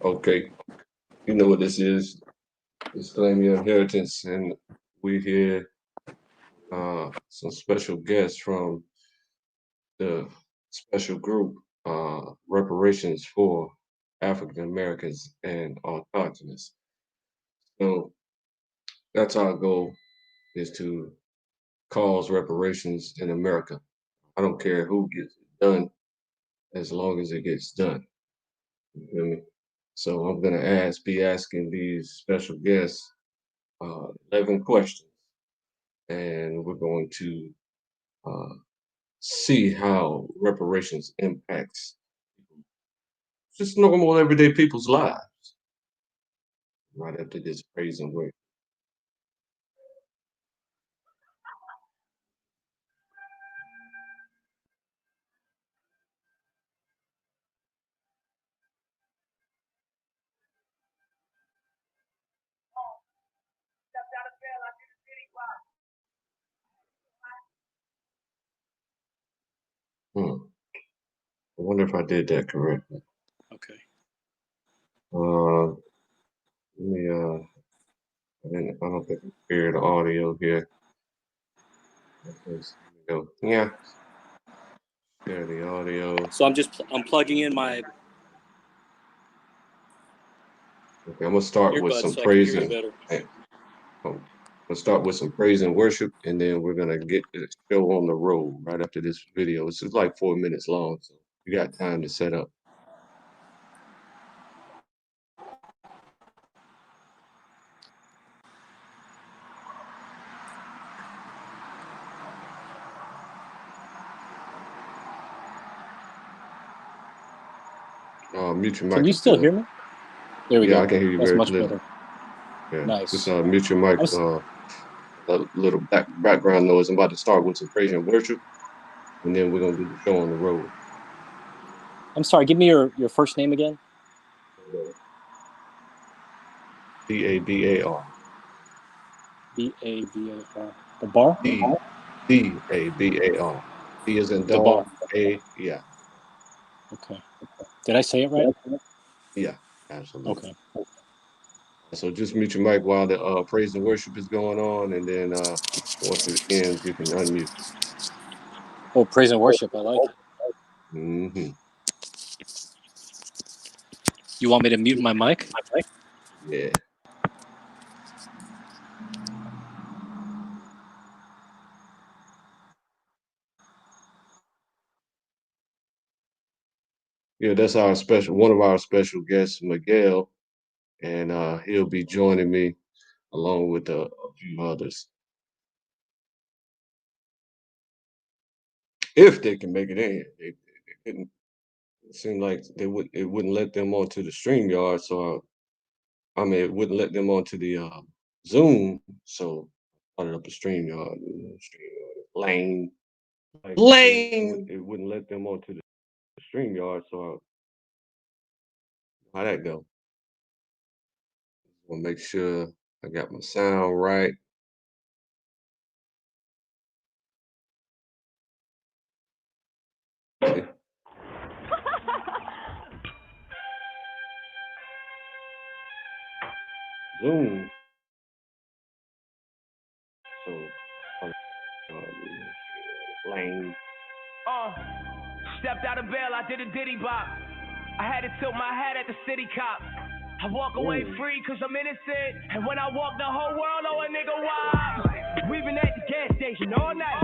Okay, you know what this is. Disclaim your inheritance, and we hear some special guests from the special group, Reparations for African Americans and Autochthonous. So that's our goal, is to cause reparations in America. I don't care who gets it done, as long as it gets done. You feel me? So I'm gonna be asking these special guests 11 questions, and we're going to uh, see how reparations impacts just normal everyday people's lives. Right after this praise and worship. Hmm. I wonder if I did that correctly. Okay. Let me I don't think I hear the audio here. Go. Yeah. Share the audio. So I'm plugging in my. Okay, I'm gonna start with some praise and let's start with some praise and worship, and then we're gonna get the show on the road right after this video. This is like 4 minutes long, so you got time to set up. Mute your mic. Can you still hear me? There we go. Yeah, I can hear you. That's very much clearly. better. Yeah. Nice. Just mute your mic. A little background noise. I'm about to start with some praise and worship, and then we're gonna do the show on the road. I'm sorry. Give me your first name again. DABAR. DABAR. The bar. DABAR. D is in dog. A. Yeah. Okay. Did I say it right? Yeah. Absolutely. Okay. So just mute your mic while the praise and worship is going on, and then once it ends, you can unmute. Oh, praise and worship. I like it. Mm-hmm. You want me to mute my mic? Yeah. Yeah, that's one of our special guests, Miguel, and he'll be joining me along with a few others. If they can make it in, they couldn't. It seemed like it wouldn't let them onto the StreamYard, so I mean it wouldn't let them onto the Zoom, so I started up a StreamYard. Lane. It wouldn't let them onto the StreamYard, so how'd that go? I'll make sure I got my sound right. See? Zoom. So, Lane. Stepped out of bail, I did a diddy bop. I had to tilt my hat at the city cop. I walk away free cause I'm innocent. And when I walk, the whole world know a nigga why. We been at the gas station all night.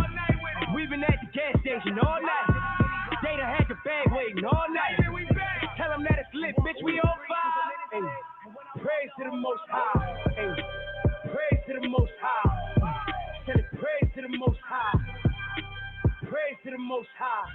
We been at the gas station all night. They done had the bag waiting all night. Tell them that it's lit, bitch, we on fire. Hey, praise to the Most High. Hey, praise to the Most High. Tell it, praise to the Most High. Praise to the Most High.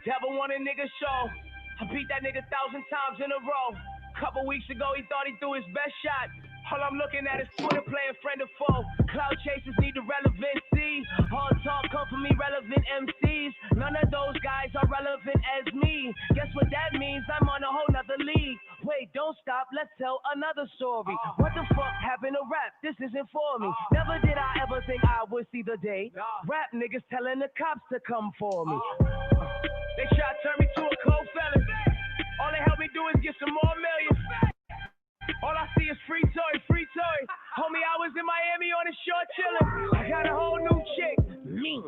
Devil want a nigga show. I beat that nigga 1,000 times in a row. Couple weeks ago, he thought he threw his best shot. All I'm looking at is Twitter playing friend or foe. Cloud chasers need the relevancy. Hard talk come from irrelevant MCs. None of those guys are relevant as me. Guess what that means? I'm on a whole nother league. Wait, don't stop, let's tell another story. What the fuck happened to rap? This isn't for me. Never did I ever think I would see the day. Rap niggas telling the cops to come for me. They try to turn me to a cold felon. All they help me do is get some more millions. in Miami on the shore chillin'. I got a whole new chick, mean.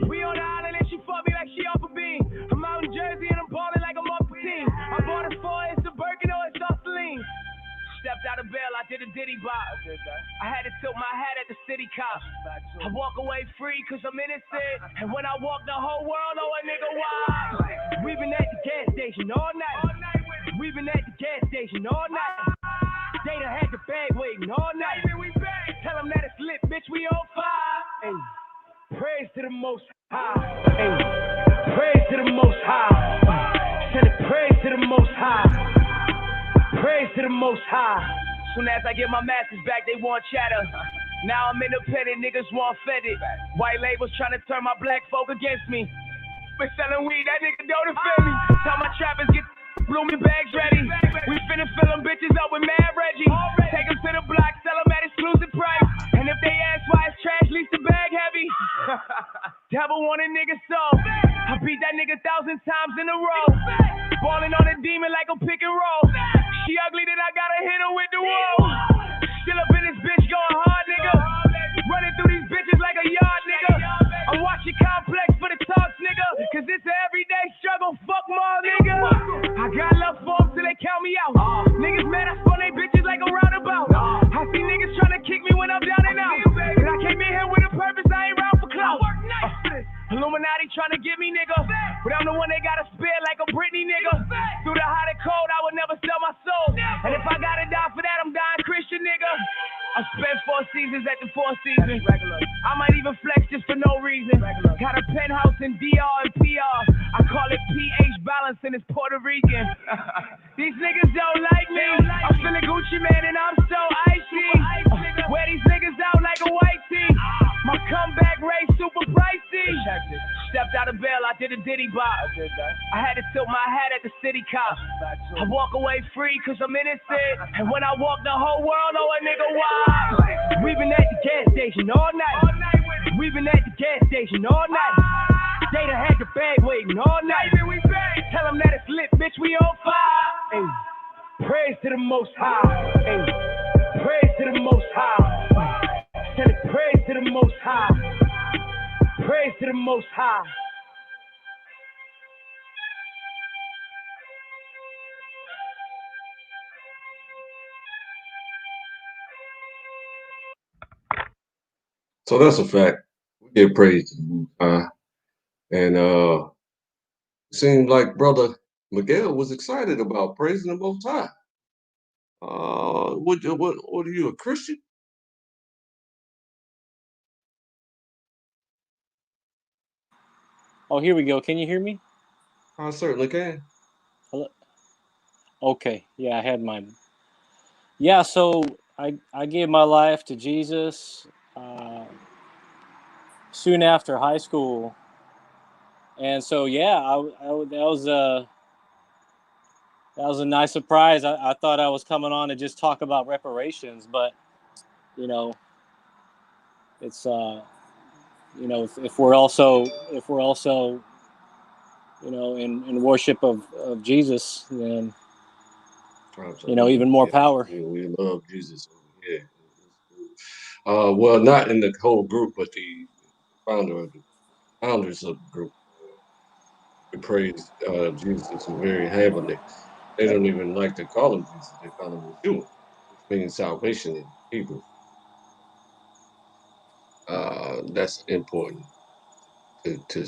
We on the island and she fuck me like she off a beam. I'm out in Jersey and I'm ballin' like I'm off the team. I bought a 4, it's a Birkin or it's Celine. Stepped out of bail, I did a diddy bop. I had to tilt my hat at the city cops. I walk away free cause I'm innocent. And when I walk the whole world, oh a nigga wild. We been at the gas station all night. We been at the gas station all night. They done had the bag waiting all night. Tell them that it's lit, bitch, we on fire. Hey, praise to the most high. Hey, praise to the most high. Send it praise to the most high. Praise to the most high. Soon as I get my masters back, they want chatter. Now I'm independent, niggas want fed it. White labels trying to turn my black folk against me. Been selling weed, that nigga don't offend me. Tell my trappers get blooming bags ready. We finna fill them bitches up with Mad Reggie. Take them to the block, sell them at exclusive price. And if they ask why it's trash, least the bag heavy. Devil want a nigga soul. I beat that nigga 1,000 times in a row. Balling on a demon like a pick and roll. She ugly, then I gotta hit her with the wall. Still up in this bitch going hard, nigga. Running through these bitches like a yard, nigga. I'm watching Complex for the talks, nigga. Cause it's an everyday struggle, fuck more, nigga. I got love for them till they count me out. Niggas mad, I spun they bitches like a roundabout. I see niggas trying to kick me when I'm down and out. And I came in here with a purpose, I ain't round for clout. Illuminati trying to get me, nigga. But I'm the one they gotta spare like a Britney, nigga. Through the hot and cold, I would never sell my soul. And if I gotta die for that, I'm dying Christian, nigga. I spent 4 seasons at the 4 Seasons. I might even flex just for no reason. Got a penthouse in DR and PR. I call it pH balance and it's Puerto Rican. These niggas don't like me. I'm feeling Gucci, man, and I'm so icy. Wear these niggas out like a white tee. My comeback rate super pricey. Stepped out of bail, I did a diddy bop. I had to tilt my hat at the city cops. I walk away free cause I'm innocent. And when I walk the whole world, oh a nigga wild. We been at the gas station all night. We been at the gas station all night. They done had the bag waiting all night. Tell them that it's lit, bitch, we on fire. Hey, praise to the most high. Hey, praise to the most high. Send it praise to the most high. Praise to the most high. So that's a fact. We give praise to the Most High. And it seems like Brother Miguel was excited about praising the Most High. What are you, a Christian? Oh, here we go. Can you hear me? I certainly can. Hello? Okay. Yeah, I had mine. Yeah, so I gave my life to Jesus soon after high school. And so, yeah, that was a nice surprise. I thought I was coming on to just talk about reparations, but you know, it's if we're also in worship of Jesus, then even more power. We love Jesus over here. Well, not in the whole group, but the founders of the group. We praise Jesus very heavily. They don't even like to call him Jesus. They call him Yeshua, which means salvation in Hebrew. That's important to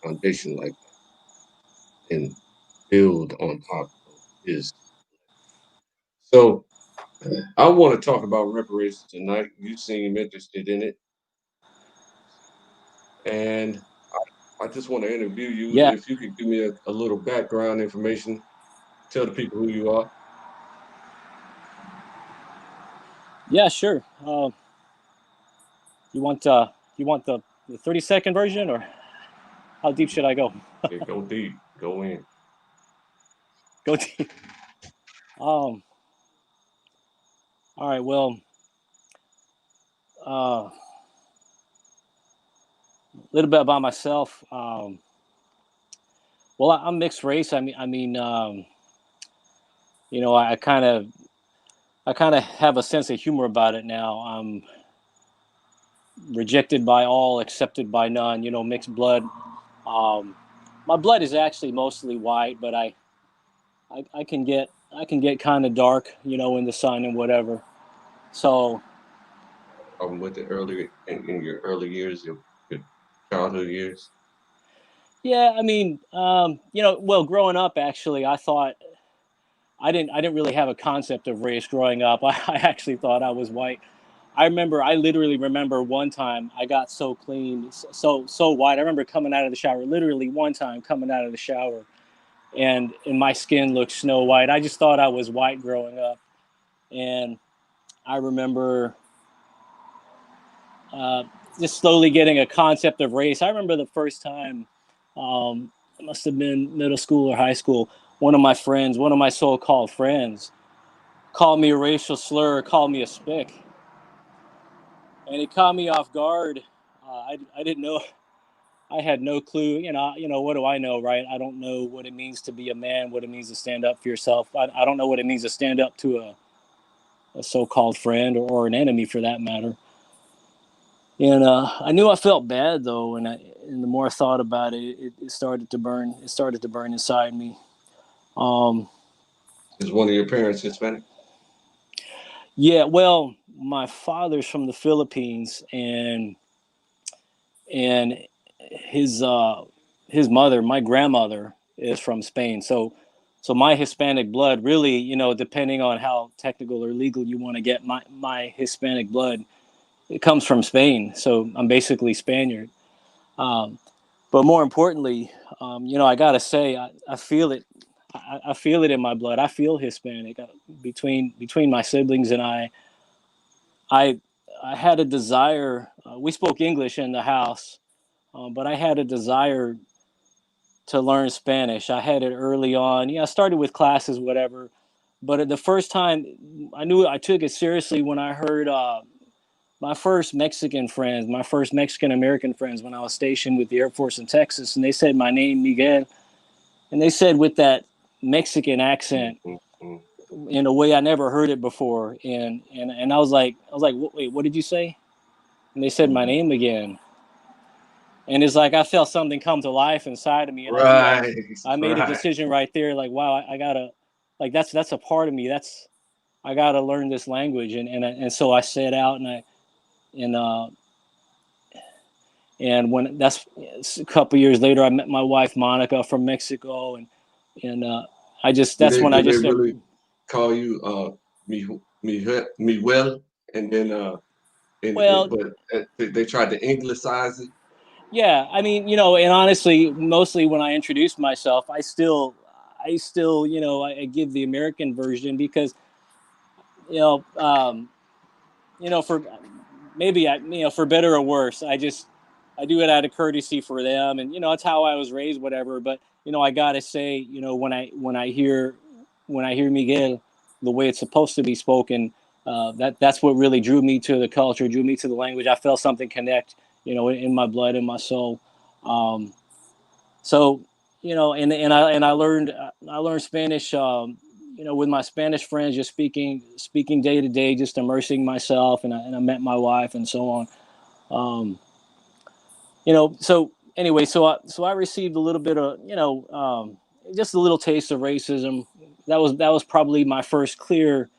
foundation like that and build on top of his. So I want to talk about reparations tonight. You seem interested in it, and I just want to interview you. Yeah. If you could give me a little background information, tell the people who you are. Yeah, sure. You want the 30-second version, or how deep should I go? Yeah, go deep. Go in. Go deep. All right. Well, a little bit about myself. Well, I'm mixed race. I kind of I kind of have a sense of humor about it now. I'm rejected by all, accepted by none. You know, mixed blood. My blood is actually mostly white, but I can get kind of dark, you know, in the sun and whatever. So With the early in your early years, your childhood years? yeah, I mean, you know, well, growing up, actually, I thought I didn't really have a concept of race growing up. I actually thought I was white. I literally remember one time I got so clean, so white. I remember coming out of the shower, literally one time coming out of the shower, and my skin looked snow white. I just thought I was white growing up, and I remember uh, just slowly getting a concept of race. I remember the first time, it must have been middle school or high school. One of my friends, one of my so-called friends, called me a racial slur, called me a spick, and it caught me off guard. I didn't know. I had no clue. What do I know, right? I don't know what it means to be a man, what it means to stand up for yourself. I don't know what it means to stand up to a so-called friend or an enemy for that matter. And I knew I felt bad though, and the more I thought about it, it started to burn. It started to burn inside me. Um, Is one of your parents Hispanic? yeah, well, my father's from the Philippines, and his mother, my grandmother, is from Spain. So my Hispanic blood, really, you know, depending on how technical or legal you want to get, my Hispanic blood, it comes from Spain. So I'm basically Spaniard. Um, but more importantly, you know, I gotta say, I feel it. I feel it in my blood. I feel Hispanic. Between my siblings and I I had a desire. We spoke English in the house, but I had a desire to learn Spanish. I had it early on. Yeah, I started with classes, whatever. But the first time, I knew I took it seriously when I heard my first Mexican friends, my first Mexican American friends, when I was stationed with the Air Force in Texas, and they said my name, Miguel, and they said with that Mexican accent Mm-hmm. in a way I never heard it before, and I was like, wait, what did you say? And they said my Mm-hmm. name again, and it's like I felt something come to life inside of me, and I knew Right, I made a right. decision right there. Like, wow, I gotta, like that's a part of me. I gotta learn this language, and so I set out and uh, and when that's a couple years later, I met my wife Monica from Mexico, and I just Do that's they when do I they just really call you Miguel, and then well, but they tried to anglicize it? yeah, I mean, you know, and honestly, mostly when I introduce myself, I still, you know, I give the American version because, you know, for maybe for better or worse, I do it out of courtesy for them, and you know, it's how I was raised, whatever. But you know, I gotta say, you know, when I hear Miguel, the way it's supposed to be spoken, that's what really drew me to the culture, drew me to the language. I felt something connect, you know, in my blood, in my soul. Um, so you know, I learned Spanish. You know, with my Spanish friends, just speaking day to day, just immersing myself, and I met my wife and so on. Um, you know, so anyway, so I received a little bit of, you know, just a little taste of racism. That was probably my first clear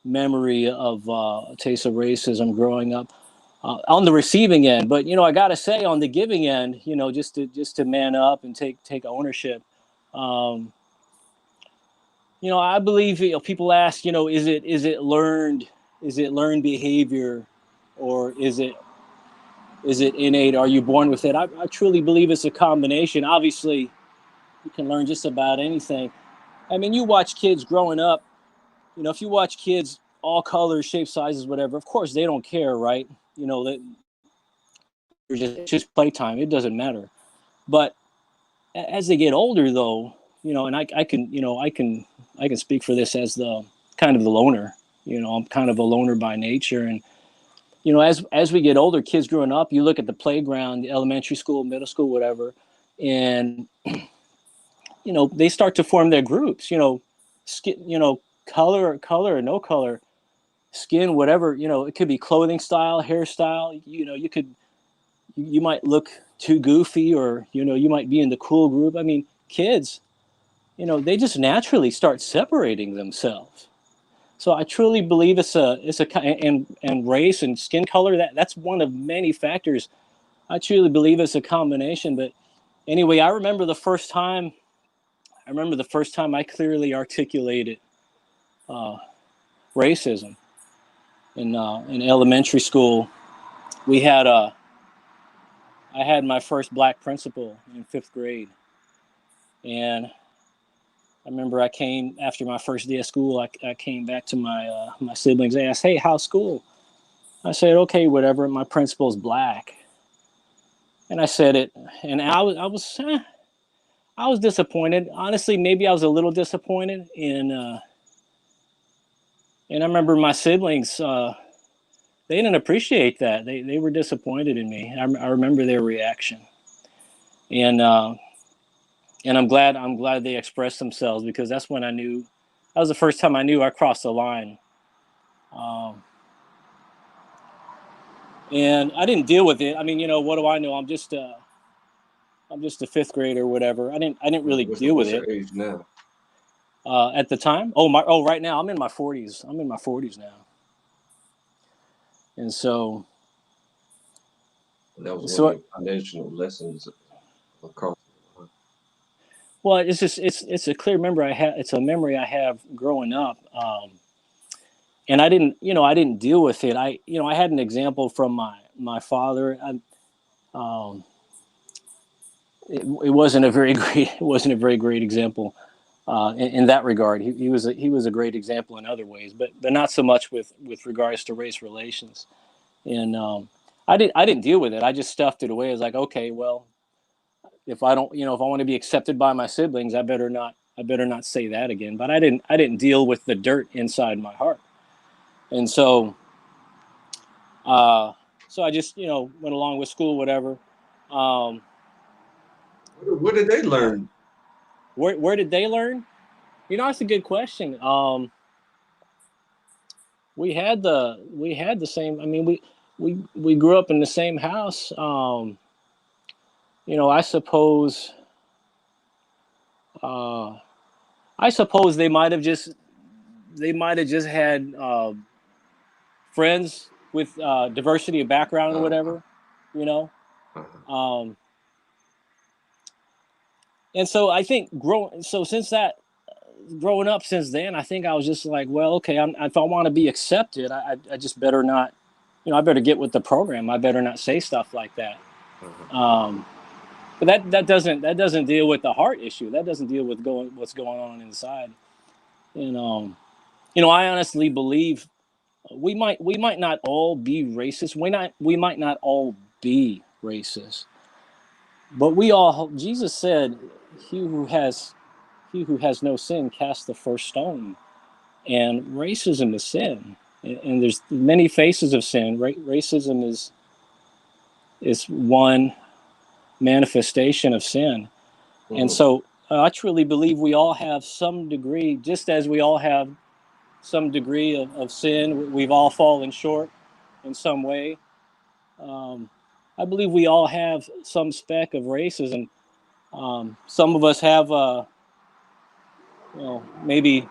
memory of a taste of racism growing up on the receiving end. But you know, I got to say, on the giving end, you know, just to man up and take ownership. Um, you know, I believe, you know, people ask, you know, is it learned behavior, or is it innate? Are you born with it? I truly believe it's a combination. Obviously, you can learn just about anything. I mean, you watch kids growing up. You know, if you watch kids, all colors, shapes, sizes, whatever, of course they don't care, right? You know, that it's just playtime. It doesn't matter. But as they get older, though, you know, and I can, you know, I can speak for this as the kind of the loner. You know, I'm kind of a loner by nature, and you know, as we get older, kids growing up, you look at the playground, the elementary school, middle school, whatever, and you know, they start to form their groups. You know, color or no color. skin, whatever, it could be clothing style, hairstyle. You might look too goofy, or you might be in the cool group. I mean, kids, they just naturally start separating themselves. So I truly believe it's a and race and skin color, that's one of many factors. I truly believe it's a combination. But anyway, I remember the first time I clearly articulated racism in elementary school. I had my first black principal in 5th grade, and I remember I came after my first day of school. I came back to my siblings. They asked, "Hey, how's school?" I said, "Okay, whatever." My principal's black, and I said it, and I was disappointed. Honestly, maybe I was a little disappointed, and I remember my siblings. They didn't appreciate that. They were disappointed in me. I remember their reaction, and I'm glad they expressed themselves, because that's when I knew. That was the first time I knew I crossed the line. And I didn't deal with it. I mean, what do I know? I'm just a 5th grader or whatever. I didn't really deal with What's it your age now? at the time. Right now I'm in my 40s. I'm in my 40s now, and so That was one of your foundational lessons across the line. well, it's a clear memory I have. It's a memory I have growing up, and I didn't deal with it. I had an example from my father. It wasn't a very great example in that regard. He was a great example in other ways, but not so much with regards to race relations. And I didn't deal with it. I just stuffed it away. I was like, okay, well, if I want to be accepted by my siblings, I better not say that again. But I didn't deal with the dirt inside my heart. And so I just went along with school, whatever. Where did they learn? Where did they learn? That's a good question. We had the same. I mean, we grew up in the same house. I suppose. I suppose they might have just had friends with diversity of background or whatever, and so I think growing up since then, I think I was just like, well, okay, if I want to be accepted, I just better not, I better get with the program. I better not say stuff like that. But that doesn't deal with the heart issue. That doesn't deal with what's going on inside. And I honestly believe we might not all be racist. We might not all be racist. But Jesus said, he who has no sin cast the first stone. And racism is sin. And there's many faces of sin. Racism is one manifestation of sin. And so I truly believe we all have some degree, just as we all have some degree of sin. We've all fallen short in some way. I believe we all have some speck of racism. Some of us have, maybe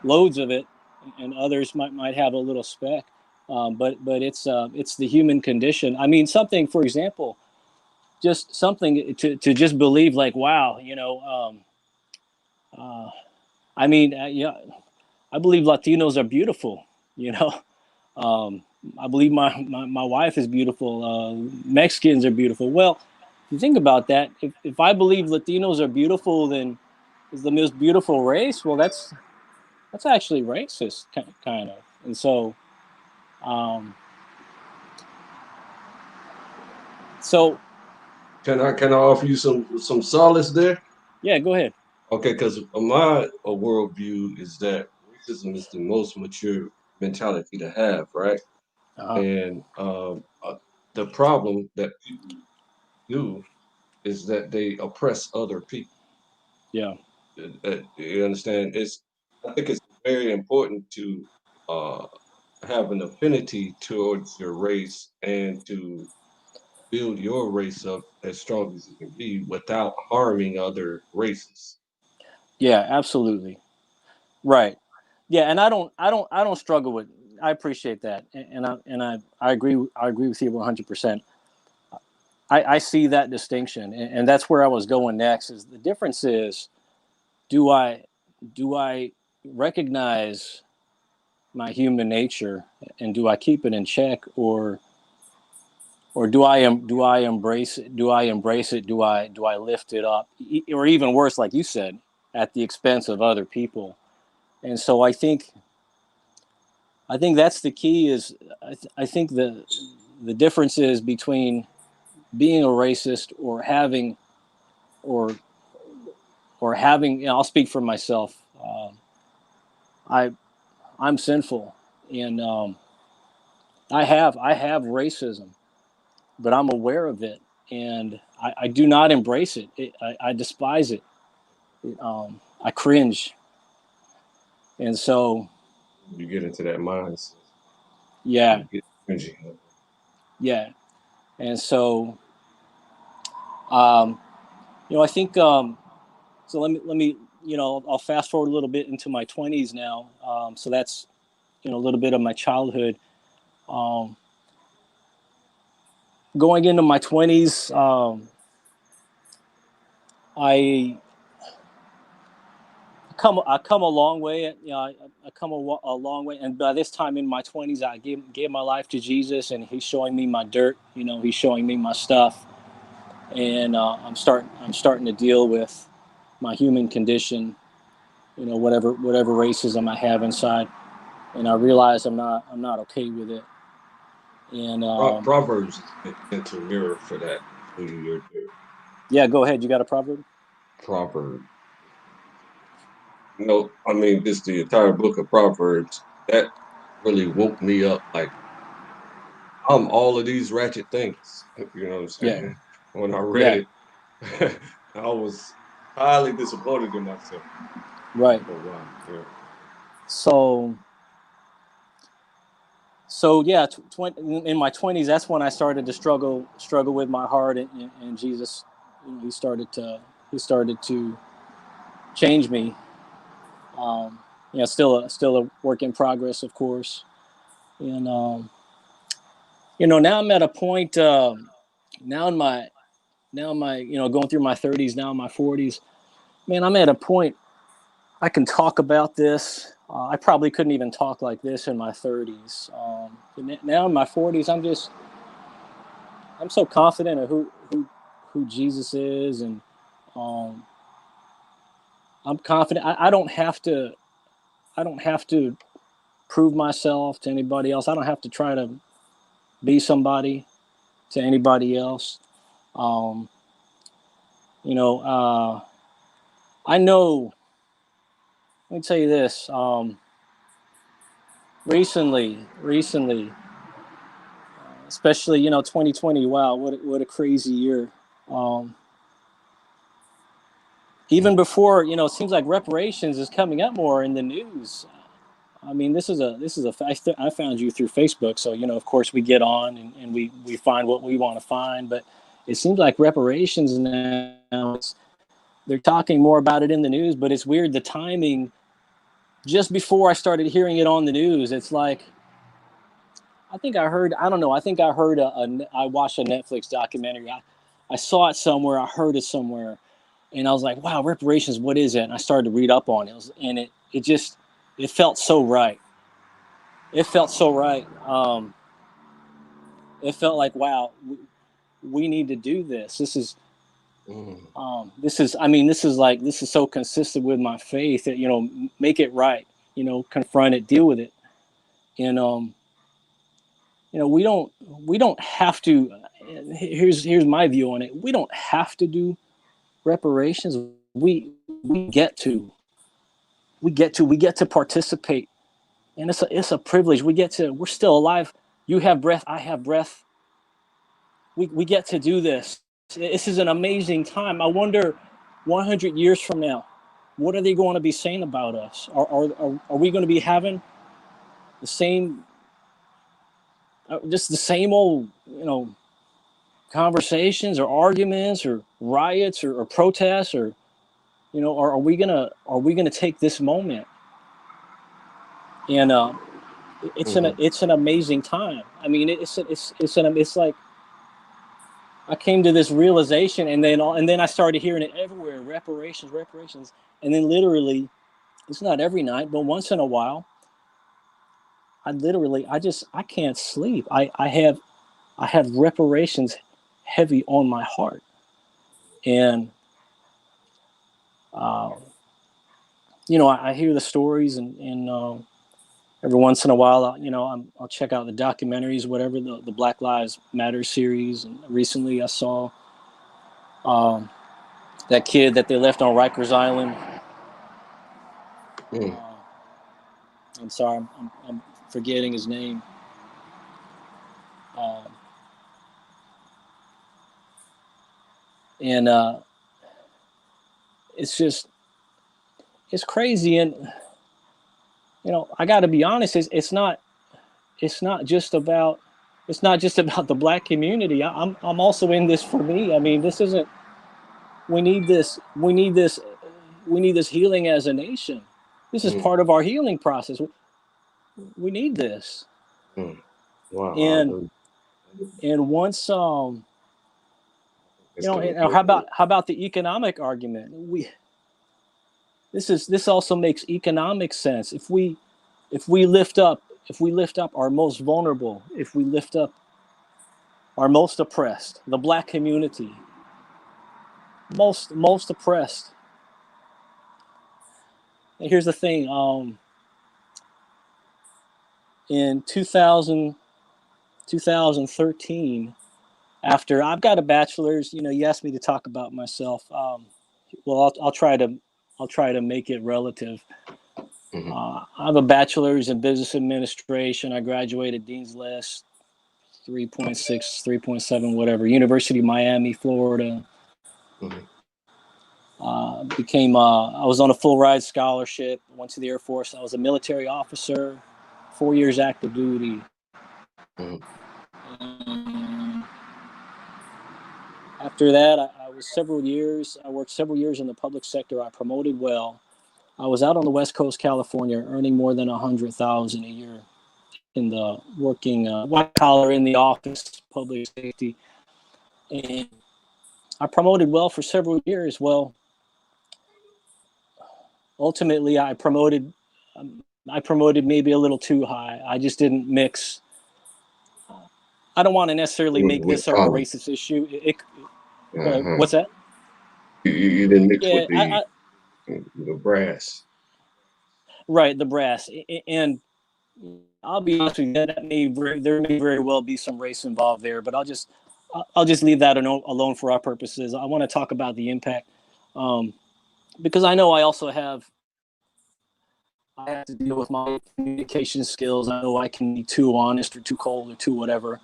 loads of it, and others might have a little speck. But it's the human condition. I mean, something, for example, just something to just believe, like, wow, I mean, I believe Latinos are beautiful. I believe my wife is beautiful. Mexicans are beautiful. Well, if you think about that, if I believe Latinos are beautiful, then is the most beautiful race. Well, that's actually racist, kind of. And so, Can I offer you some solace there? Yeah, go ahead. Okay, because my worldview is that racism is the most mature mentality to have, right? And the problem that people do is that they oppress other people. Yeah. You understand? I think it's very important to have an affinity towards your race and to build your race up as strong as it can be without harming other races. Yeah, absolutely. Right. Yeah, and I don't struggle with. I appreciate that, and I agree with you 100%. I see that distinction, and that's where I was going next. Is the difference is, do I recognize my human nature, and do I keep it in check, or do I embrace it? Do I embrace it? Do I lift it up, or even worse, like you said, at the expense of other people? And so I think that's the key. Is I think the difference is between being a racist or or having. You know, I'll speak for myself. I I'm sinful, and I have racism, but I'm aware of it, and I do not embrace it. I despise it. I cringe, and so You get into that mindset, yeah, you get cringy. yeah, and so um, I think so. Let me I'll fast forward a little bit into my 20s now. So that's a little bit of my childhood. Um, Going into my 20s, I I come a long way. I come a long way, and by this time in my 20s, I gave my life to Jesus, and He's showing me my dirt. He's showing me my stuff, and I'm starting to deal with my human condition. Whatever racism I have inside, and I realize I'm not okay with it. And Proverbs is a gentle mirror for that. Show you your dirt. yeah, go ahead. You got a proverb? Proverb. I mean, this the entire book of Proverbs that really woke me up. Like I'm all of these ratchet things. You know what I'm Yeah, saying? When I read yeah, it, I was highly disappointed in myself. right. Oh wow, yeah. So yeah, in my 20s, that's when I started to struggle with my heart, and Jesus, he started to change me. Still a work in progress, of course. And now I'm at a point. Now in my going through my 30s, now in my 40s, man, I'm at a point I can talk about this. I probably couldn't even talk like this in my 30s. Now in my 40s, I'm so confident of who Jesus is, and um, I'm confident. I don't have to prove myself to anybody else. I don't have to try to be somebody to anybody else. Um, you know, I know. Let me tell you this. Recently, especially 2020. Wow, what a crazy year. Um, Even before, it seems like reparations is coming up more in the news. I mean, I found you through Facebook, so of course we get on, and we find what we want to find. But it seems like reparations now, they're talking more about it in the news. But it's weird, the timing. Just before I started hearing it on the news, it's like I think I heard. I don't know. I think I heard I watched a Netflix documentary. I saw it somewhere. I heard it somewhere, and I was like, "Wow, reparations. What is it?" And I started to read up on it, and it felt so right. It felt so right. It felt like, wow, we need to do this. Mm. I mean, this is so consistent with my faith that make it right. Confront it, deal with it, and we don't have to. Here's my view on it. We don't have to do reparations. We get to we get to participate, and it's a privilege. We're still alive. You have breath, I have breath. We get to do this. This is an amazing time. I wonder 100 years from now, what are they going to be saying about us? Are we going to be having the same just the same old, conversations or arguments or riots or protests, or are we gonna take this moment? And it's an amazing time. I mean, it's like I came to this realization, and then I started hearing it everywhere: reparations, and then literally, it's not every night, but once in a while, I can't sleep. I have reparations heavy on my heart, and I hear the stories, and every once in a while, I'll check out the documentaries, whatever, the Black Lives Matter series. And recently, I saw that kid that they left on Rikers Island. I'm sorry, I'm forgetting his name. And it's crazy. And I got to be honest, it's not just about the Black community. I'm also in this for me. I mean, this isn't. We need this healing as a nation. This is part of our healing process. We need this. Wow. And once how about the economic argument? This also makes economic sense. If we lift up our most vulnerable, if we lift up our most oppressed, the Black community, most oppressed. And here's the thing, in 2013, after I've got a bachelor's, you asked me to talk about myself. Well, I'll try to make it relative. I have a bachelor's in business administration. I graduated Dean's List, 3.6, 3.7, whatever, University of Miami, Florida. I was on a full ride scholarship, went to the Air Force. I was a military officer, 4 years active duty. After that, I worked several years in the public sector. I promoted well. I was out on the West Coast, California, earning more than $100,000 a year in the working white collar in the office, public safety. And I promoted well for several years. Well, ultimately, I promoted maybe a little too high. I just didn't mix. I don't want to necessarily make this a racist issue. What's that? You didn't mix with the brass. Right, the brass. And I'll be honest with you, there may very well be some race involved there, but I'll just leave that alone for our purposes. I want to talk about the impact, because I know I have to deal with my communication skills. I know I can be too honest or too cold or too whatever.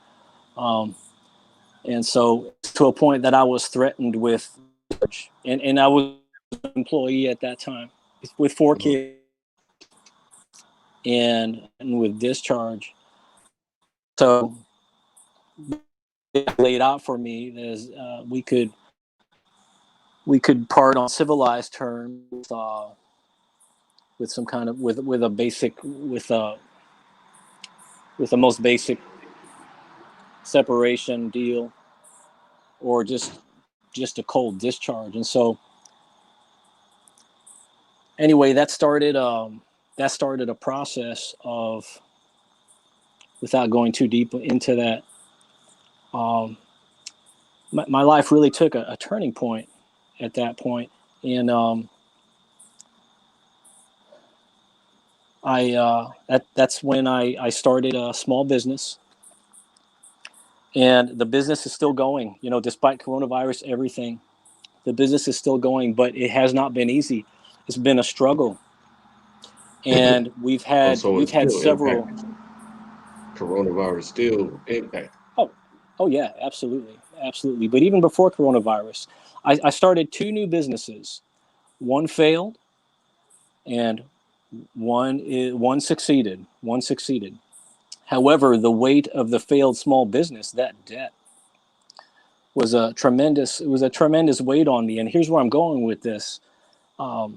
And so to a point that I was threatened with, and I was an employee at that time with 4 kids and with discharge. So it laid out for me as we could part on civilized terms with some kind of with a most basic separation deal, or just a cold discharge. And so anyway, that started a process of, without going too deep into that, my life really took a turning point at that point. And that's when I started a small business, and the business is still going. Despite coronavirus, everything, the business is still going, but it has not been easy. It's been a struggle, and we've had several. Impacted. Coronavirus still impacted. Oh yeah, absolutely. But even before coronavirus, I started 2 new businesses. One failed, and one succeeded. However, the weight of the failed small business, that debt, was a tremendous weight on me. And here's where I'm going with this. I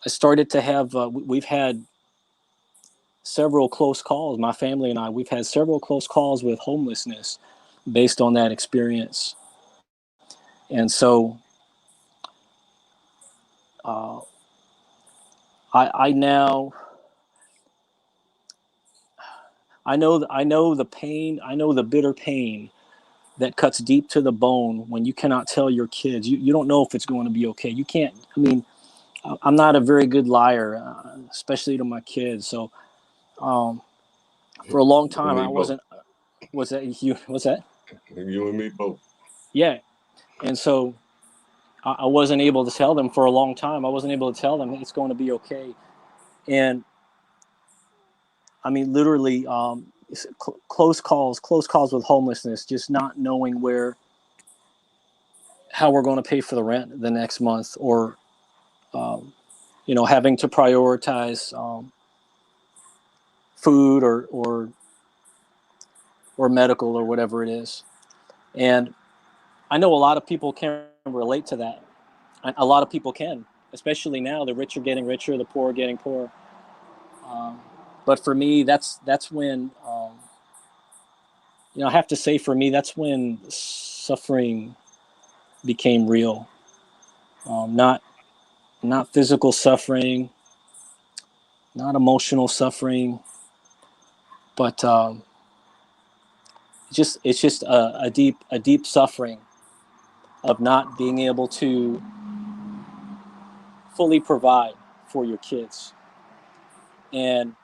started to have, we've had several close calls, my family and I, we've had several close calls with homelessness based on that experience. And so I now, I know the pain, I know the bitter pain that cuts deep to the bone when you cannot tell your kids, you don't know if it's going to be okay. You can't, I mean, I'm not a very good liar, especially to my kids. So for a long time, I wasn't, what's that? You and me both. Yeah. And so I wasn't able to tell them for a long time. I wasn't able to tell them it's going to be okay. And I mean, literally close calls with homelessness, just not knowing how we're going to pay for the rent the next month, or, having to prioritize food or medical or whatever it is. And I know a lot of people can relate to that. A lot of people can, especially now. The rich are getting richer, the poor are getting poorer. But for me, that's when, I have to say, for me, that's when suffering became real. Not physical suffering, not emotional suffering, but it's just a deep suffering of not being able to fully provide for your kids. And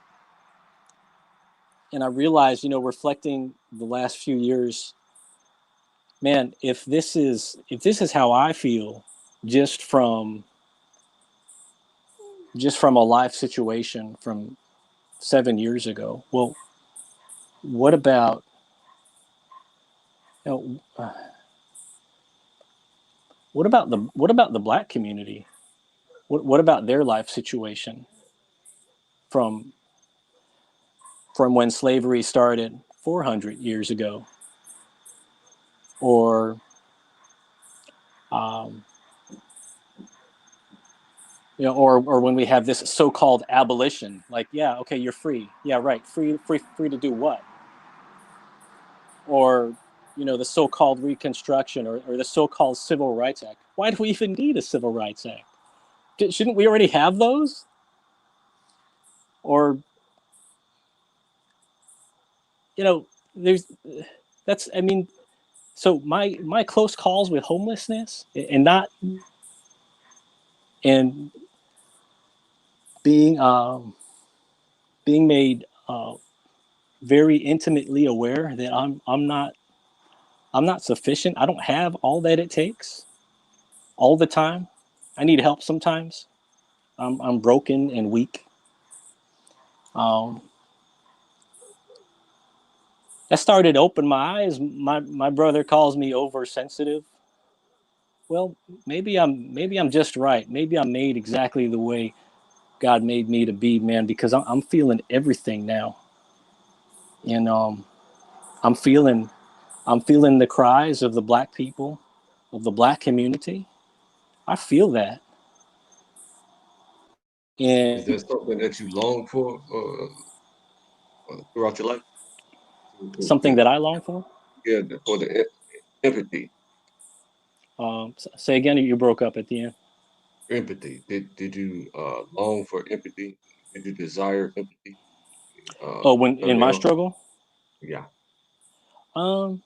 I realized, reflecting the last few years, man, if this is how I feel just from a life situation from 7 years ago, well, what about, what about the Black community? What about their life situation from when slavery started 400 years ago, or or when we have this so-called abolition? Like, yeah, okay, you're free. Yeah, right. Free to do what? Or, the so-called Reconstruction, or the so-called Civil Rights Act. Why do we even need a Civil Rights Act? Shouldn't we already have those? Or, so my close calls with homelessness and being made very intimately aware that I'm not sufficient. I don't have all that it takes all the time. I need help sometimes. I'm broken and weak. That started to open my eyes. My brother calls me oversensitive. Well, maybe I'm just right. Maybe I'm made exactly the way God made me to be, man, because I'm feeling everything now. And I'm feeling the cries of the Black people, of the Black community. I feel that. Is there And something that you long for throughout your life? something that I long for. Yeah, for the empathy. Say again, you broke up at the end. Empathy. Did you long for empathy? Did you desire empathy? Oh, when in Early my on? struggle, Yeah. um,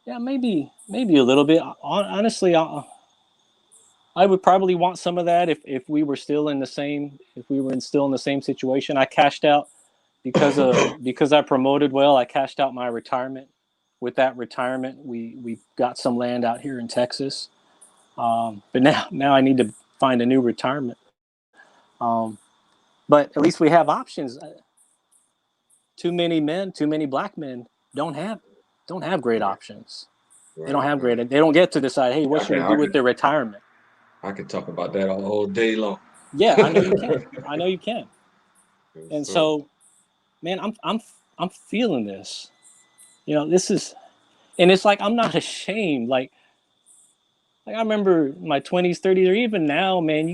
yeah, maybe a little bit. Honestly, I would probably want some of that if we were still in the same situation. I cashed out because I promoted well. I cashed out my retirement. With that retirement, we got some land out here in Texas. But now I need to find a new retirement. Um, but at least we have options. Too many Black men don't have great Right. options. They don't Right. have great. Right. They don't get to decide, hey, what I should can they I do with can their retirement? I can talk about that all day long. Yeah, I know you can. I know you can. Yes, And sir. so, man, I'm feeling this. You know, this is, and it's like I'm not ashamed. Like I remember my 20s, 30s, or even now, man.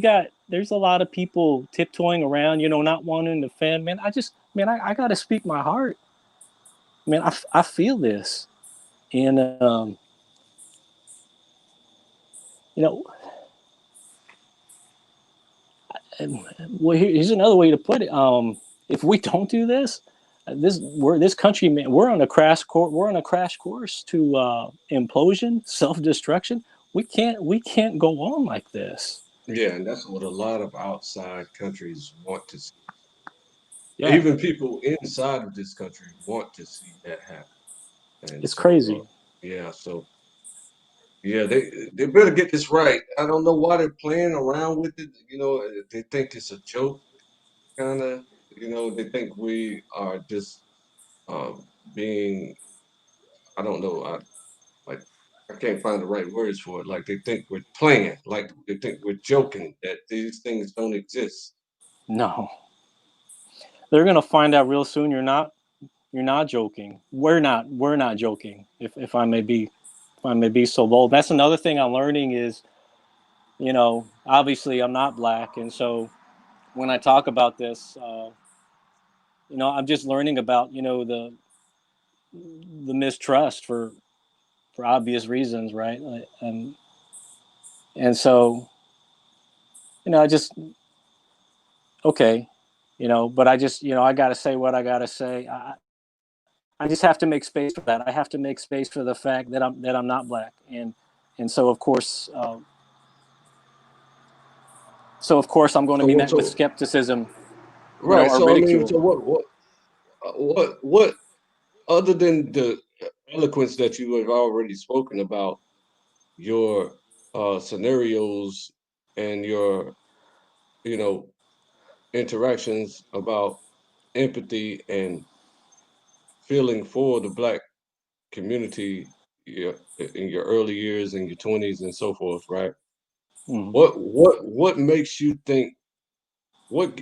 There's a lot of people tiptoeing around, you know, not wanting to offend. Man, I got to speak my heart. Man, I feel this, and you know, well, here's another way to put it. If we don't do this, this country, man, we're on a crash course. We're on a crash course to implosion, self destruction. We can't go on like this. Yeah, and that's what a lot of outside countries want to see. Yeah, Even people inside of this country want to see that happen. And it's so, crazy. yeah, so yeah, they better get this right. I don't know why they're playing around with it. You know, they think it's a joke, kind of. You know, they think we are just being. I don't know. Like I can't find the right words for it. Like they think we're playing. Like they think we're joking that these things don't exist. No, they're gonna find out real soon. You're not joking. We're not joking. If I may be so bold. That's another thing I'm learning is, you know, obviously I'm not black, and so when I talk about this, you know, I'm just learning about, you know, the mistrust for obvious reasons, right? And so, you know, I just okay, you know, but I just, you know, I got to say what I got to say. I just have to make space for that. I have to make space for the fact that I'm not black, and so of course I'm going to So be what? met with So skepticism, you know, right. or So I mean, ridicule. so what other than the eloquence that you have already spoken about, your scenarios and your you know interactions about empathy and feeling for the black community, yeah, in your early years, in your 20s and so forth, right? Mm-hmm. What makes you think what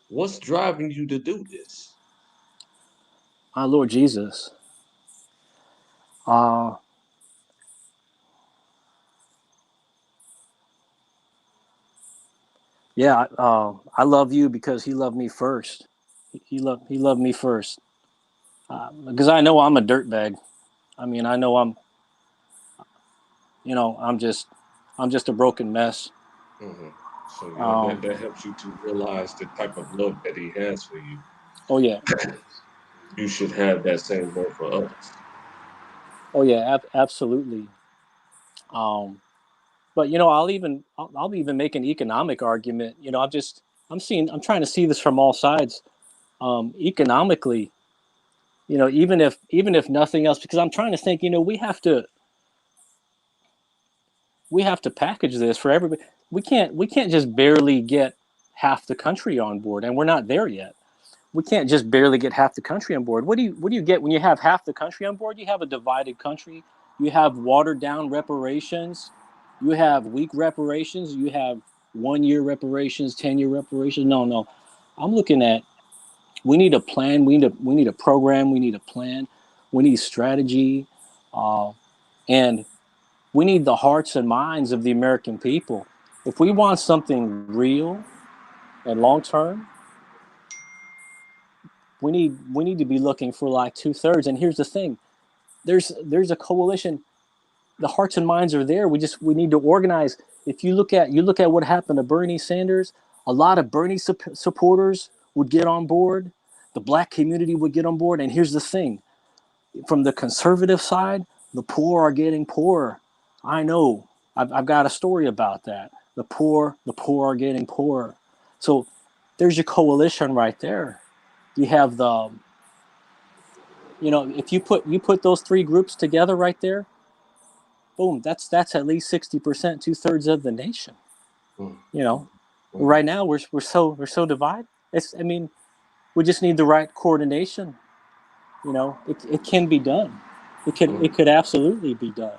what's driving you to do this? My Lord Jesus. Uh, yeah, I love you because he loved me first. He loved me first. Because I know I'm a dirtbag. I mean, I know you know, I'm just a broken mess. Hmm. So yeah, Um, that helps you to realize the type of love that he has for you. oh yeah, You should have that same love for others. oh yeah, absolutely. Um, but you know, I'll even make an economic argument. You know, I'm trying to see this from all sides. Economically, you know, even if nothing else, because I'm trying to think. You know, we have to package this for everybody. We can't just barely get half the country on board, and we're not there yet. We can't just barely get half the country on board. What do you get when you have half the country on board? You have a divided country. You have watered down reparations. You have weak reparations. You have 1 year reparations, 10 year reparations. No. I'm looking at we need a plan. We need a program. We need a plan. We need strategy, and we need the hearts and minds of the American people. If we want something real and long term, we need to be looking for like 2/3. And here's the thing: there's a coalition. The hearts and minds are there. We need to organize. If you look at what happened to Bernie Sanders, a lot of Bernie supporters would get on board. The black community would get on board. And here's the thing: from the conservative side, the poor are getting poorer. I know. I've got a story about that. The poor are getting poorer. So there's your coalition right there. You have the, you know, if you put those three groups together right there, boom, that's at least 60%, 2/3 of the nation. Mm, You mm, know, mm, right now we're so divided. I mean, we just need the right coordination. You know, it can be done. It mm. could absolutely be done.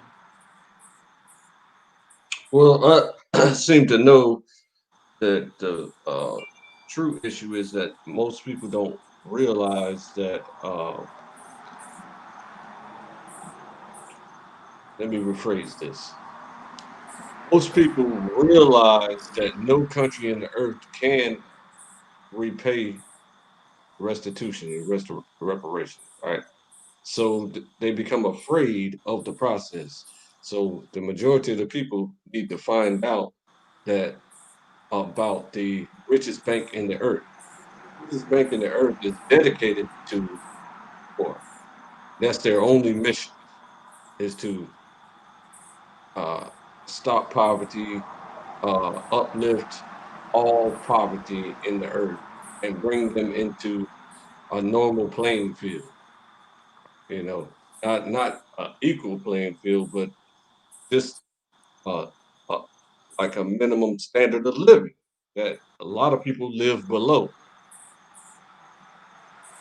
Well, I seem to know the true issue is that most people don't realize that. Let me rephrase this. Most people realize that no country in the earth can repay restitution and reparations, right? So they become afraid of the process. So the majority of the people need to find out that about the richest bank in the earth. The richest bank in the earth is dedicated to poor. That's their only mission is to uh, stop poverty, uplift all poverty in the earth, and bring them into a normal playing field. You know, not an equal playing field, but just uh, uh, like a minimum standard of living that a lot of people live below.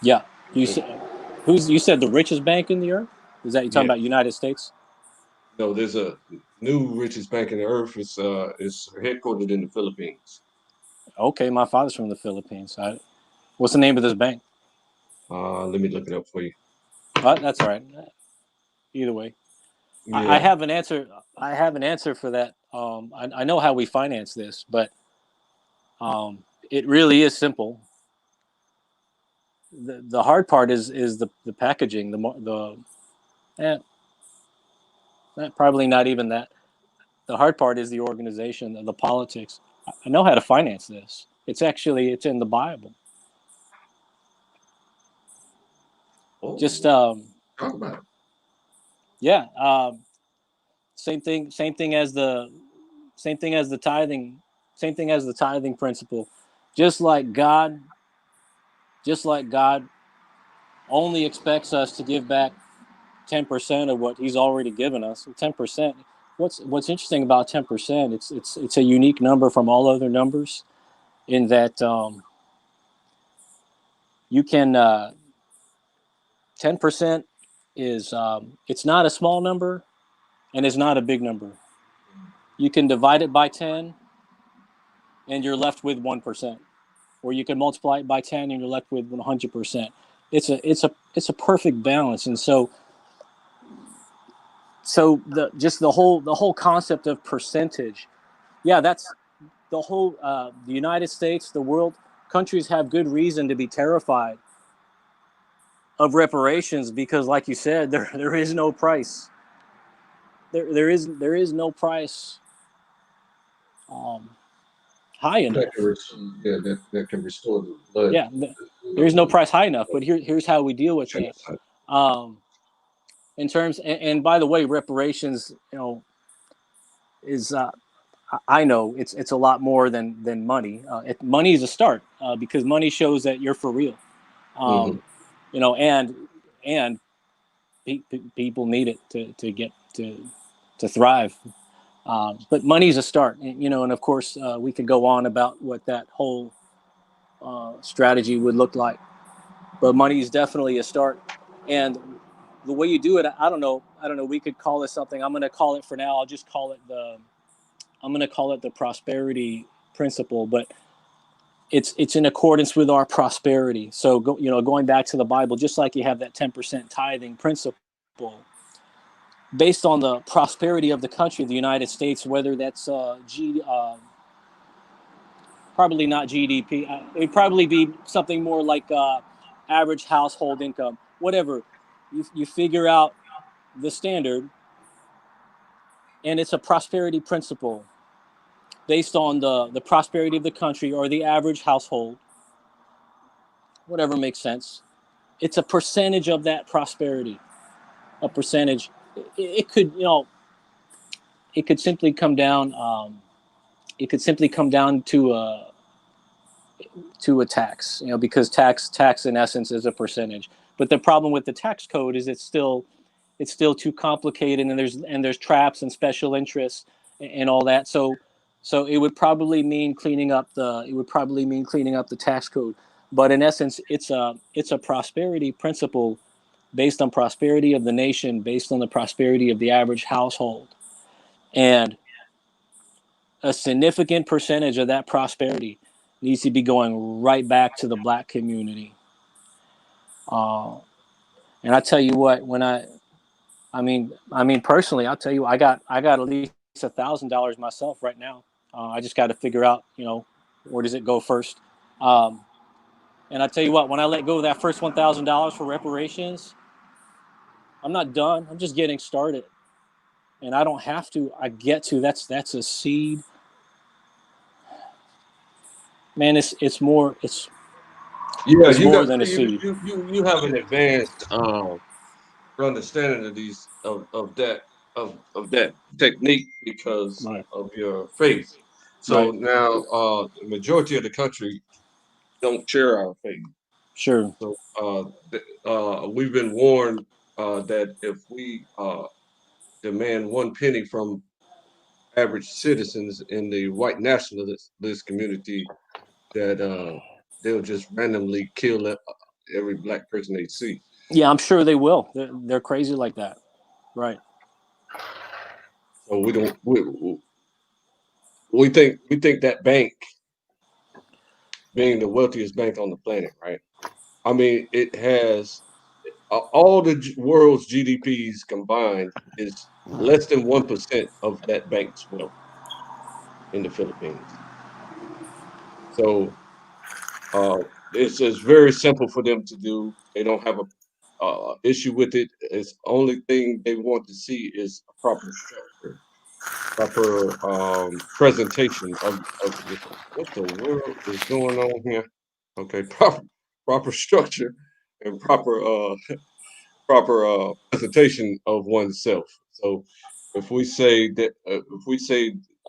Yeah. You said you said the richest bank in the earth? Is that you talking Yeah, about United States? no, there's a new richest bank in the earth. It's headquartered in the Philippines. Okay, my father's from the Philippines. What's the name of this bank? Let me look it up for you. That's all right. Either way, I Yeah, have an answer. I have an answer for that. I know how we finance this, but it really is simple. The hard part is the packaging. Probably not even that. The hard part is the organization, the politics. I know how to finance this. It's in the Bible. Just oh, talk about it. yeah. Same thing as the tithing. Same thing as the tithing principle. Just like God, just like God only expects us to give back 10% of what He's already given us. 10%. What's interesting about 10%? It's a unique number from all other numbers in that you can 10% is it's not a small number and it's not a big number. You can divide it by 10 and you're left with 1%, or you can multiply it by 10 and you're left with 100%. It's a perfect balance, and so the whole concept of percentage, yeah, that's the whole the United States, the world, countries have good reason to be terrified of reparations because, like you said, there is no price. There is no price um, high That can enough. yeah, that can restore the blood. Yeah, You there is know, no price high enough. But here's how we deal with that. genocide. Um, in terms, and by the way, reparations, is I know it's a lot more than money. Money is a start because money shows that you're for real. Hmm. Um, and people need it to get to thrive. But money is a start, and of course we could go on about what that whole strategy would look like. But money is definitely a start, and the way you do it, I don't know. We could call it something. I'm going to call it for now. I'll just call it the prosperity principle, but it's in accordance with our prosperity. So going back to the Bible, just like you have that 10% tithing principle, based on the prosperity of the country, the United States, whether that's probably not GDP, it'd probably be something more like average household income, whatever. You figure out the standard, and it's a prosperity principle based on the prosperity of the country or the average household, whatever makes sense. It's a percentage of that prosperity, a percentage. It could, it could simply come down. It could simply come down to a tax, because tax in essence is a percentage. But the problem with the tax code is it's still too complicated, and there's traps and special interests and all that. So it would probably mean cleaning up the tax code. But in essence, it's a prosperity principle based on prosperity of the nation, based on the prosperity of the average household. And a significant percentage of that prosperity needs to be going right back to the Black community. And I tell you what, when I mean, personally, I'll tell you, I got at least $1,000 myself right now. I just got to figure out, where does it go first? And I tell you what, when I let go of that first $1,000 for reparations, I'm not done. I'm just getting started, and I don't have to. I get to. That's a seed. Man, it's more. It's more than a seed. You have an advanced understanding of these of that technique because Right. of your faith. So Right. now the majority of the country don't share our faith. Sure. So we've been warned that if we demand one penny from average citizens in the white nationalist community, that they'll just randomly kill every Black person they see. Yeah, I'm sure they will. They're crazy like that. Right. So we don't. We think that bank being the wealthiest bank on the planet, right? I mean, it has all the world's GDPs combined is less than 1% of that bank's wealth in the Philippines. So it's just very simple for them to do. They don't have a issue with it. It's only thing they want to see is a proper structure, proper presentation of what the world is going on here. Okay, proper structure and proper presentation of oneself. So if we say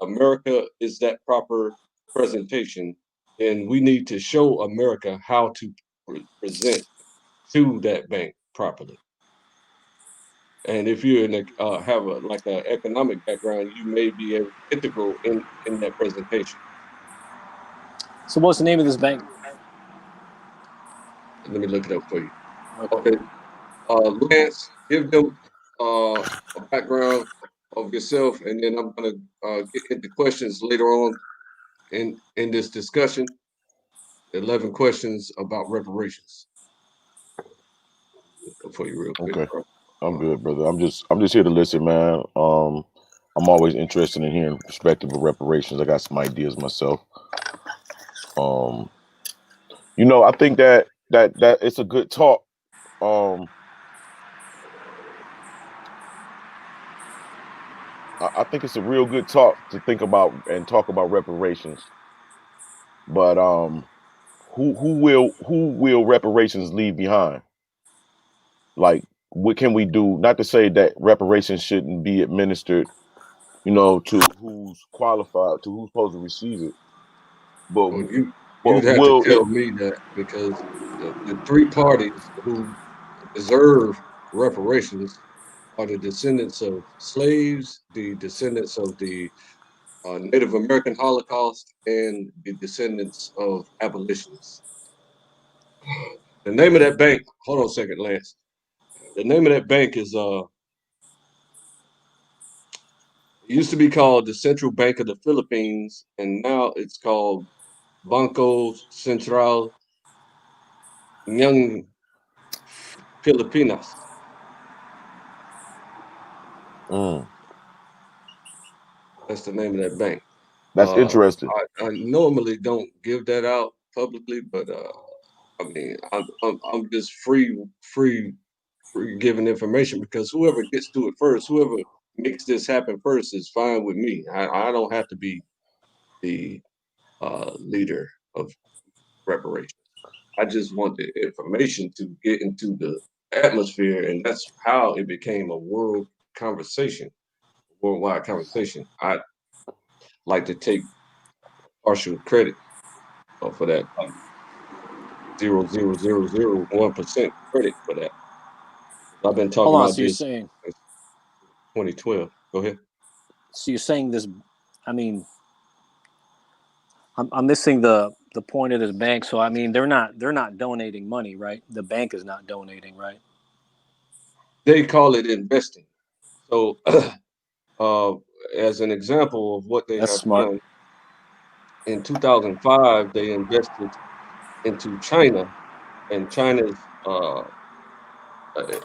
America is that proper presentation, then we need to show America how to present to that bank properly. And if you're have an economic background, you may be integral in that presentation. So what's the name of this bank? Let me look it up for you. Okay. Lance, give them a background of yourself, and then I'm gonna get into questions later on in this discussion. 11 questions about reparations. For you, real quick. Okay, I'm good, brother. I'm just here to listen, man. I'm always interested in hearing the perspective of reparations. I got some ideas myself. I think that it's a good talk. I think it's a real good talk to think about and talk about reparations. But who will reparations leave behind? Like, what can we do? Not to say that reparations shouldn't be administered, to who's qualified, to who's supposed to receive it. But Well, you'd have to will it? tell me that because the three parties who deserve reparations are the descendants of slaves, the descendants of the Native American Holocaust, and the descendants of abolitionists. The name of that bank, hold on a second, Lance. The name of that bank is it used to be called the Central Bank of the Philippines, and now it's called Banco Central ng Pilipinas. That's the name of that bank. That's interesting. I normally don't give that out publicly, but I mean, I'm just free giving information because whoever gets to it first, whoever makes this happen first, is fine with me. I don't have to be the leader of reparations. I just want the information to get into the atmosphere, and that's how it became a worldwide conversation. I like to take partial credit for that, like 0.0001% credit for that. I've been talking Hold on. about So you're this saying? since 2012. Go ahead. So you're saying this? I mean, I'm missing the point of this bank. So I mean, they're not donating money, right? The bank is not donating, right? They call it investing. So as an example of what they That's have smart. done, in 2005 they invested into China, and China's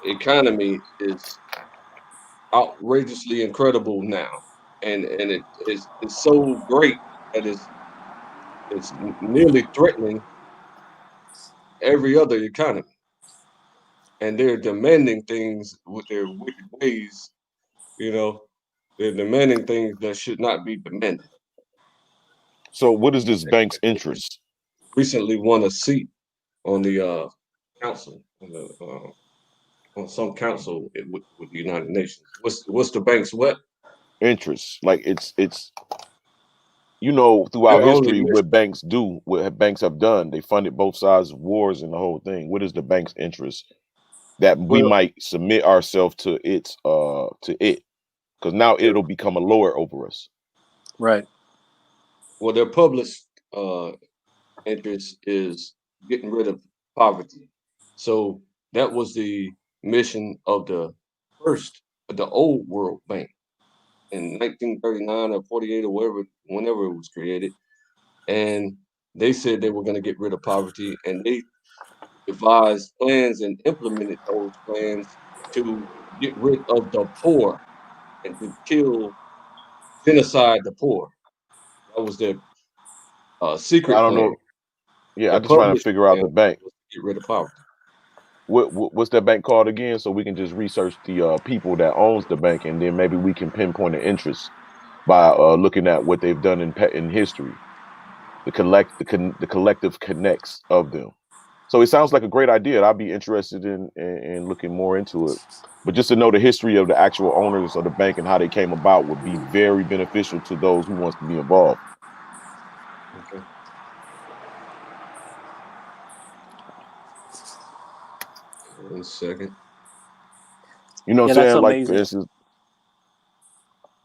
economy is outrageously incredible now, and it's so great that it's nearly threatening every other economy, and they're demanding things with their wicked ways. You know, they're demanding things that should not be demanded. So what is this bank's They interest? recently won a seat on the council, on some council with the United Nations. What's the bank's what? Interest. Like it's throughout Their only history, mission. what banks have done, they funded both sides of wars and the whole thing. What is the bank's interest that we Well, might submit ourselves to it? Because now their, it'll become a lord over us. Right. well, their public uh, interest is getting rid of poverty. So that was the mission of the old World Bank in 1939 or 48 or whenever it was created. And they said they were going to get rid of poverty, and they devised plans and implemented those plans to get rid of the poor and to genocide the poor. That was their I secret don't plan. know. Yeah, Their I'm just trying to published figure out plan the bank. was to get rid of poverty. What's that bank called again? So we can just research the people that owns the bank, and then maybe we can pinpoint an interest by looking at what they've done in history. The collective connects of them. So it sounds like a great idea. I'd be interested in looking more into it. But just to know the history of the actual owners of the bank and how they came about would be very beneficial to those who wants to be involved. Okay. 1 second. You know Yeah, what I'm that's saying? Like for amazing. instance,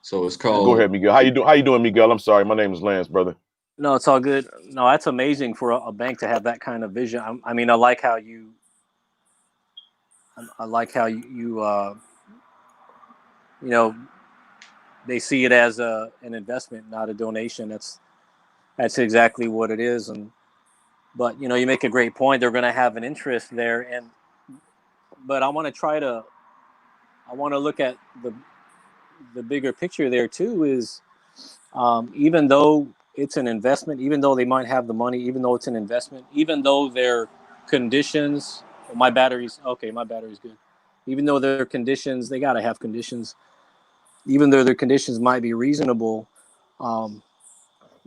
So it's go called ahead, Miguel. How you doing, Miguel? I'm sorry, my name is Lance, brother. No, it's all good. No, that's amazing for a bank to have that kind of vision. I mean, I like how you know, they see it as an investment, not a donation. That's exactly what it is. But you make a great point. They're going to have an interest there, but I want to look at the bigger picture there too. Is even though it's an investment, even though they might have the money, even though it's an investment, even though their conditions, my battery's good. Even though their conditions, they got to have conditions. Even though their conditions might be reasonable, um,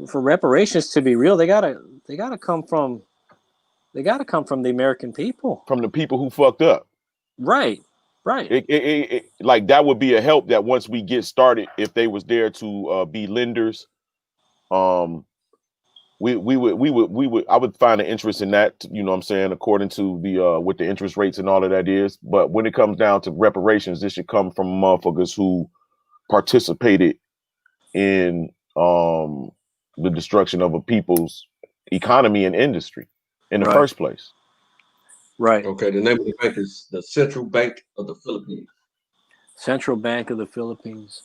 for reparations to be real, they gotta come from the American people. From the people who fucked up. Right, right, Like that would be a help that once we get started, if they was there to be lenders, um, we would I would find an interest in that, you know what I'm saying, according to the what the interest rates and all of that is. But when it comes down to reparations, this should come from motherfuckers who participated in the destruction of a people's economy and industry in the right, first place. right. okay. The name of the bank is the Central Bank of the Philippines. Central Bank of the Philippines.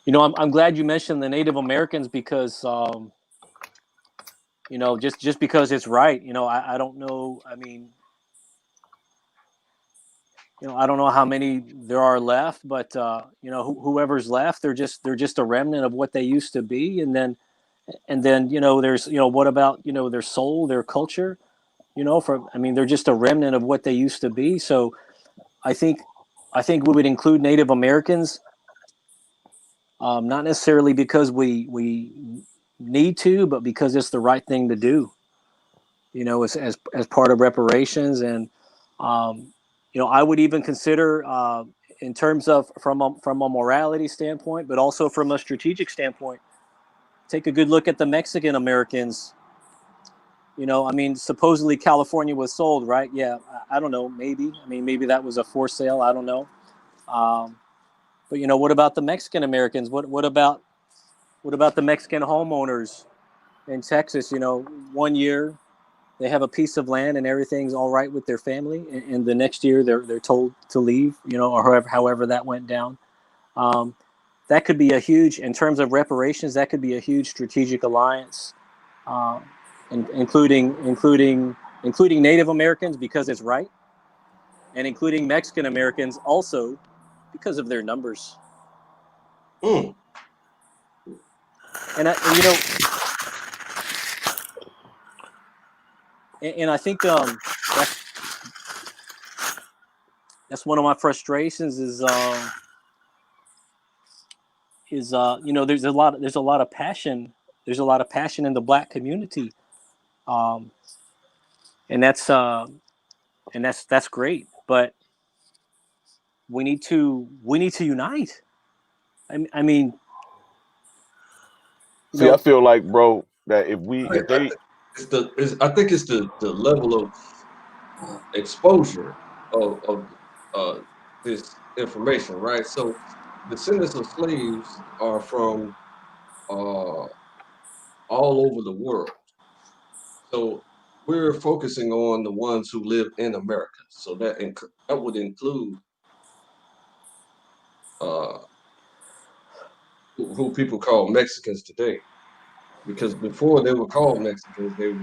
I'm glad you mentioned the Native Americans because just because it's right. I don't know. I mean, I don't know how many there are left, but whoever's left, they're just a remnant of what they used to be, and then there's what about their soul, their culture, they're just a remnant of what they used to be. So I think we would include Native Americans, not necessarily because we need to, but because it's the right thing to do. As part of reparations, and I would even consider, in terms of from a morality standpoint, but also from a strategic standpoint, take a good look at the Mexican Americans. Supposedly California was sold, right? Yeah, I don't know, maybe. Maybe that was a for sale. I don't know. But what about the Mexican Americans? What about the Mexican homeowners in Texas? 1 year they have a piece of land and everything's all right with their family, and the next year they're told to leave. Or however that went down. that could be a huge, in terms of reparations, that could be a huge strategic alliance, including Native Americans because it's right, and including Mexican Americans also because of their numbers. Mm. And I think that's one of my frustrations is there's a lot of passion. There's a lot of passion in the Black community, and that's great. But we need to unite. I mean, See, I feel like, bro, that if they I think it's the level of exposure of this information, right? So descendants of slaves are from all over the world. So we're focusing on the ones who live in America. So that would include who people call Mexicans today, because before they were called Mexicans, they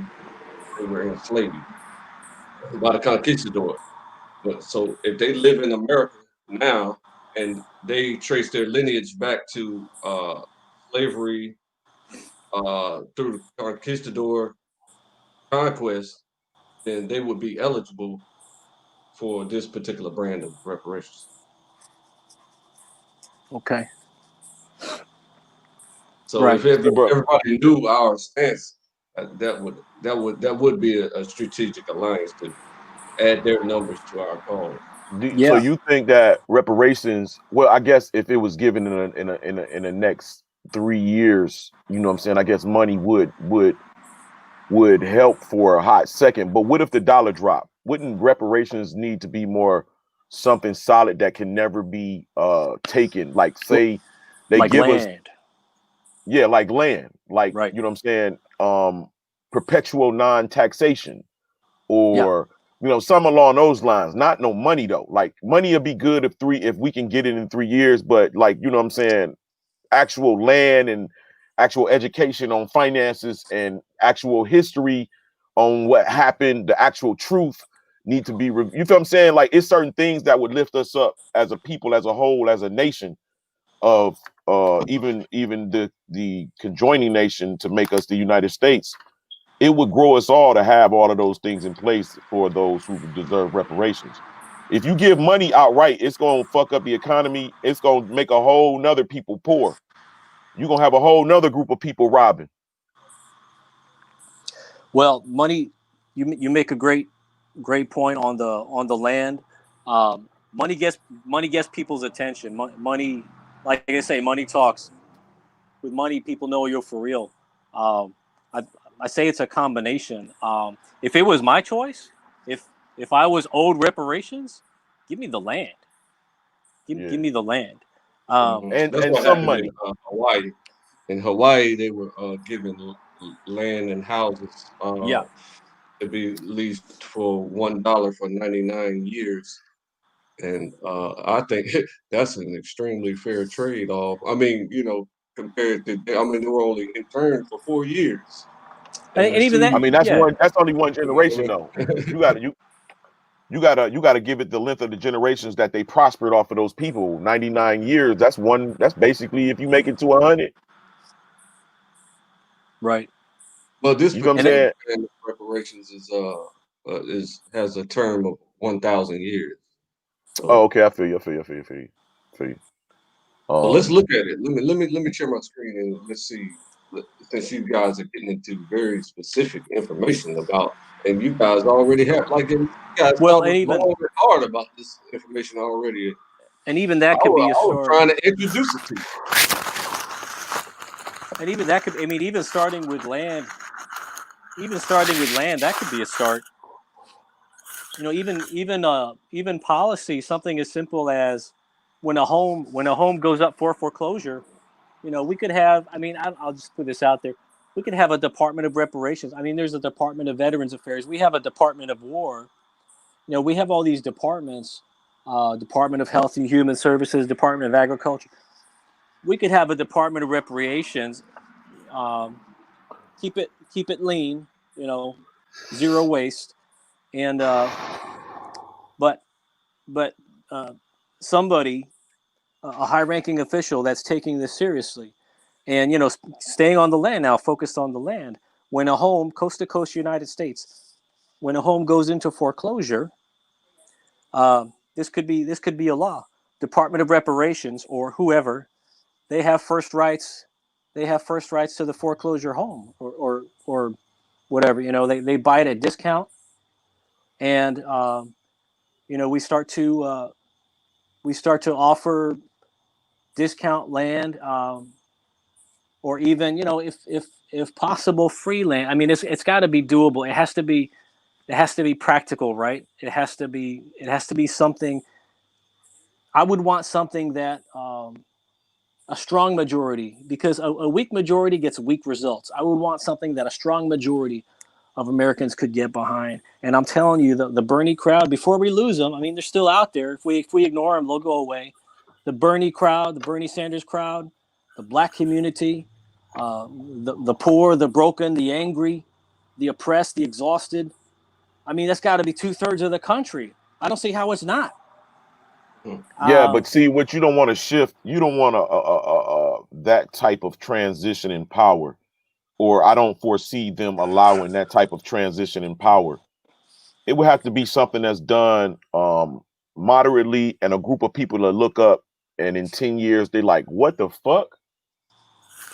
were enslaved by the conquistador. But so if they live in America now and they trace their lineage back to slavery through the conquistador conquest, then they would be eligible for this particular brand of reparations. okay. So Right. if everybody knew our stance, that would be a strategic alliance to add their numbers to our cause. So you think that reparations? Well, I guess if it was given in the next 3 years, you know what I'm saying? I guess money would help for a hot second. But what if the dollar dropped? Wouldn't reparations need to be more something solid that can never be taken? Like say they like give land. us, yeah, like land, like Right. you know what I'm saying? Perpetual non-taxation, or something along those lines. Not no money though. Like money would be good if we can get it in 3 years, but like you know what I'm saying, actual land and actual education on finances and actual history on what happened, the actual truth need to be you feel what I'm saying? Like it's certain things that would lift us up as a people, as a whole, as a nation, of even the conjoining nation to make us the United States. It would grow us all to have all of those things in place for those who deserve reparations. If you give money outright, it's going to fuck up the economy. It's going to make a whole nother people poor. You're going to have a whole nother group of people robbing. Well, money, you make a great point on the land. Money gets people's attention. Money, like I say, money talks. With money, people know you're for real. I say it's a combination. If it was my choice, if I was owed reparations, give me the land. Give me the land. And some money. In Hawaii. In Hawaii, they were given land and houses to be leased for $1 for 99 years. And I think that's an extremely fair trade-off. I mean, compared to, they were only interned for 4 years. And even that, I mean, that's only one generation though. You gotta give it the length of the generations that they prospered off of those people. 99 years. That's basically if you make it to 100. Right. Well, this you know what I'm saying? Reparations has a term of 1,000 years. So, okay, I feel you. So let's look at it. Let me share my screen and let's see. Since you guys are getting into very specific information about, and you guys already have, like, you guys thought long and hard about this information already. And even that could be a start. I was trying to introduce it to you. And even that could, even starting with land, that could be a start. Even policy, something as simple as when a home goes up for foreclosure, we could have. I'll just put this out there. We could have a Department of Reparations. There's a Department of Veterans Affairs. We have a Department of War. We have all these departments. Department of Health and Human Services, Department of Agriculture. we could have a Department of Reparations, keep it lean, you know, zero waste, and but somebody, a high-ranking official that's taking this seriously, and you know, staying on the land now, focused on the land. When a home, coast to coast, United States, when a home goes into foreclosure, this could be a law. Department of Reparations or whoever, they have first rights. They have first rights to the foreclosure home or whatever. You know, they buy it at discount, and you know, we start to offer discount land, or even, you know, if possible, free land. I mean, it's got to be doable. It has to be practical, right? It has to be something. I would want something that a strong majority, because a weak majority gets weak results. I would want something that a strong majority of Americans could get behind. And I'm telling you, the Bernie crowd, before we lose them, I mean, they're still out there. If we ignore them, they'll go away. The Bernie crowd, the Bernie Sanders crowd, the black community, the poor, the broken, the angry, the oppressed, the exhausted. I mean, that's got to be 2/3 of the country. I don't see how it's not. Yeah, but see, what you don't want to shift, you don't want that type of transition in power, or I don't foresee them allowing that type of transition in power. It would have to be something that's done moderately, and a group of people that look up, and in 10 years they like, what the fuck?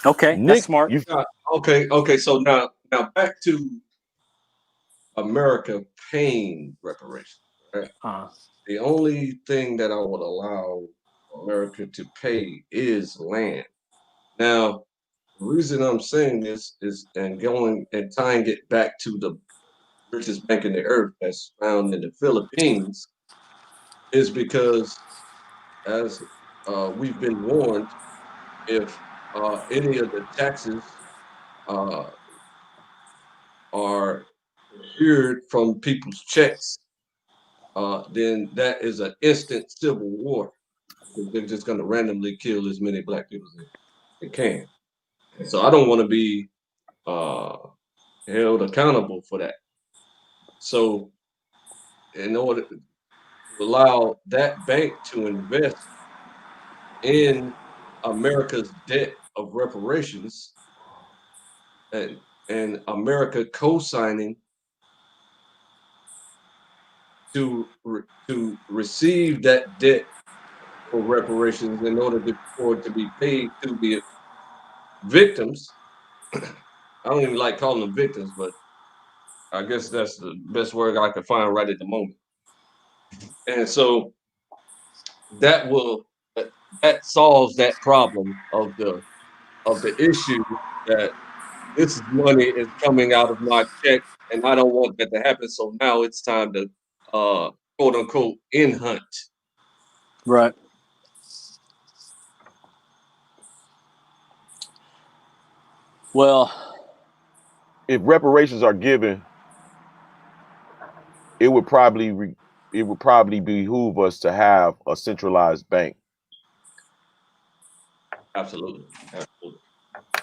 Okay, Nick, that's smart. Okay. So now back to America paying reparations. Right? The only thing that I would allow America to pay is land. Now, the reason I'm saying this is, and going and tying it back to the richest bank in the earth that's found in the Philippines, is because, as we've been warned, if any of the taxes are procured from people's checks, then that is an instant civil war. They're just going to randomly kill as many black people as they can. So I don't want to be held accountable for that. So in order to allow that bank to invest in America's debt of reparations, and America co-signing to receive that debt for reparations in order for it to be paid to the victims. I don't even like calling them victims, but I guess that's the best word I can find right at the moment. And so that solves that problem of the issue that this money is coming out of my check, and I don't want that to happen. So now it's time to quote unquote in hunt. Right. Well, if reparations are given, it would probably behoove us to have a centralized bank. Absolutely.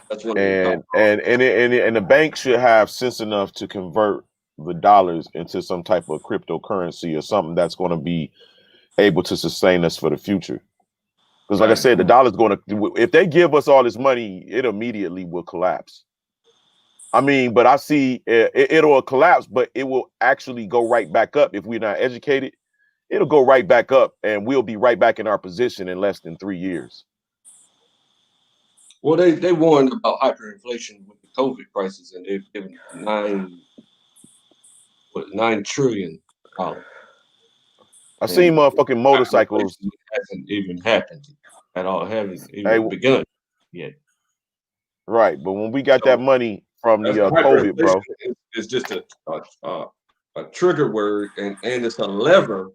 That's what. And the bank should have sense enough to convert the dollars into some type of cryptocurrency or something that's going to be able to sustain us for the future. Because like I said, the dollar's going to, if they give us all this money, it immediately will collapse. I mean, but I see it'll collapse, but it will actually go right back up. If we're not educated, it'll go right back up, and we'll be right back in our position in less than 3 years. Well, they warned about hyperinflation with the COVID crisis, and they've given $9 trillion. I seen motherfucking motorcycles. Hasn't even happened at all. Haven't even begun yet. Right, but when we got that money from the COVID, bro, it's just a trigger word, and it's a lever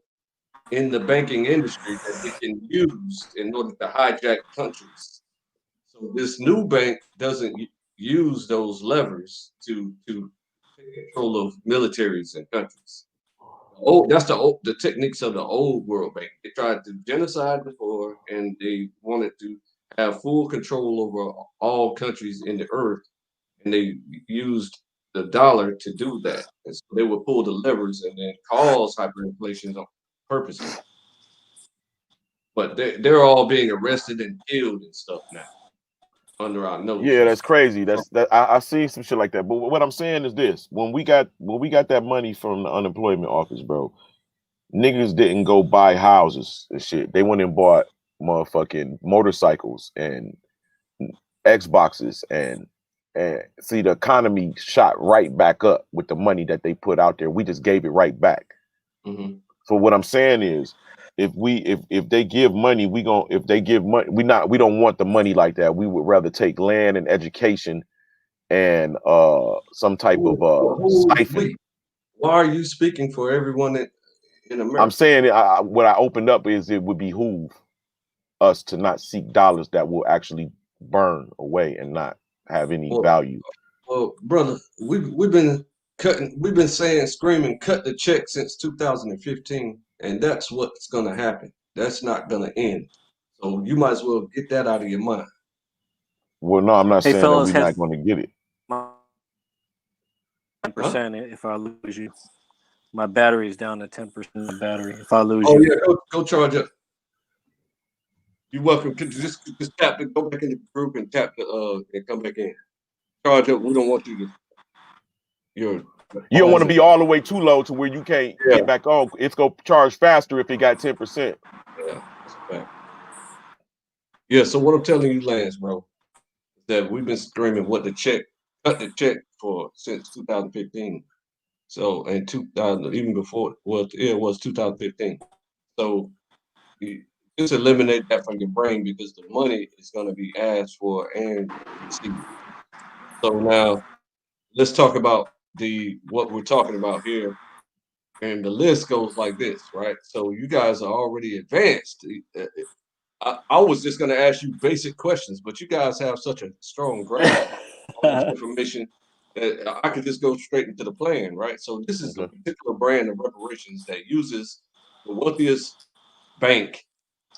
in the banking industry that they can use in order to hijack countries. So this new bank doesn't use those levers to take control of militaries and countries. Oh, that's the techniques of the old World Bank. They tried to genocide before, and they wanted to have full control over all countries in the earth, and they used the dollar to do that. And so they would pull the levers and then cause hyperinflation purposely. But they're all being arrested and killed and stuff now under our nose. Yeah, that's crazy. I see some shit like that. But what I'm saying is this: when we got that money from the unemployment office, bro, niggas didn't go buy houses and shit. They went and bought motherfucking motorcycles and Xboxes and see, the economy shot right back up with the money that they put out there. We just gave it right back. Mm-hmm. So what I'm saying is, if they give money, we don't want the money like that. We would rather take land and education and some type of siphon. Why are you speaking for everyone in America? I'm saying what I opened up is it would behoove us to not seek dollars that will actually burn away and not have any value. Well, brother, we've been screaming, cut the check since 2015, and that's what's gonna happen. That's not gonna end. So you might as well get that out of your mind. Well, no, I'm not saying fellas, that we're not going to get it. 10% if I lose you. My battery is down to 10% of battery. If I lose you. Oh yeah, go charge up. You're welcome. Just tap it, go back in the group and tap the and come back in. Charge up. We don't want you to you don't want to be all the way too low to where you can't get back on. It's going to charge faster if it got 10%. Yeah, that's a fact. Yeah, so what I'm telling you, Lance, bro, is that we've been screaming cut the check for since 2015. So in 2000, even before, it was 2015. So you just eliminate that from your brain because the money is going to be asked for and received. So now let's talk about what we're talking about here. And the list goes like this, right? So you guys are already advanced. I was just going to ask you basic questions, but you guys have such a strong grasp on this information that I could just go straight into the plan, right? So this is the particular brand of reparations that uses the wealthiest bank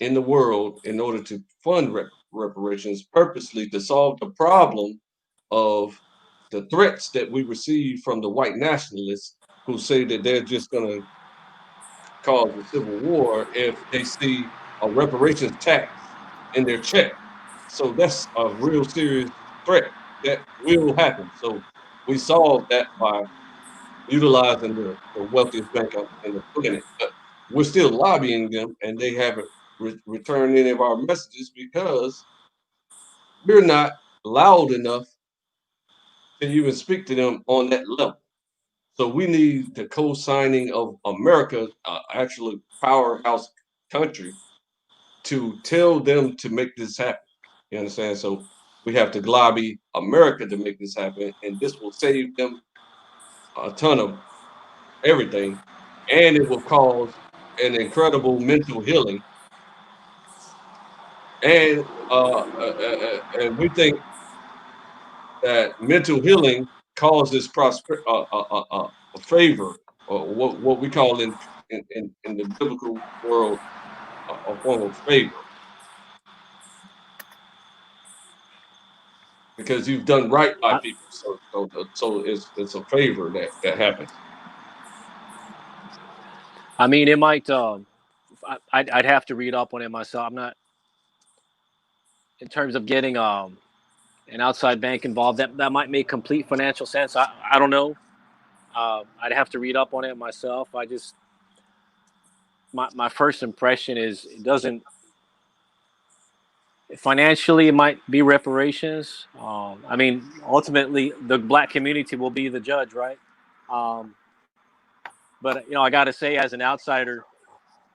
in the world in order to fund reparations purposely to solve the problem of the threats that we receive from the white nationalists who say that they're just going to cause a civil war if they see a reparations tax in their check. So that's a real serious threat that will happen. So we solved that by utilizing the wealthiest bank in the planet. But we're still lobbying them, and they haven't returned any of our messages because we're not loud enough to even speak to them on that level. So we need the co-signing of America, actually powerhouse country, to tell them to make this happen. You understand? So we have to lobby America to make this happen, and this will save them a ton of everything, and it will cause an incredible mental healing. And we think that mental healing causes a favor, or what we call in the biblical world a form of favor, because you've done right by people. So it's a favor that happens. I mean, it might. I'd have to read up on it myself. I'm not in terms of getting an outside bank involved. That might make complete financial sense. I don't know. I'd have to read up on it myself. My first impression is it doesn't. Financially, it might be reparations. I mean, ultimately, the black community will be the judge, right? But I got to say, as an outsider,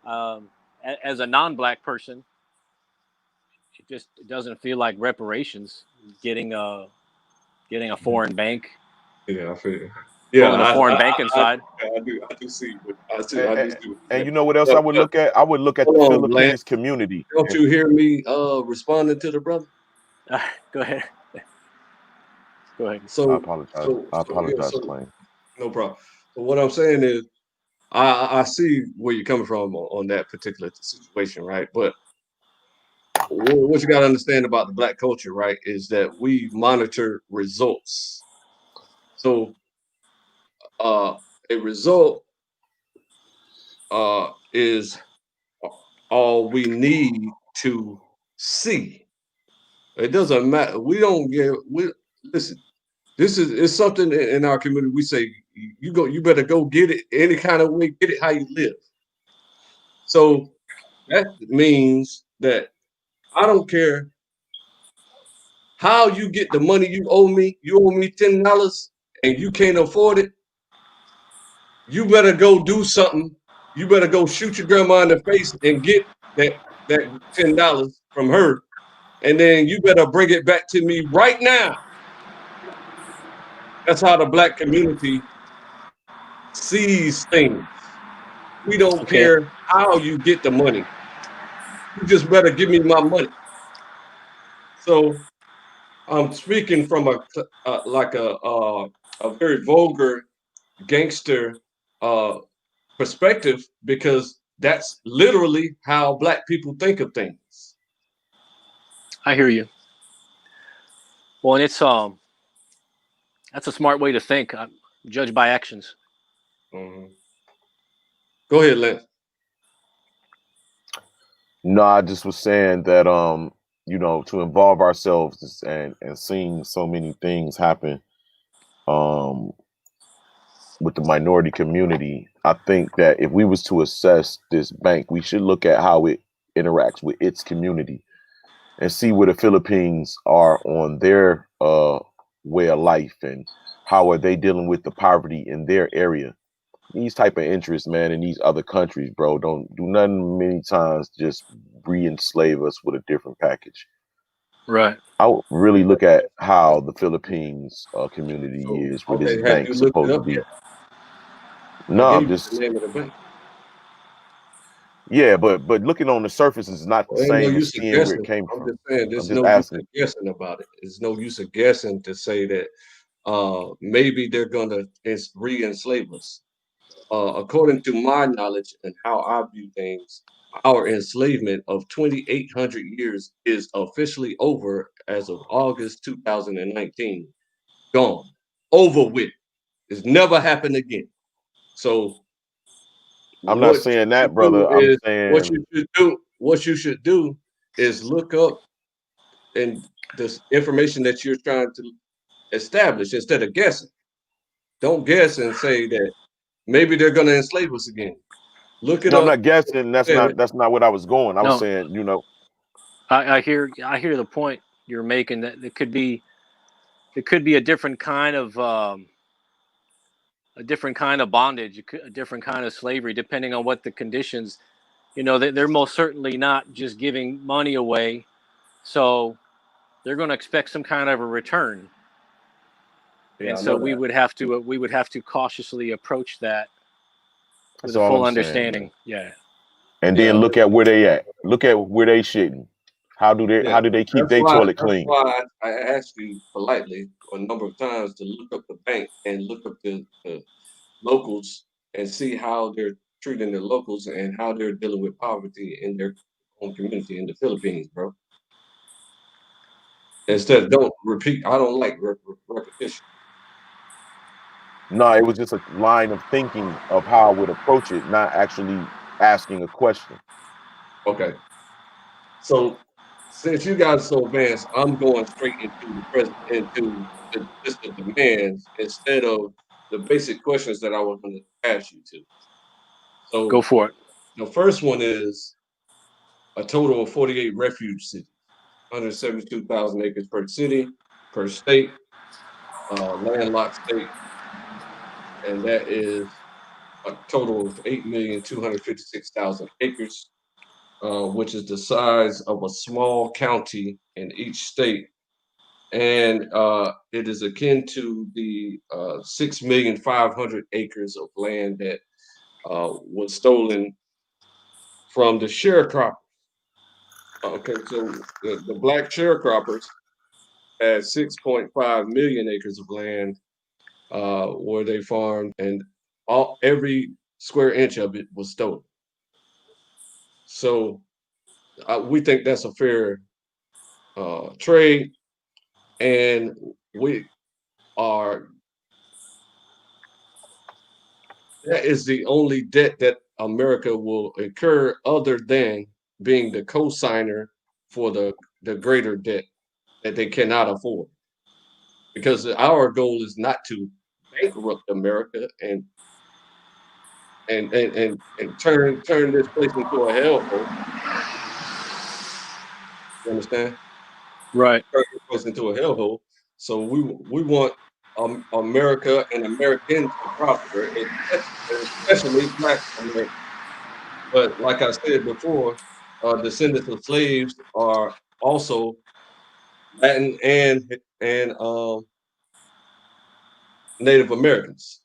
as a non-black person, it doesn't feel like reparations. Getting a foreign bank. Yeah, I feel. Yeah, a foreign bank inside. I do see. And you know what else I would look at? I would look at the Philippines community. Don't you hear me responding to the brother? Go ahead. Go ahead. So I apologize, Clay. No problem. So what I'm saying is, I see where you're coming from on that particular situation, right? But what you got to understand about the Black culture, right, is that we monitor results. So a result is all we need to see. It doesn't matter. We don't get. We listen. This is something in our community. We say you better go get it any kind of way. Get it how you live. So that means that I don't care how you get the money you owe me. You owe me $10 and you can't afford it. You better go do something. You better go shoot your grandma in the face and get that $10 from her, and then you better bring it back to me right now. That's how the Black community sees things. We don't Okay. care how you get the money. You just better give me my money. So I'm speaking from a very vulgar gangster perspective, because that's literally how Black people think of things. I hear you. Well, and it's that's a smart way to think. Judge by actions. Mm-hmm. Go ahead, Lance. No, I just was saying that you know, to involve ourselves and seeing so many things happen um with the minority community, I think that if we was to assess this bank, we should look at how it interacts with its community and see where the Philippines are on their way of life and how are they dealing with the poverty in their area. These type of interests, man, in these other countries, bro, don't do nothing many times, just re-enslave us with a different package. Right. I would really look at how the Philippines community So, is, where this okay, have you bank's looked it supposed to up be. yet? I No, I'm gave you the just, name of the bank. yeah, but looking on the surface is not the Well, ain't no same as use of seeing where it guessing. came I'm from. just saying, I'm there's just no use asking. of guessing about it. There's no use of guessing to say that maybe they're gonna re-enslave us. According to my knowledge and how I view things, our enslavement of 2,800 years is officially over as of August 2019. Gone, over with. It's never happened again. So I'm not what saying you that, should do brother. I'm is saying what you should do is look up and this information that you're trying to establish instead of guessing. Don't guess and say that maybe they're going to enslave us again. Look it no, I'm up. not guessing. That's Understand it. not what I was going. I was No, saying, you know, I hear the point you're making. That it could be a different kind of bondage, a different kind of slavery, depending on what the conditions. You know, they're most certainly not just giving money away, so they're going to expect some kind of a return. Yeah, And I so know that. we would have to cautiously approach that with that's a all full I'm saying, man. understanding. Yeah. And Yeah, then look at where they at. Look at where they shitting. yeah. How do they keep their toilet That's clean? why I asked you politely a number of times to look up the bank and look up the locals and see how they're treating the locals and how they're dealing with poverty in their own community in the Philippines, bro. Instead, don't repeat. I don't like repetition. No, it was just a line of thinking of how I would approach it, not actually asking a question. Okay. So since you guys are so advanced, I'm going straight into just the demands instead of the basic questions that I was going to ask you to. Go So for it. the first one is a total of 48 refuge cities, 172,000 acres per city, per state, landlocked state, and that is a total of 8,256,000 acres, which is the size of a small county in each state. And it is akin to the 6,500,000 acres of land that was stolen from the sharecroppers. Okay, so the black sharecroppers had 6.5 million acres of land where they farmed, and every square inch of it was stolen. So we think that's a fair trade, and we are. That is the only debt that America will incur, other than being the co-signer for the greater debt that they cannot afford. Because our goal is not to bankrupt America and turn this place into a hellhole. You understand? Right. Turn this place into a hellhole. So we want America and Americans to prosper, especially Black Americans. But like I said before, descendants of slaves are also Latin and Native Americans.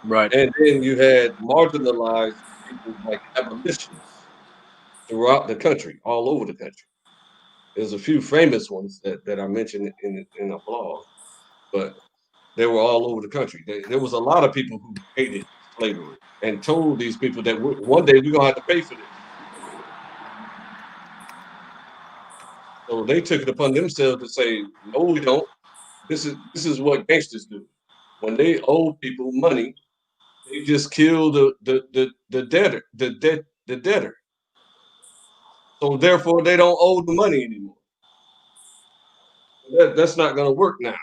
Right. And then you had marginalized people like abolitionists throughout the country, all over the country. There's a few famous ones that I mentioned in a blog, but they were all over the country. There was a lot of people who hated slavery and told these people that one day we're gonna have to pay for this. So they took it upon themselves to say, "No, we don't. This is what gangsters do. When they owe people money, they just kill the debtor, the debtor. So therefore, they don't owe the money anymore. That's not going to work now.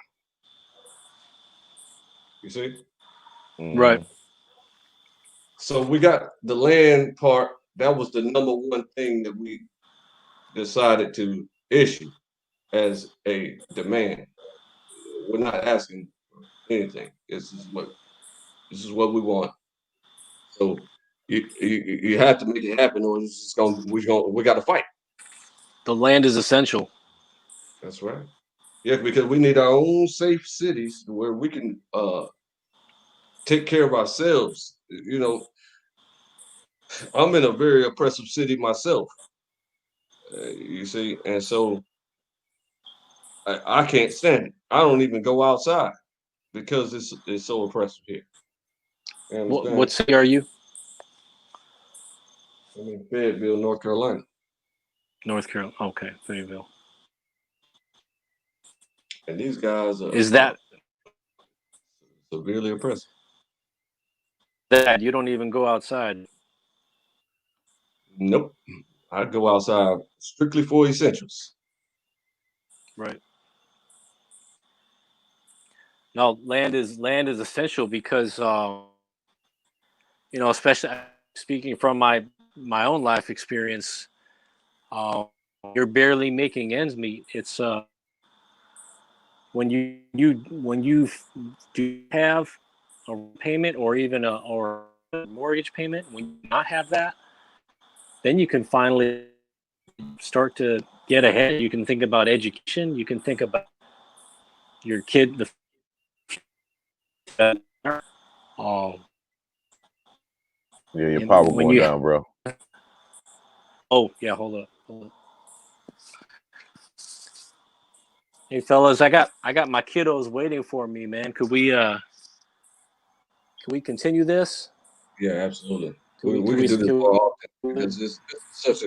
You see? Right. So we got the land part. That was the number one thing that we decided to issue as a demand. We're not asking for anything. This is what we want. So you have to make it happen, or it's just we got to fight. The land is essential. That's right. Yeah, because we need our own safe cities where we can take care of ourselves. You know, I'm in a very oppressive city myself. You see, and so I can't stand it. I don't even go outside because it's so oppressive here. You understand? What city are you? I'm in Fayetteville, North Carolina. North Carolina. Okay, Fayetteville. And these guys Is that severely oppressive. that you don't even go outside? Nope. I go outside strictly for essentials. Right. No, land is essential because especially speaking from my own life experience, uh, you're barely making ends meet. It's when you do have a payment or even a mortgage payment, when you not have that, then you can finally start to get ahead. You can think about education. You can think about your kid. Yeah, your power going down, bro. Oh yeah, hold up. Hey fellas, I got my kiddos waiting for me, man. Could we continue this? Yeah, absolutely. Can We can do this can more often because this is such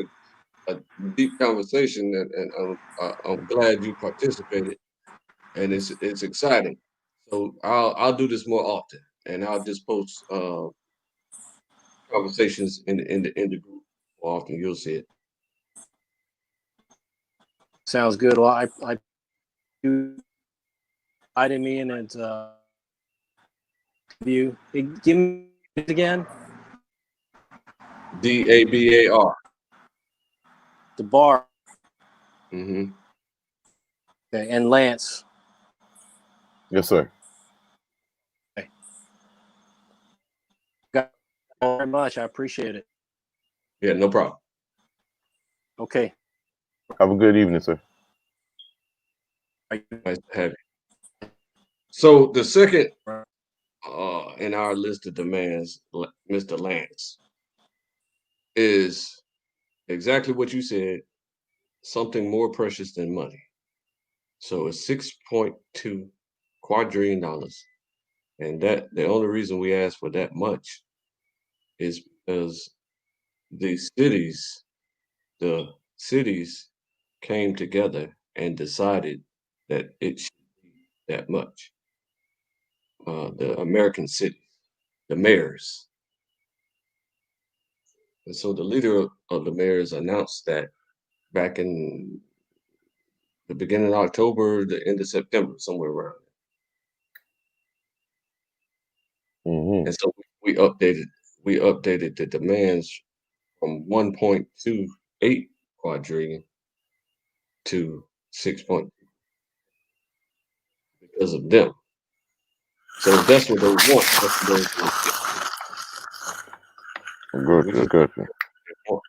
a deep conversation, and I'm glad you participated, and it's exciting. So I'll do this more often, and I'll just post conversations in the group more often. You'll see it. Sounds good. Well, I you invited me in and you give me it again. DABAR. The bar. Mm-hmm. Okay, and Lance. Yes, sir. Okay. Thank you very much. I appreciate it. Yeah, no problem. Okay. Have a good evening, sir. Nice to have you. So the second in our list of demands, Mr. Lance, is exactly what you said, something more precious than money. So it's $6.2 quadrillion. And that the only reason we ask for that much is because the cities the cities came together and decided that it should be that much. The American cities, the mayors. And so the leader of the mayors announced that back in the beginning of October, the end of September, somewhere around there. Mm-hmm. And so we updated the demands from 1.28 quadrillion to 6. Because of them. So that's what they want. That's what they Good, we good, just good. want.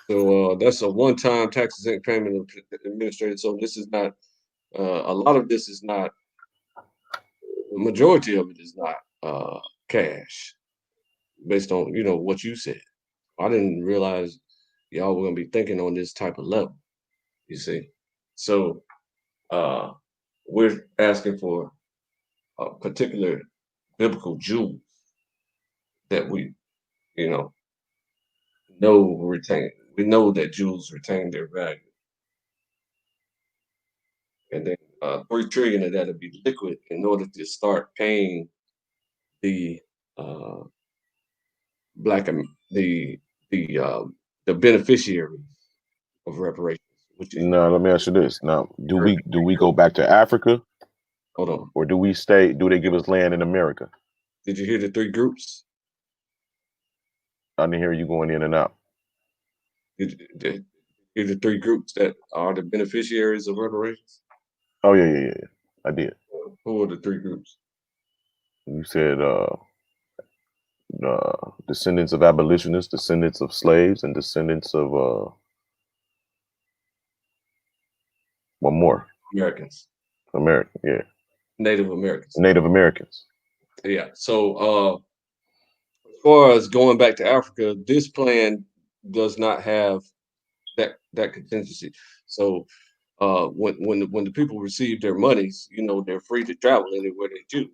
So that's a one-time tax exempt payment administrated. So this is not a lot of this is not, the majority of it is not cash, based on what you said. I didn't realize y'all were gonna be thinking on this type of level, you see. So uh we're asking for a particular biblical jewels that we, you know retain. We know that jewels retain their value, and then 3 trillion of that will be liquid in order to start paying the uh, black the the um, the beneficiaries of reparations, which is Now let me ask you this. Now, do American we go group. back to Africa, Hold on. or do they give us land in America? Did you hear the 3 groups? I didn't hear you going in and out. Did you hear the 3 groups that are the beneficiaries of reparations? Oh yeah. I did. Who are the 3 groups? You said descendants of abolitionists, descendants of slaves, and descendants of one more. Americans, American, yeah. Native Americans. Native Americans. Yeah. So as far as going back to Africa, this plan does not have that contingency. So when the people receive their monies, they're free to travel anywhere they choose.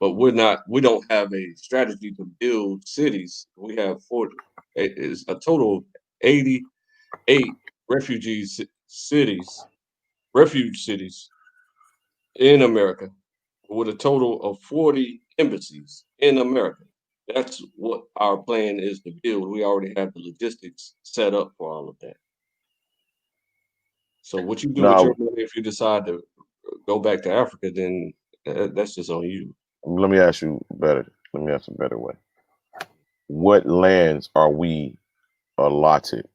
But we don't have a strategy to build cities. We have it is a total of 88 refuge cities in America, with a total of 40 embassies in America. That's what our plan is to build. We already have the logistics set up for all of that. So what you do with your Now, money, if you decide to go back to Africa, then that's just on you. let me ask you better. Let me ask a better way. What lands are we allotted?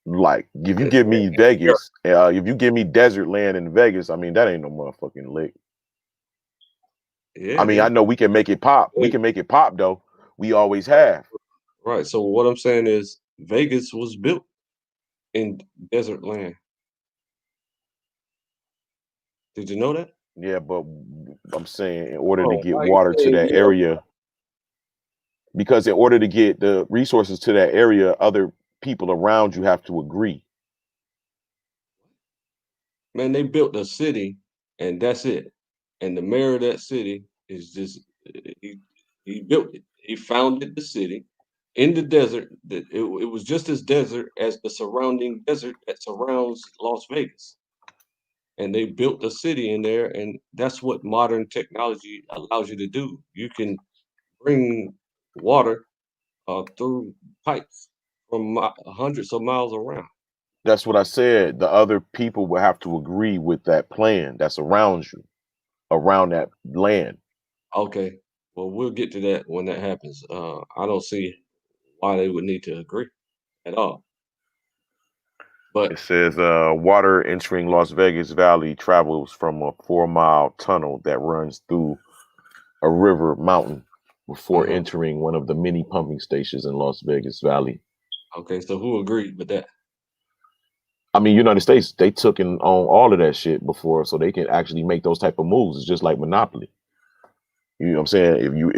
Like, if you give me Vegas, if you give me desert land in Vegas, I mean, that ain't no motherfucking lick. Yeah, I mean, I know we can make it pop. We can make it pop, though. We always have. Right. So what I'm saying is Vegas was built in desert land. Did you know that? Yeah, but I'm saying in order to get why you water to saying that area, because in order to get the resources to that area, other people around you have to agree. Man, they built a city and that's it. And the mayor of that city is just he built it. He founded the city in the desert. That it was just as desert as the surrounding desert that surrounds Las Vegas. And they built a city in there, and that's what modern technology allows you to do. You can bring water through pipes from hundreds of miles around. That's what I said. The other people will have to agree with that plan that's around you, around that land. Okay, well, we'll get to that when that happens. I don't see why they would need to agree at all. But It says water entering Las Vegas Valley travels from a 4-mile tunnel that runs through a river mountain before entering one of the many pumping stations in Las Vegas Valley. okay, so who agreed with that? I mean, United States, they took in on all of that shit before, so they can actually make those type of moves. It's just like Monopoly. You know what I'm saying?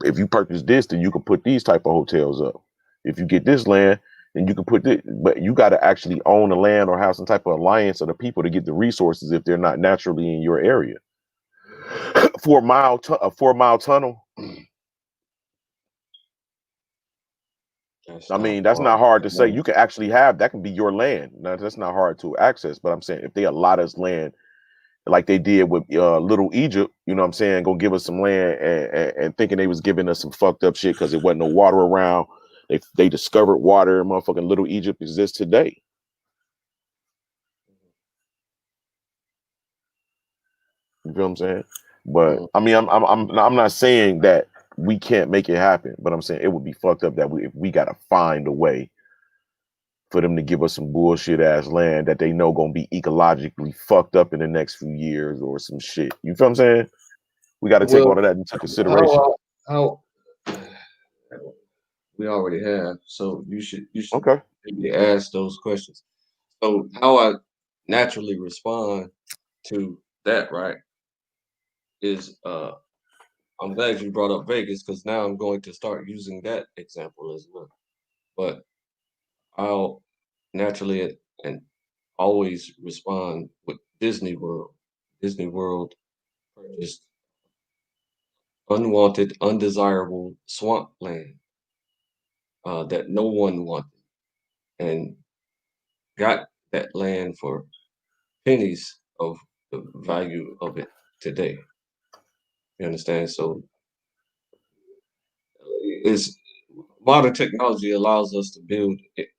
If you purchase this, then you can put these type of hotels up. If you get this land, then you can put this, but you got to actually own the land or have some type of alliance of the people to get the resources if they're not naturally in your area. 4-mile tunnel. That's I not mean, that's hard. not hard to say. You can actually have that can be your land. Now, that's not hard to access. But I'm saying if they allot us land like they did with Little Egypt, you know what I'm saying, go give us some land and thinking they was giving us some fucked up shit because there wasn't no water around. They discovered water. Motherfucking Little Egypt exists today. You feel what I'm saying? But I mean, I'm not saying that we can't make it happen, but I'm saying it would be fucked up that if we gotta find a way for them to give us some bullshit ass land that they know gonna be ecologically fucked up in the next few years or some shit. You feel what I'm saying? We got to take all Well, of that into consideration. how we already have. So you should Okay. maybe ask those questions. So how I naturally respond to that, right, is I'm glad you brought up Vegas because now I'm going to start using that example as well. But I'll naturally and always respond with Disney World. Disney World purchased unwanted, undesirable swampland that no one wanted and got that land for pennies of the value of it today. You understand? So it's modern technology allows us to build it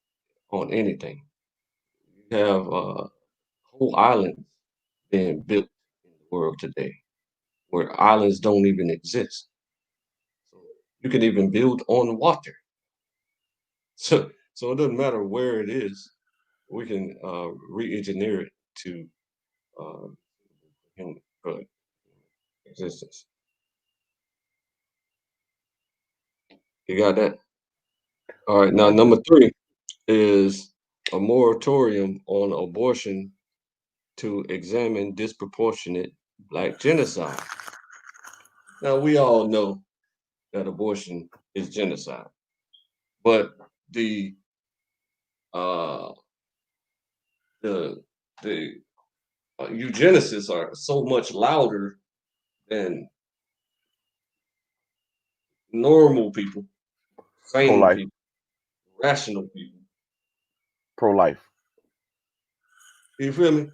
on anything. You have whole islands being built in the world today where islands don't even exist. So you can even build on water. So it doesn't matter where it is. We can re-engineer it to uh, human existence. You got that? All right. Now, I do. number 3 is a moratorium on abortion to examine disproportionate black genocide. Now, we all know that abortion is genocide, but the uh, the the eugenicists are so much louder than normal people, sane Pro-life. people, rational people. Pro-life. You feel me?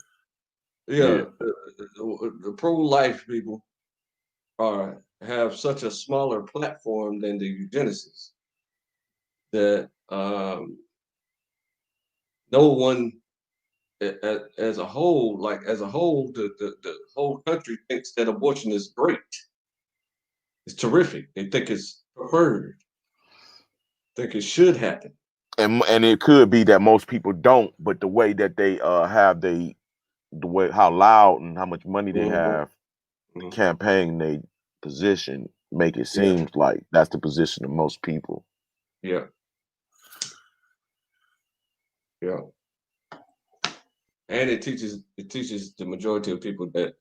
Yeah. Yeah, the pro-life people have such a smaller platform than the eugenicists that no one as a whole, the whole country thinks that abortion is great. It's terrific. They think it's preferred. Think it should happen. And it could be that most people don't, but the way that they have the way how loud and how much money they Hmm. have Hmm. campaign they position make it Yeah, seem like that's the position of most people. yeah, yeah. And it teaches the majority of people that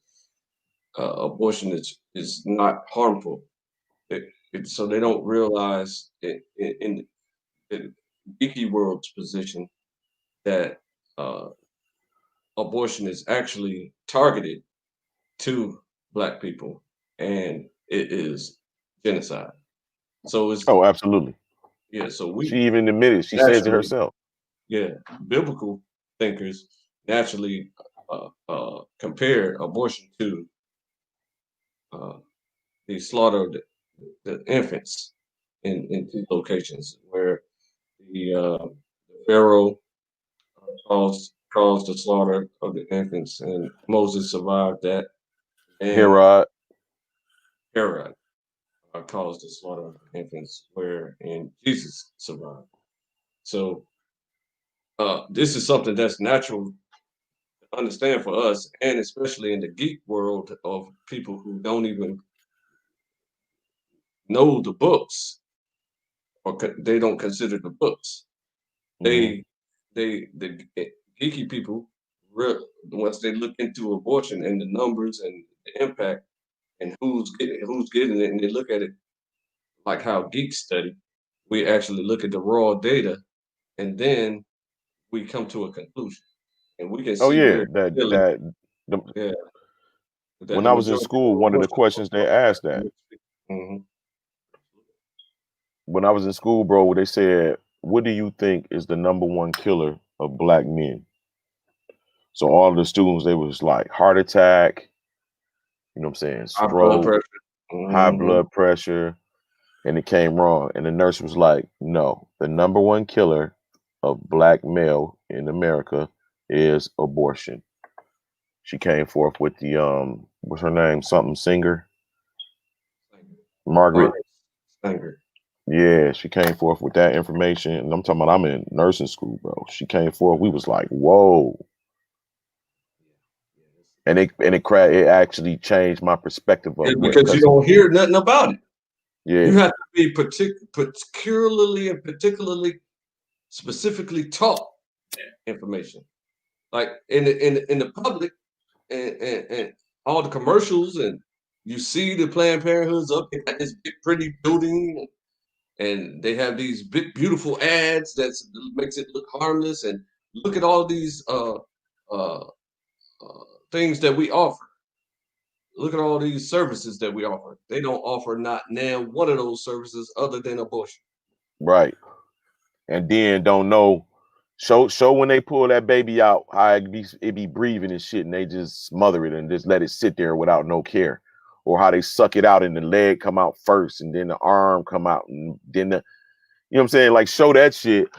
abortion is not harmful. So they don't realize in the geeky world's position that uh, abortion is actually targeted to black people and it is genocide. So it's Oh, absolutely. yeah. So She we even admitted, she says it naturally, herself. yeah, biblical thinkers naturally compare abortion to uh, the slaughter of the infants in two locations where the Pharaoh caused the slaughter of the infants, and Moses survived that, and Herod. Herod caused the slaughter of the infants, wherein Jesus survived. So this is something that's natural to understand for us, and especially in the geek world of people who don't even know the books or they don't consider the books. Mm-hmm. The geeky people, once they look into abortion and the numbers and the impact and who's getting it, and they look at it like how geeks study, we actually look at the raw data, and then we come to a conclusion, and we can Oh see yeah, very clearly, the, yeah, that when the I was in majority school, of one of the abortions questions they are asked that mixed. Hmm. when I was in school, bro, they said what do you think is the #1 killer of black men? So all of the students, they was like heart attack, you know what I'm saying, High blood stroke, pressure. high blood pressure, and it came wrong. And the nurse was like, no, the #1 killer of black male in America is abortion. She came forth with the what's her name? Something Singer. Margaret Sanger. Yeah, she came forth with that information. And I'm talking about I'm in nursing school, bro. She came forth, we was like, whoa. And it actually changed my perspective of what, because you don't hear nothing about it. Yeah. You have to be particularly and particularly specifically taught information. Like in the public and all the commercials, and you see the Planned Parenthoods up, they got this big pretty building, and they have these big beautiful ads that makes it look harmless, and look at all these things that we offer. Look at all these services that we offer. They don't offer not now one of those services other than abortion. Right. And then don't know, show when they pull that baby out, how it be breathing and shit, and they just smother it and just let it sit there without no care. Or how they suck it out and the leg come out first and then the arm come out and then the, you know what I'm saying? Like, show that shit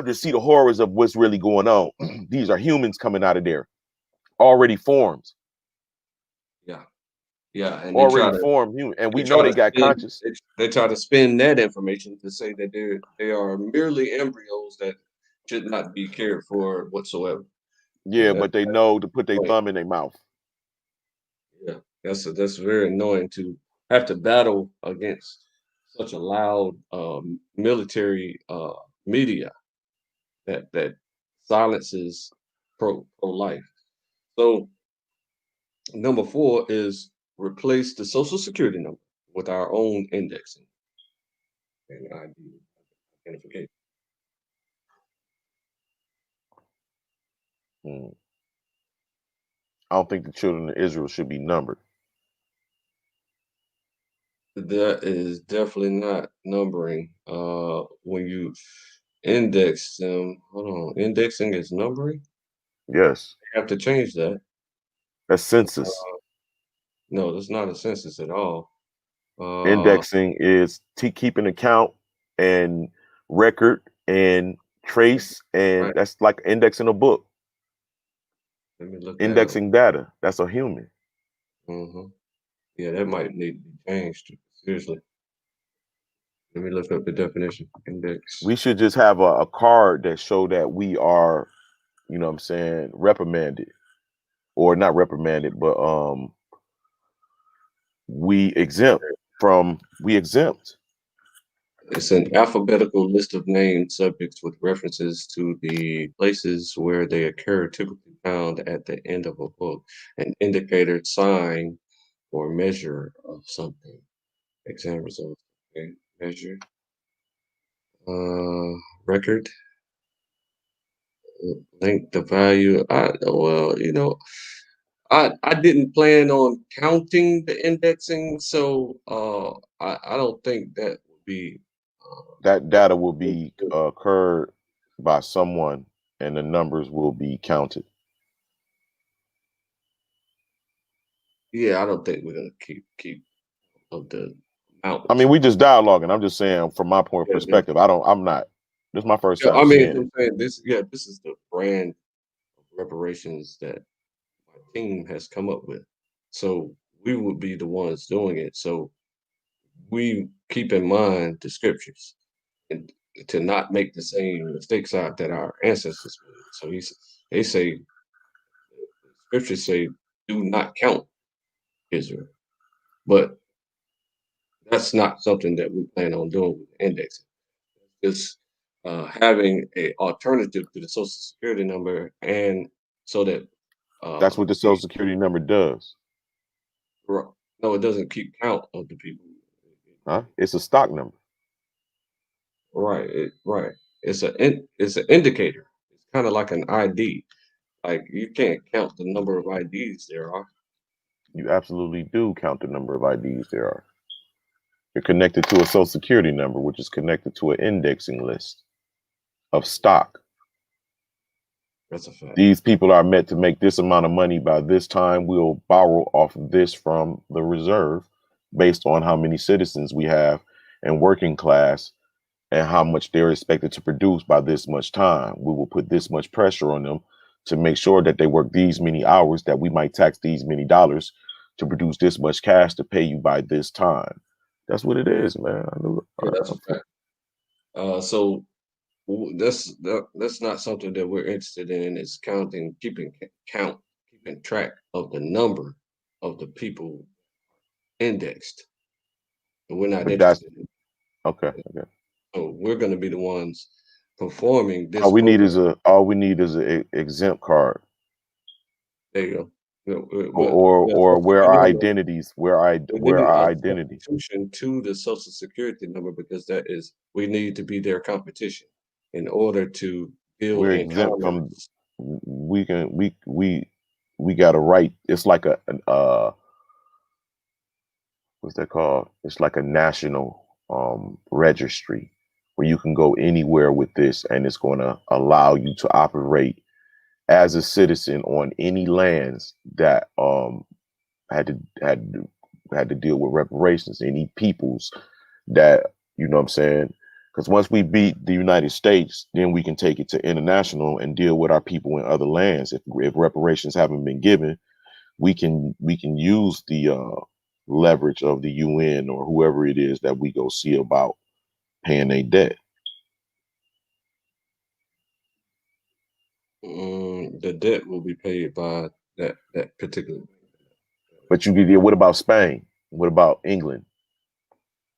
to see the horrors of what's really going on. These are humans coming out of there, already formed. Yeah, and already formed human, and we know they got conscious. They try to spin that information to say that they are merely embryos that should not be cared for whatsoever. Yeah, but they know to put their thumb in their mouth. Yeah, that's very annoying to have to battle against such a loud military media that silences pro-life. So number 4 is replace the Social Security number with our own indexing and ID identification. I don't think the children of Israel should be numbered. That is definitely not numbering. When you index them, hold on, indexing is numbering? Yes. You have to change that. That's census. No, that's not a census at all. Indexing is keeping account and record and trace, and that's like indexing a book. Let me look indexing data. That's a human. Yeah, that might need to be changed. Seriously. Let me look up the definition. Index. We should just have a card that show that we are, you know what I'm saying, reprimanded. Or not reprimanded, but we exempt. It's an alphabetical list of named subjects with references to the places where they occur, typically found at the end of a book, an indicator, sign, or measure of something. Exam results. Okay. Measure. Record. Link the value. Well, you know, I didn't plan on counting the indexing, so I don't think that would be that data will be occurred by someone and the numbers will be counted. Yeah, I don't think we're gonna keep of the amount. I mean, we just dialoguing. I'm just saying from my point of perspective. I'm not. This is my first time. I mean, I'm saying this is the brand of reparations that my team has come up with. So we would be the ones doing it. So we keep in mind the scriptures and to not make the same mistakes out that our ancestors made. So they say, the scriptures say, do not count Israel. But that's not something that we plan on doing with indexing. It's having an alternative to the Social Security number, and so that that's what the Social Security number does. No, it doesn't keep count of the people. Huh? It's a stock number. Right, right. It's an indicator. It's kind of like an ID. Like you can't count the number of IDs there are. You absolutely do count the number of IDs there are. You're connected to a social security number, which is connected to an indexing list of stock. That's a fact. These people are meant to make this amount of money by this time. We'll borrow off of this from the reserve based on how many citizens we have and working class and how much they're expected to produce by this much time. We will put this much pressure on them to make sure that they work these many hours, that we might tax these many dollars to produce this much cash to pay you by this time. That's what it is, man. Yeah, that's a fact. So that's not something that we're interested in. Is keeping track of the number of the people indexed. And we're not But that's interested in. okay. So we're going to be the ones performing this. All we need is an exempt card. There you go. Or where our identities, where our identities. Constitution to the Social Security number, because we need to be their competition in order to deal We're in exempt commerce. from. We got a right. It's like what's that called? It's like a national registry where you can go anywhere with this, and it's going to allow you to operate as a citizen on any lands that had to deal with reparations, any peoples that, you know what I'm saying? Because once we beat the United States, then we can take it to international and deal with our people in other lands. If reparations haven't been given, we can use the leverage of the UN or whoever it is that we go see about paying their debt. The debt will be paid by that particular. But you get, what about Spain? What about England?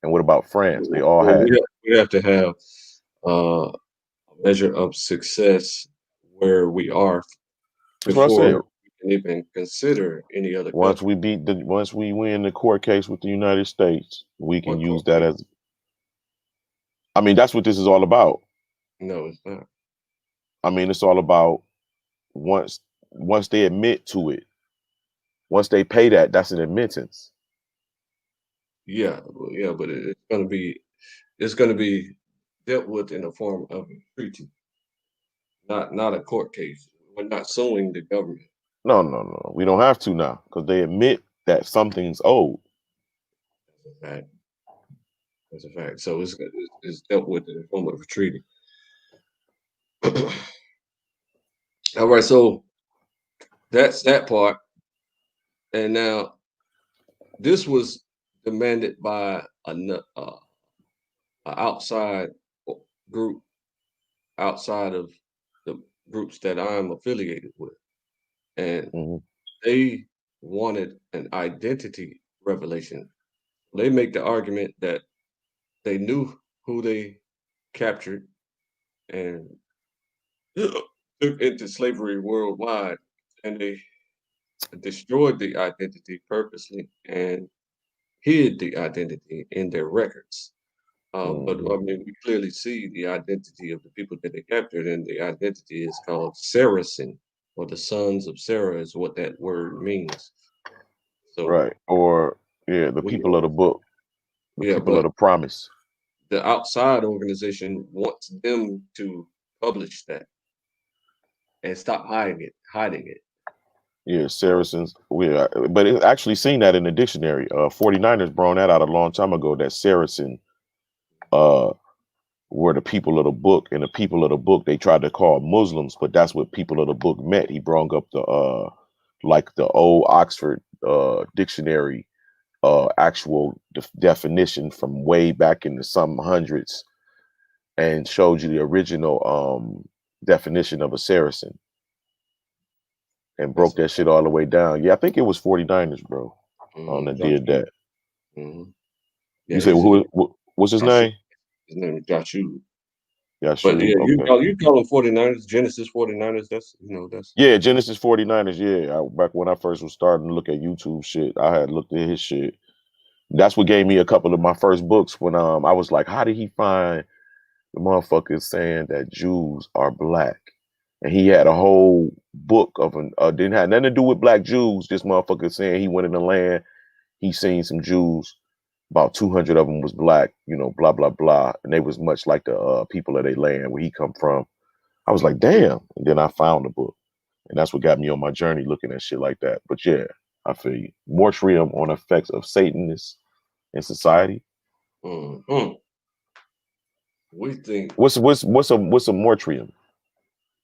And what about France? They all had. We have to have a measure of success where we are before we can even consider any other. Once we win the court case with the United States, we can use that as. I mean, that's what this is all about. No, it's not. I mean, it's all about once they admit to it, once they pay that's an admittance. Yeah, but it's going to be dealt with in the form of a treaty, not a court case. We're not suing the government. No. We don't have to now because they admit that something's owed. That's a fact. So it's dealt with in the form of a treaty. All right, so that's that part. And now this was demanded by an outside group, outside of the groups that I'm affiliated with. And they wanted an identity revelation. They make the argument that they knew who they captured and took into slavery worldwide, and they destroyed the identity purposely and hid the identity in their records. But I mean, we clearly see the identity of the people that they captured, and the identity is called Saracen, or the sons of Sarah is what that word means. So, right, or the people of the book, the people of the promise. The outside organization wants them to publish that and stop hiding it. Yeah, Saracens. But it's actually seen that in the dictionary. 49ers brought that out a long time ago, that Saracen were the people of the book, and the people of the book they tried to call Muslims, but that's what people of the book meant. He brought up the like the old Oxford dictionary actual definition from way back in the some hundreds, and showed you the original definition of a Saracen. And broke that shit all the way down. Yeah, I think it was 49ers, bro, that did that. Yeah, you say what's his name? His name is Joshua. But yeah, you call them 49ers, Genesis 49ers. That's yeah, Genesis 49ers. Yeah, back when I first was starting to look at YouTube shit, I had looked at his shit. That's what gave me a couple of my first books when I was like, how did he find the motherfuckers saying that Jews are black? And he had a whole book of didn't have nothing to do with black Jews. This motherfucker saying he went in the land, he seen some Jews, About 200 of them was black, you know, blah, blah, blah. And they was much like the people of their land where he come from. I was like, damn. And then I found the book. And that's what got me on my journey looking at shit like that. But yeah, I feel you. Moratorium on effects of Satanists in society. Mm-hmm. We think What's a moratorium?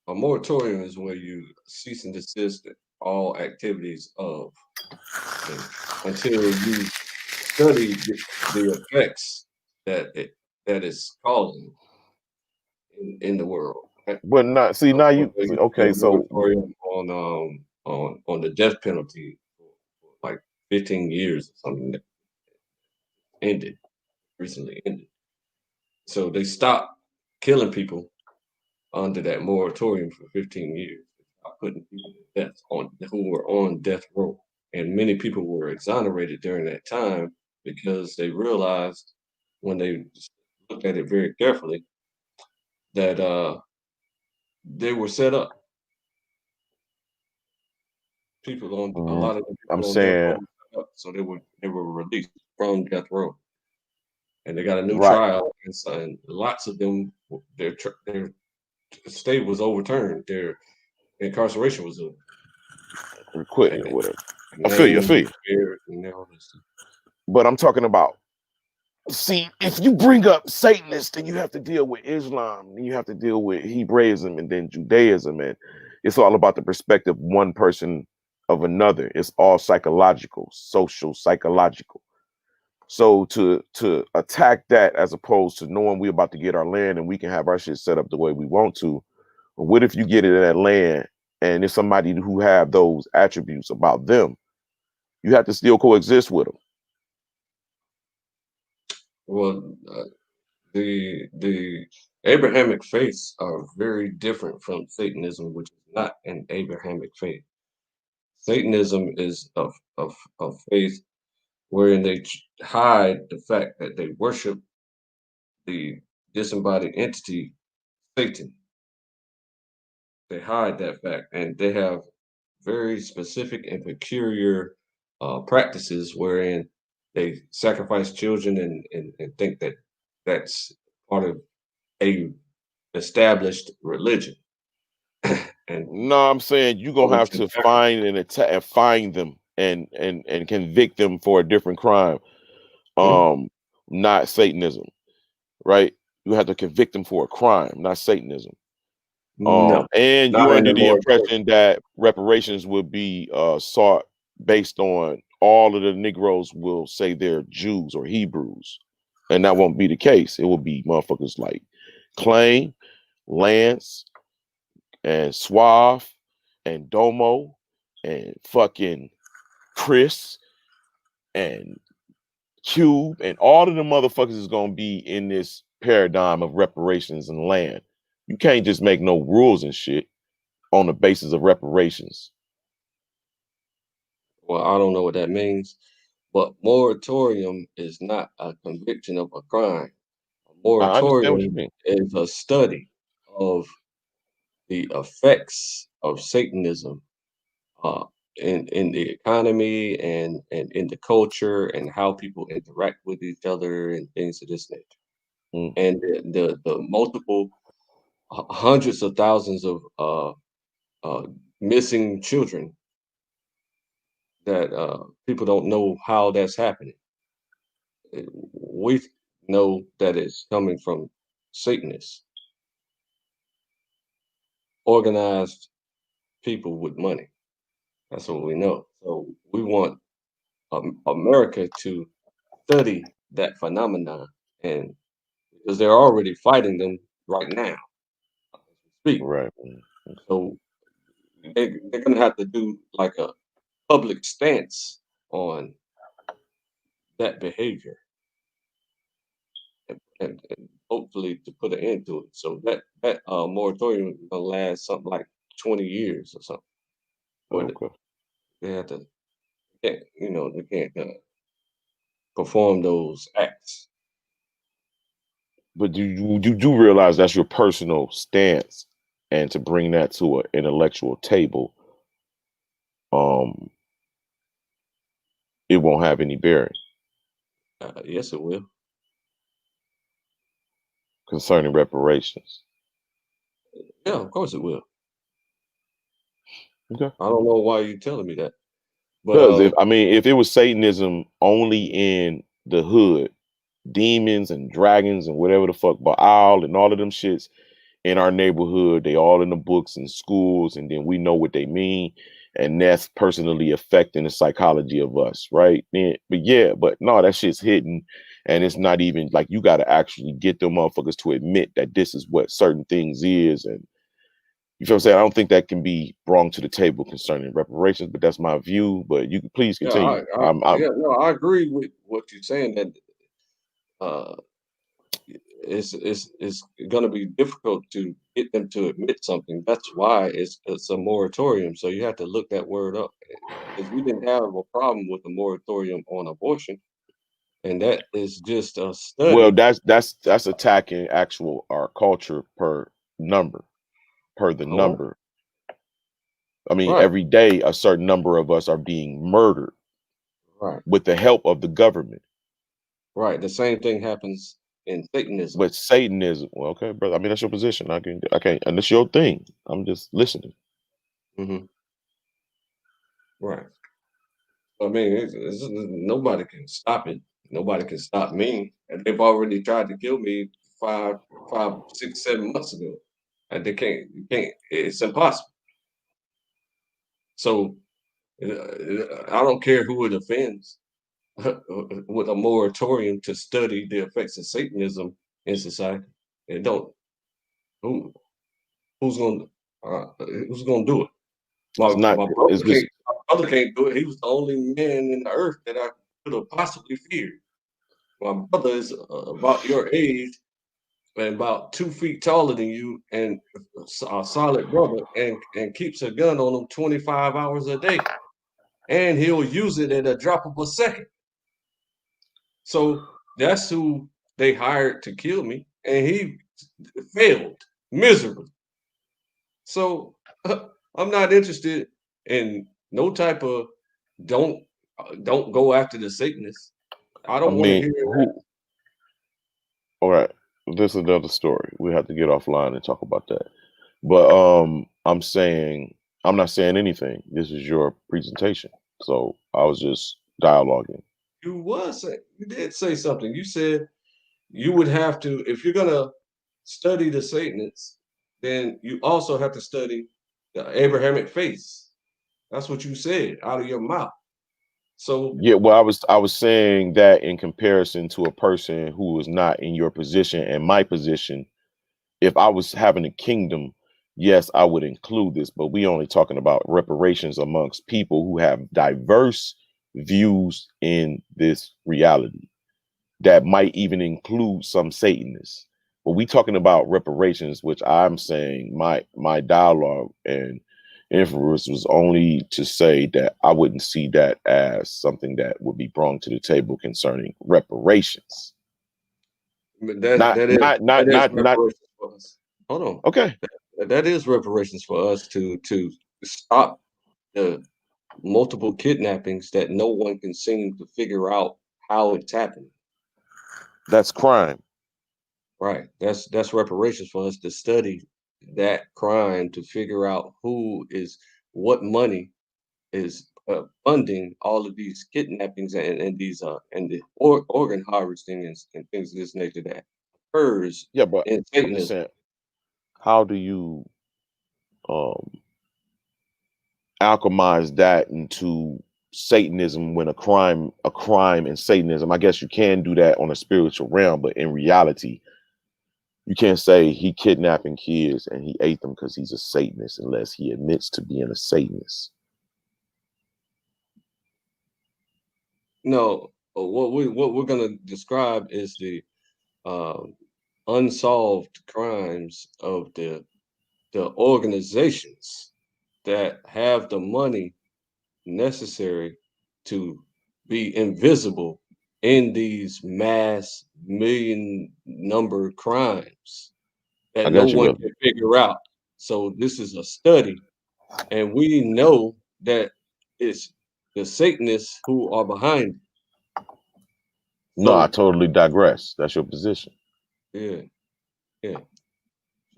a moratorium is where you cease and desist all activities of until you study the effects that is causing in the world. But not see now you okay, A so moratorium on the death penalty for like 15 years or something that recently ended. So they stopped killing people under that moratorium for 15 years. They stopped putting people to death who were on death row. And many people were exonerated during that time because they realized when they looked at it very carefully that they were set up. People on a lot of the I'm people on death row saying were set up, so they were released from death row, and they got a new right. trial. And lots of them, their state was overturned. Their incarceration was We're quitting or and whatever. I feel you, I names feel you. spared and all this stuff. But I'm talking about, see, if you bring up Satanists, then you have to deal with Islam, and you have to deal with Hebraism, and then Judaism, and it's all about the perspective of one person of another. It's all psychological, social, psychological. So to attack that as opposed to knowing we're about to get our land and we can have our shit set up the way we want to, what if you get into that land and it's somebody who have those attributes about them? You have to still coexist with them. Well, the Abrahamic faiths are very different from Satanism, which is not an Abrahamic faith. Satanism is a faith wherein they hide the fact that they worship the disembodied entity, Satan. They hide that fact, and they have very specific and peculiar practices wherein they sacrifice children and think that that's part of a established religion. And No, I'm saying you're gonna have which is to find and attack and find them and convict them for a different crime. Not Satanism, right? You have to convict them for a crime, not Satanism. no, And not you in under the the moratorium. impression that reparations would be sought based on all of the Negroes will say they're Jews or Hebrews, and that won't be the case. It will be motherfuckers like Claim, Lance, and Suave, and Domo, and fucking Chris, and Cube, and all of the motherfuckers is gonna be in this paradigm of reparations and land. You can't just make no rules and shit on the basis of reparations. Well, I don't know what that means, but moratorium is not a conviction of a crime. A I understand what you moratorium mean. is a study of the effects of Satanism uh, in the economy and in the culture and how people interact with each other and things of this nature. Mm. And the multiple hundreds of thousands of missing children that people don't know how that's happening. We know that it's coming from Satanists, organized people with money. That's what we know. So we want America to study that phenomenon, and because they're already fighting them right now, as we speak. Right. So they're going to have to do like a public stance on that behavior, and hopefully to put an end to it. So that moratorium is going to last something like 20 years or something. But Okay. they have to, they can't perform those acts. But you do realize that's your personal stance, and to bring that to an intellectual table, it won't have any bearing. Yes, it will. concerning reparations? Yeah, of course it will. Okay. I don't know why you're telling me that, but Because if it was Satanism only in the hood, demons and dragons and whatever the fuck, Baal and all of them shits in our neighborhood, they all in the books and schools, and then we know what they mean, and that's personally affecting the psychology of us, right? But no, that shit's hidden, and it's not even like you got to actually get them motherfuckers to admit that this is what certain things is, and you feel what I'm saying? I don't think that can be brought to the table concerning reparations, but that's my view. But you can please yeah, continue. I agree with what you're saying that uh, it's going to be difficult to get them to admit something. That's why it's a moratorium. So you have to look that word up because we didn't have a problem with the moratorium on abortion, and that is just a Well, study. that's attacking actual our culture per the Oh, number. I mean, right, every day a certain number of us are being murdered right, with the help of the government. right. The same thing happens in Satanism. But Satanism, well, okay, brother. I mean, that's your position. I can't, and it's your thing. I'm just listening. Hmm. Right. I mean, nobody can stop it. Nobody can stop me. And they've already tried to kill me 6, 7 months ago. And they can't, you can't, it's impossible. So I don't care who it offends with a moratorium to study the effects of Satanism in society. It don't, who, who's going to, who's going to do it? It's not. It's just My brother can't do it. He was the only man in the earth that I could have possibly feared. My brother is about your age and about 2 feet taller than you, and a solid brother, and keeps a gun on him 25 hours a day, and he'll use it at a drop of a second. So that's who they hired to kill me, and he failed miserably. So I'm not interested in no type of don't don't go after the Satanists. I I don't want to mean, hear that. who? All right, this is another story. We have to get offline and talk about that. But I'm not saying anything. This is your presentation, so I was just dialoguing. You did say something. You said you would have to, if you're gonna study the Satanists, then you also have to study the Abrahamic faith. That's what you said out of your mouth. So Yeah, well, I was saying that in comparison to a person who was not in your position and my position. If I was having a kingdom, yes, I would include this, but we only talking about reparations amongst people who have diverse views in this reality that might even include some Satanists. But we talking about reparations, which I'm saying my dialogue and influence was only to say that I wouldn't see that as something that would be brought to the table concerning reparations. that Not that is not that not is not not reparations for us. Hold on. okay. That is reparations for us to stop the multiple kidnappings that no one can seem to figure out how it's happening. That's crime. Right. That's reparations for us to study that crime to figure out what money is funding all of these kidnappings and these and the organ harvesting and things of this nature that occurs Yeah, but in I'm just Satanism. saying, how do you um alchemize that into Satanism when a crime in Satanism? I guess you can do that on a spiritual realm, but in reality, you can't say he kidnapping kids and he ate them because he's a Satanist unless he admits to being a Satanist. No, what we're gonna describe is the uh, unsolved crimes of the organizations that have the money necessary to be invisible in these mass million number crimes I that no got you, one brother. can figure out. So this is a study, and we know that it's the Satanists who are behind it. No, I So totally digress. That's your position. yeah, yeah.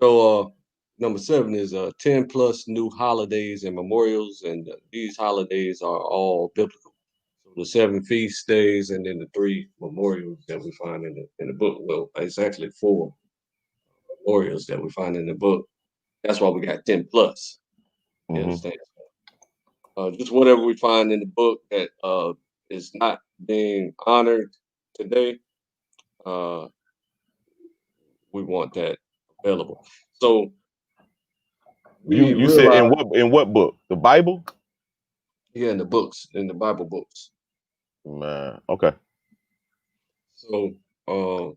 So number 7 is 10 plus new holidays and memorials, and these holidays are all biblical. So the 7 feast days and then the 3 memorials that we find in the book. Well, it's actually 4 memorials that we find in the book. That's why we got 10 plus. You Hmm. understand? Just whatever we find in the book that is not being honored today, uh, we want that available. So we You said realize, in what book? The Bible? yeah, in the books, in the Bible books. Man, okay. So uh,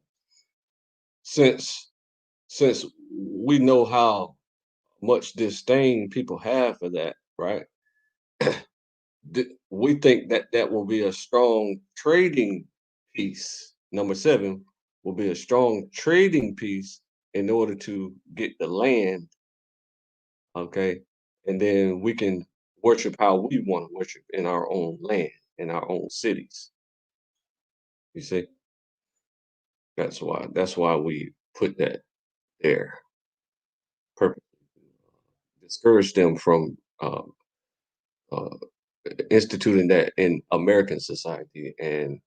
since since we know how much disdain people have for that, right? We think that that will be a strong trading piece. Number 7 will be a strong trading piece in order to get the land, okay? And then we can worship how we want to worship in our own land, in our own cities. You see, that's why we put that there, purposely discourage them from uh, instituting that in American society, and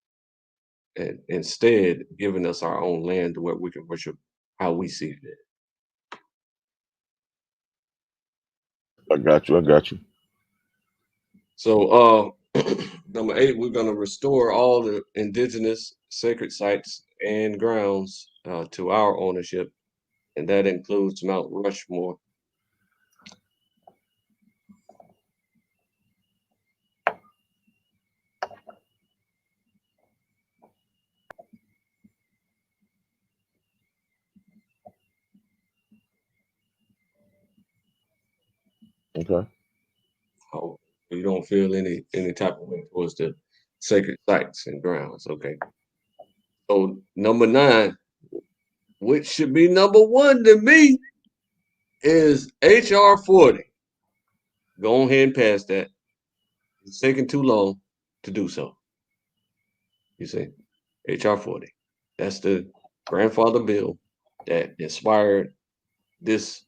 instead giving us our own land where we can worship how we see fit. I got you. I got you. So, number 8, we're going to restore all the indigenous sacred sites and grounds to our ownership, and that includes Mount Rushmore. Okay. Oh, you don't feel any type of way towards the sacred sites and grounds. Okay. So number 9, which should be number 1 to me, is HR 40. Go ahead and pass that. It's taking too long to do so. You see, HR 40. That's the grandfather bill that inspired this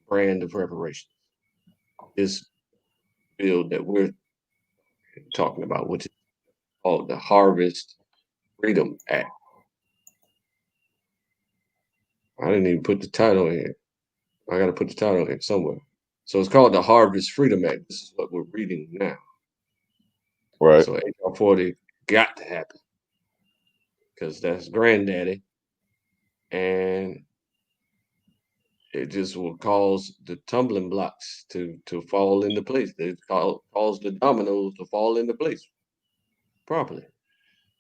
brand of reparations. This bill that we're talking about, which is called the Harvest Freedom Act. I didn't even put the title in here. I got to put the title in here somewhere. So it's called the Harvest Freedom Act. This is what we're reading now. Right. So HR 40 got to happen because that's granddaddy, and it just will cause the tumbling blocks to fall into place. It cause the dominoes to fall into place properly.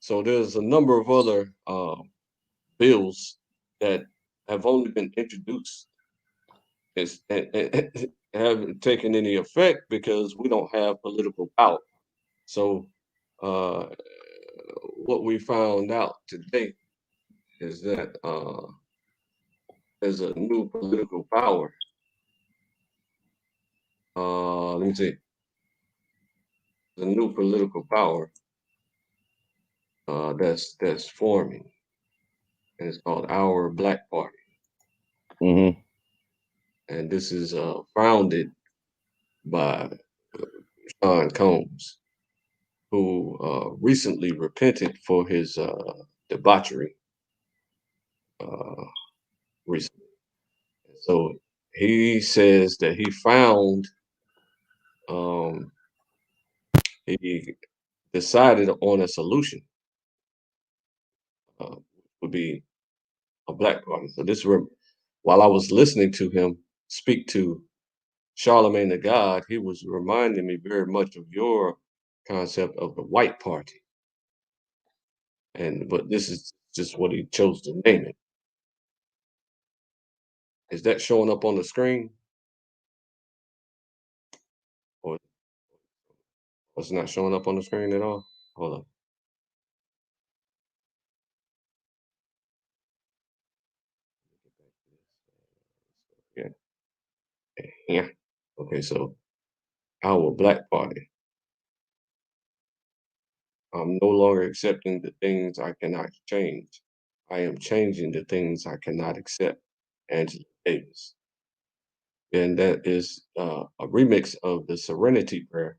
So there's a number of other bills that have only been introduced and haven't taken any effect because we don't have political power. So uh, what we found out today is that there's a new political power. Let me see. The new political power that's forming, and it's called Our Black Party. Hmm. And this is founded by Sean Combs, who recently repented for his debauchery uh, recently. So he says that he found, um, he decided on a solution, would be a black party. So while I was listening to him speak to Charlemagne the God, he was reminding me very much of your concept of the white party. But this is just what he chose to name it. Is that showing up on the screen, or it's not showing up on the screen at all? Hold on. Yeah. Yeah. Okay, so our black party. I'm no longer accepting the things I cannot change. I am changing the things I cannot accept. Angela Davis. And that is a remix of the Serenity Prayer.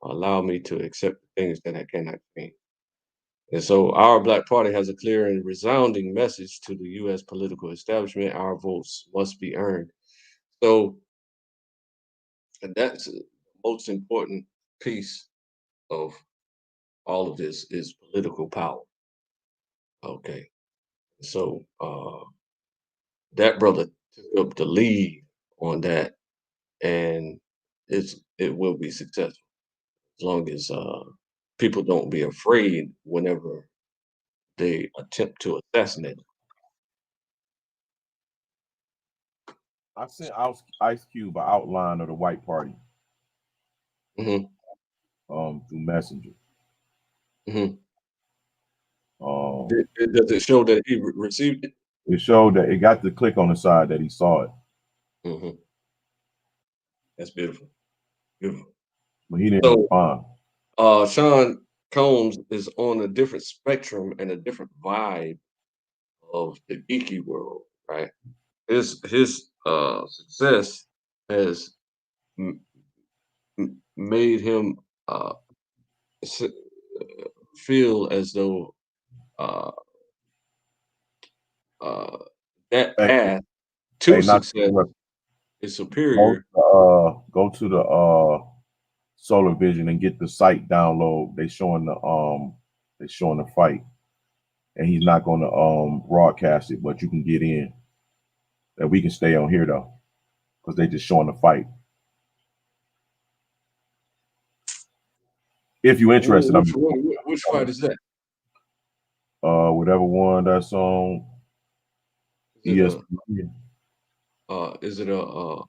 Allow me to accept the things that I cannot change. And so our Black Party has a clear and resounding message to the U.S. political establishment. Our votes must be earned. So that's the most important piece of all of this is political power. Okay. So that brother took up the lead on that, and it will be successful as long as people don't be afraid whenever they attempt to assassinate him. I sent Ice Cube an outline of the White Party Hmm. through Messenger. Hmm. Um, Does it show that he received it? it showed that it got the click on the side that he saw it, Hmm. That's beautiful. Beautiful. but he didn't So respond. Sean Combs is on a different spectrum and a different vibe of the geeky world, right? His success has m- made him s- feel as though uh, uh, that Hey, path to hey, not to success interrupt. is superior. Go to the Solar Vision and get the site download. They showing the fight, and he's not going to broadcast it, but you can get in. That we can stay on here though, because they just showing the fight. If you're interested, I mean, Which fight is that? whatever one that's on Is it ESPN. is it a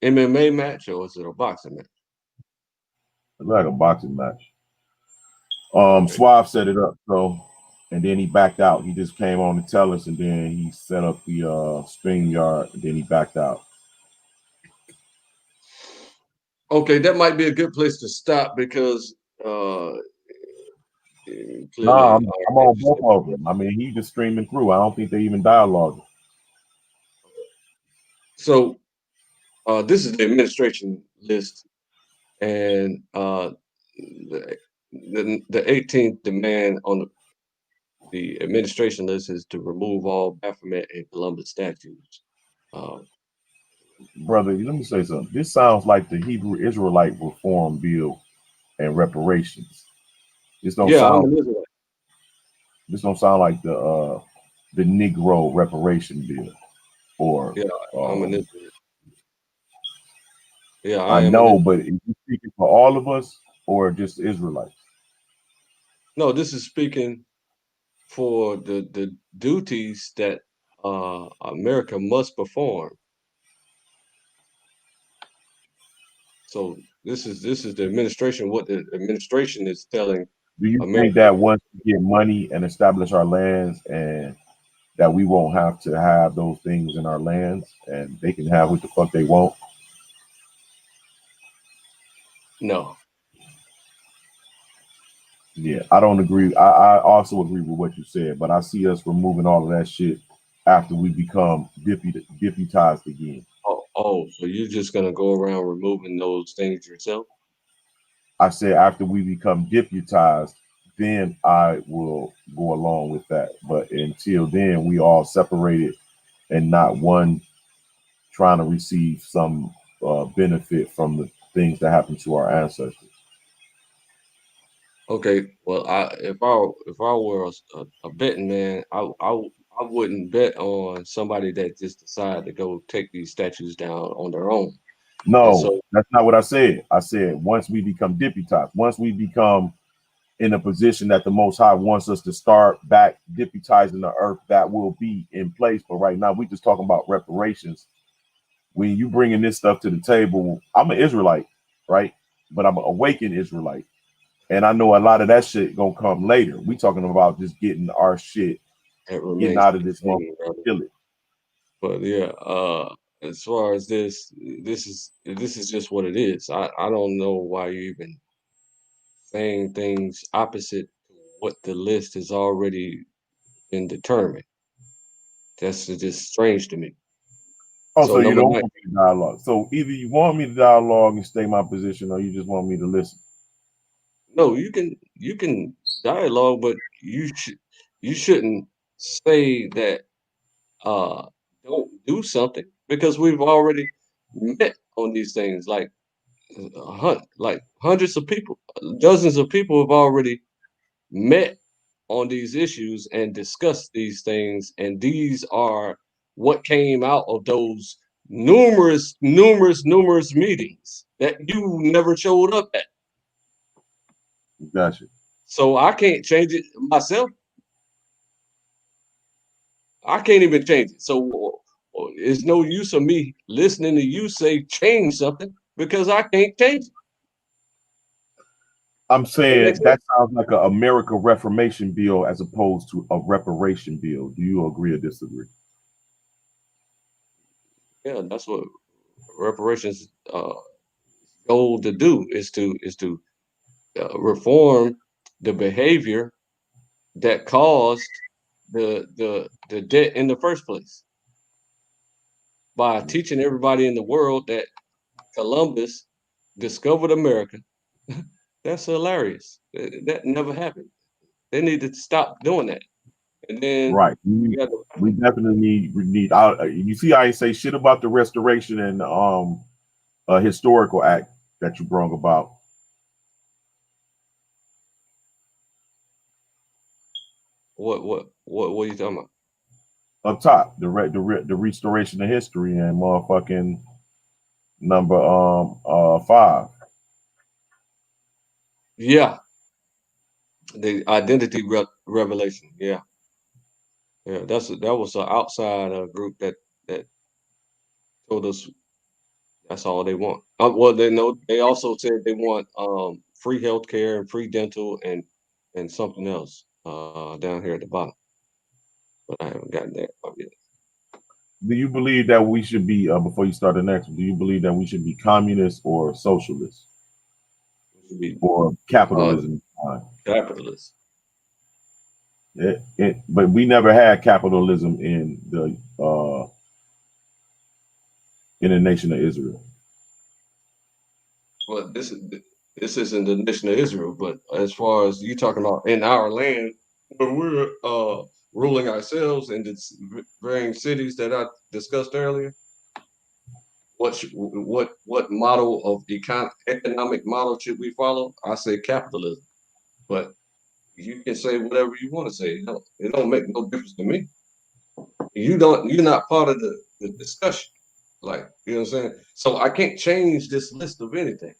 MMA match or is it a boxing match? It's like a boxing match. Okay. Suave set it up, so, and then he backed out. He just came on to tell us, and then he set up the string yard, and then he backed out. Okay, that might be a good place to stop because Nah, clearly I'm on both of them. I mean, he just streaming through. I don't think they even dialogue. So this is the administration list, and the 18th demand on the administration list is to remove all Baphomet and Columbus statues. Brother, let me say something. This sounds like the Hebrew Israelite reform bill and reparations. This don't Yeah, I'm sound. an Israelite. This don't sound like the Negro reparation bill or. Yeah, I'm an Israelite. Yeah, I I am an know, Israelite. but is he speaking for all of us or just Israelites? No, this is speaking for the duties that America must perform. So this is the administration. What the administration is telling Do you think America. that once we get money and establish our lands, and that we won't have to have those things in our lands, and they can have what the fuck they want? No. Yeah, I don't agree. I also agree with what you said, but I see us removing all of that shit after we become deputized again. Oh, so you're just gonna go around removing those things yourself? I said after we become deputized, then I will go along with that. But until then, we all separated and not one trying to receive some benefit from the things that happened to our ancestors. Okay. Well, if I were a betting man, I wouldn't bet on somebody that just decided to go take these statues down on their own. And No, so that's not what I said. I said once we become deputized, once we become in a position that the Most High wants us to start back deputizing the earth, that will be in place. But right now, we just talking about reparations. When you bringing this stuff to the table, I'm an Israelite, right? But I'm an awakened Israelite, and I know a lot of that shit gonna come later. We talking about just getting our shit, it getting remains out to of be this seen, motherfucker, brother. kill it. But yeah, as far as this is just what it is. I don't know why you even saying things opposite to what the list has already been determined. That's just strange to me. Oh, So so you number don't 9, want me to dialogue. So either you want me to dialogue and stay my position, or you just want me to listen. no, you can dialogue, but you shouldn't say that don't do something because we've already met on these things. Like like hundreds of people, dozens of people have already met on these issues and discussed these things, and these are what came out of those numerous meetings that you never showed up at. Gotcha. So I can't change it myself. I can't even change it. So it's no use of me listening to you say change something because I can't change it. I'm Does that make saying sense? that sounds like an America Reformation bill as opposed to a reparation bill. Do you agree or disagree? Yeah, that's what reparations goal to do is to reform the behavior that caused the debt in the first place by teaching everybody in the world that Columbus discovered America. That's hilarious. That never happened. They need to stop doing that. And then Right. we got We definitely need. You see, I ain't say shit about the restoration and historical act that you brought about. what are you talking about? Up top, the restoration of history and motherfucking number 5. Yeah, the identity revelation. Yeah, yeah. That was an outside group that told us that's all they want. Well, they know they also said they want free healthcare and free dental and something else down here at the bottom, but I haven't gotten that up yet. Do you believe that we should be before you start the next one? Do you believe that we should be communist or socialist It should be or capitalism? capitalist. But we never had capitalism in the nation of Israel. Well, this isn't the nation of Israel, but as far as you talking about in our land, where we're ruling ourselves in the varying cities that I discussed earlier, what model of economic model should we follow? I say capitalism, but you can say whatever you want to say. It don't make no difference to me. You're not part of the discussion. Like, you know what I'm saying? So I can't change this list of anything.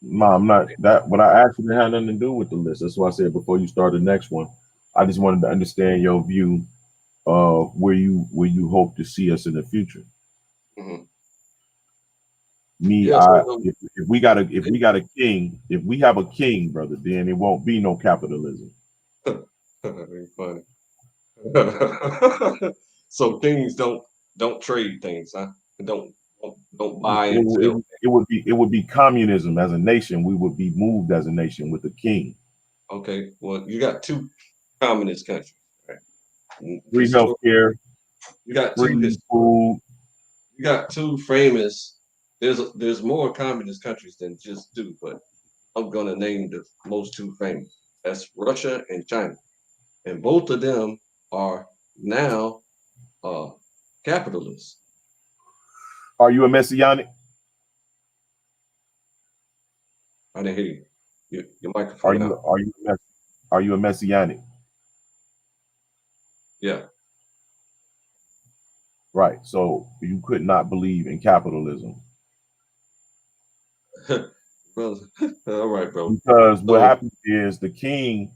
No, I'm not. That what I actually had nothing to do with the list. That's why I said before you start the next one, I just wanted to understand your view of where you hope to see us in the future. Mm-hmm. Me, Yeah, so if we got a king, if we have a king, brother, then it won't be no capitalism. funny. So kings don't trade things, huh? Don't buy and sell. It would be communism as a nation. We would be moved as a nation with a king. Okay, well, you got two communist countries, right? Free healthcare, You got free food. You got two famous. There's more communist countries than just two, but I'm gonna name the most two famous. That's Russia and China, and both of them are now capitalists. Are you a messianic? I didn't hear you. Your microphone out. Are you a messianic? Yeah. Right. So you could not believe in capitalism. Brother. All right, bro. Because what happens is the king,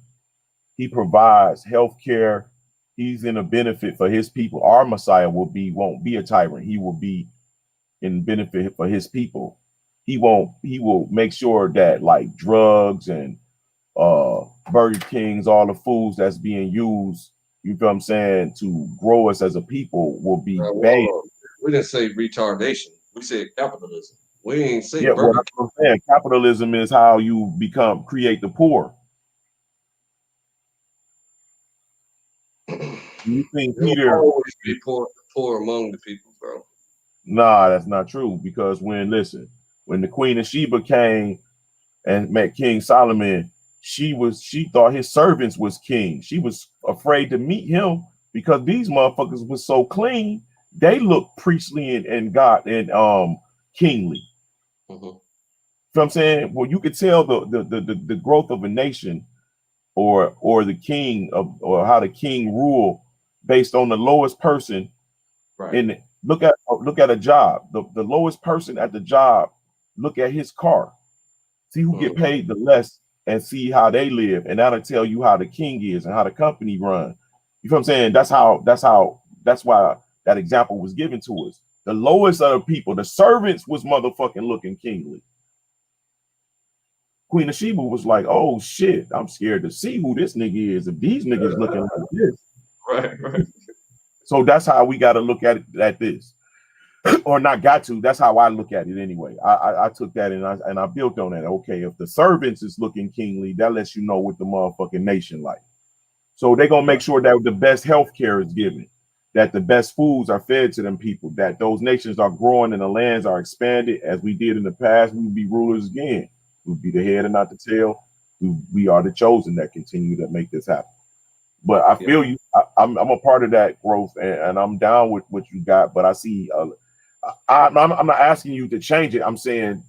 he provides health care. He's in a benefit for his people. Our Messiah won't be a tyrant. He will be in benefit for his people. He will make sure that like drugs and Burger Kings, all the foods that's being used, you feel what I'm saying, to grow us as a people will be banned. We didn't say retardation. We said capitalism. We ain't say Yeah, well, Burger that's what I'm saying. Capitalism is how you create the poor. King. You think There'll Peter? always be poor among the people, bro. Nah, that's not true. Because when the Queen of Sheba came and met King Solomon, she thought his servants was king. She was afraid to meet him because these motherfuckers was so clean. They looked priestly and God and kingly. Mm-hmm. You know what I'm saying? Well, you could tell the growth of a nation or the king or how the king rule based on the lowest person. Right. And look at a job. The lowest person at the job, look at his car. See who get paid the less and see how they live. And that'll tell you how the king is and how the company run. You know what I'm saying? That's why that example was given to us. The lowest of the people, the servants was motherfucking looking kingly. Queen of Sheba was like, oh shit, I'm scared to see who this nigga is if these niggas looking like this. Right. So that's how we got to look at it at this. Or not got to. That's how I look at it anyway. I took that and I built on that. Okay, if the servants is looking kingly, that lets you know what the motherfucking nation like. So they're gonna make sure that the best health care is given, that the best foods are fed to them people, that those nations are growing and the lands are expanded as we did in the past. We would be rulers again. We'll be the head and not the tail. We are the chosen that continue to make this happen. But I feel you. I'm a part of that growth, and I'm down with what you got. But I see. I'm not asking you to change it. I'm saying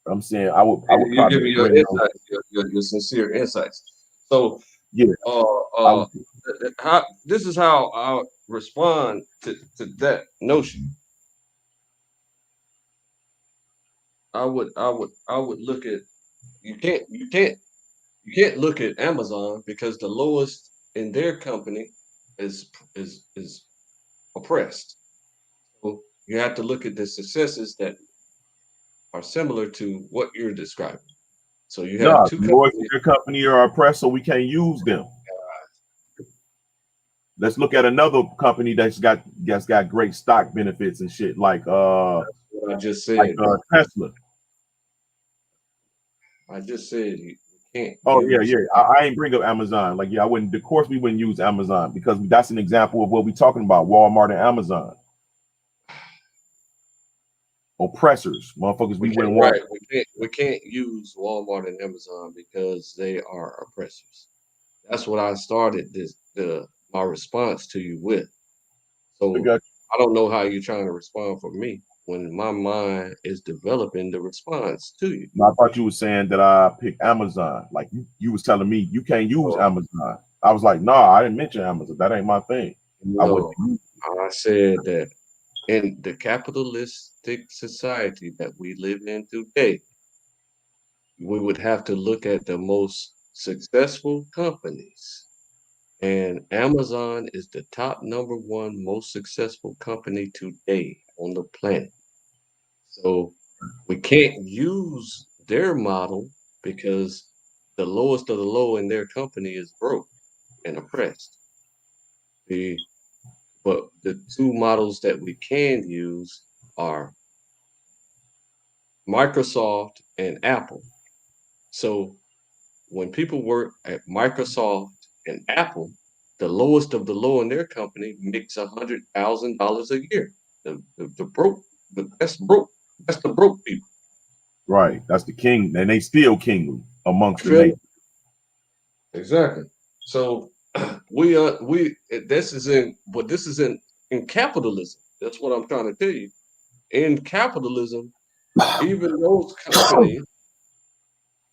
I would You give probably me your bring those. insights, your sincere insights. So, Yeah, this is how I respond to that notion. I would look at you can't look at Amazon because the lowest in their company is oppressed. So you have to look at the successes that are similar to what you're describing. So you have no, two the lords of companies. your company are oppressed, so we can't use them. Let's look at another company that's got great stock benefits and shit, like What I just said. Tesla. I just said you can't Oh yeah, use. I ain't bring up Amazon. Like, yeah, I wouldn't. Of course, we wouldn't use Amazon because that's an example of what we're talking about. Walmart and Amazon, oppressors, motherfuckers. We wouldn't want. Right. We can't use Walmart and Amazon because they are oppressors. That's what I started my response to you with. So I don't know how you're trying to respond for me when my mind is developing the response to you. I thought you were saying that I picked Amazon. Like you was telling me you can't use Amazon. I was like, nah, I didn't mention Amazon. That ain't my thing. No, I said that in the capitalistic society that we live in today, we would have to look at the most successful companies. And Amazon is the top number one most successful company today on the planet. So we can't use their model because the lowest of the low in their company is broke and oppressed. But the two models that we can use are Microsoft and Apple. So when people work at Microsoft and Apple, the lowest of the low in their company makes $100,000 a year. The broke, that's broke. That's the broke people. Right. That's the king, and they still kingly amongst the Feel me? nation. Exactly. So this is in capitalism. That's what I'm trying to tell you. In capitalism, even those companies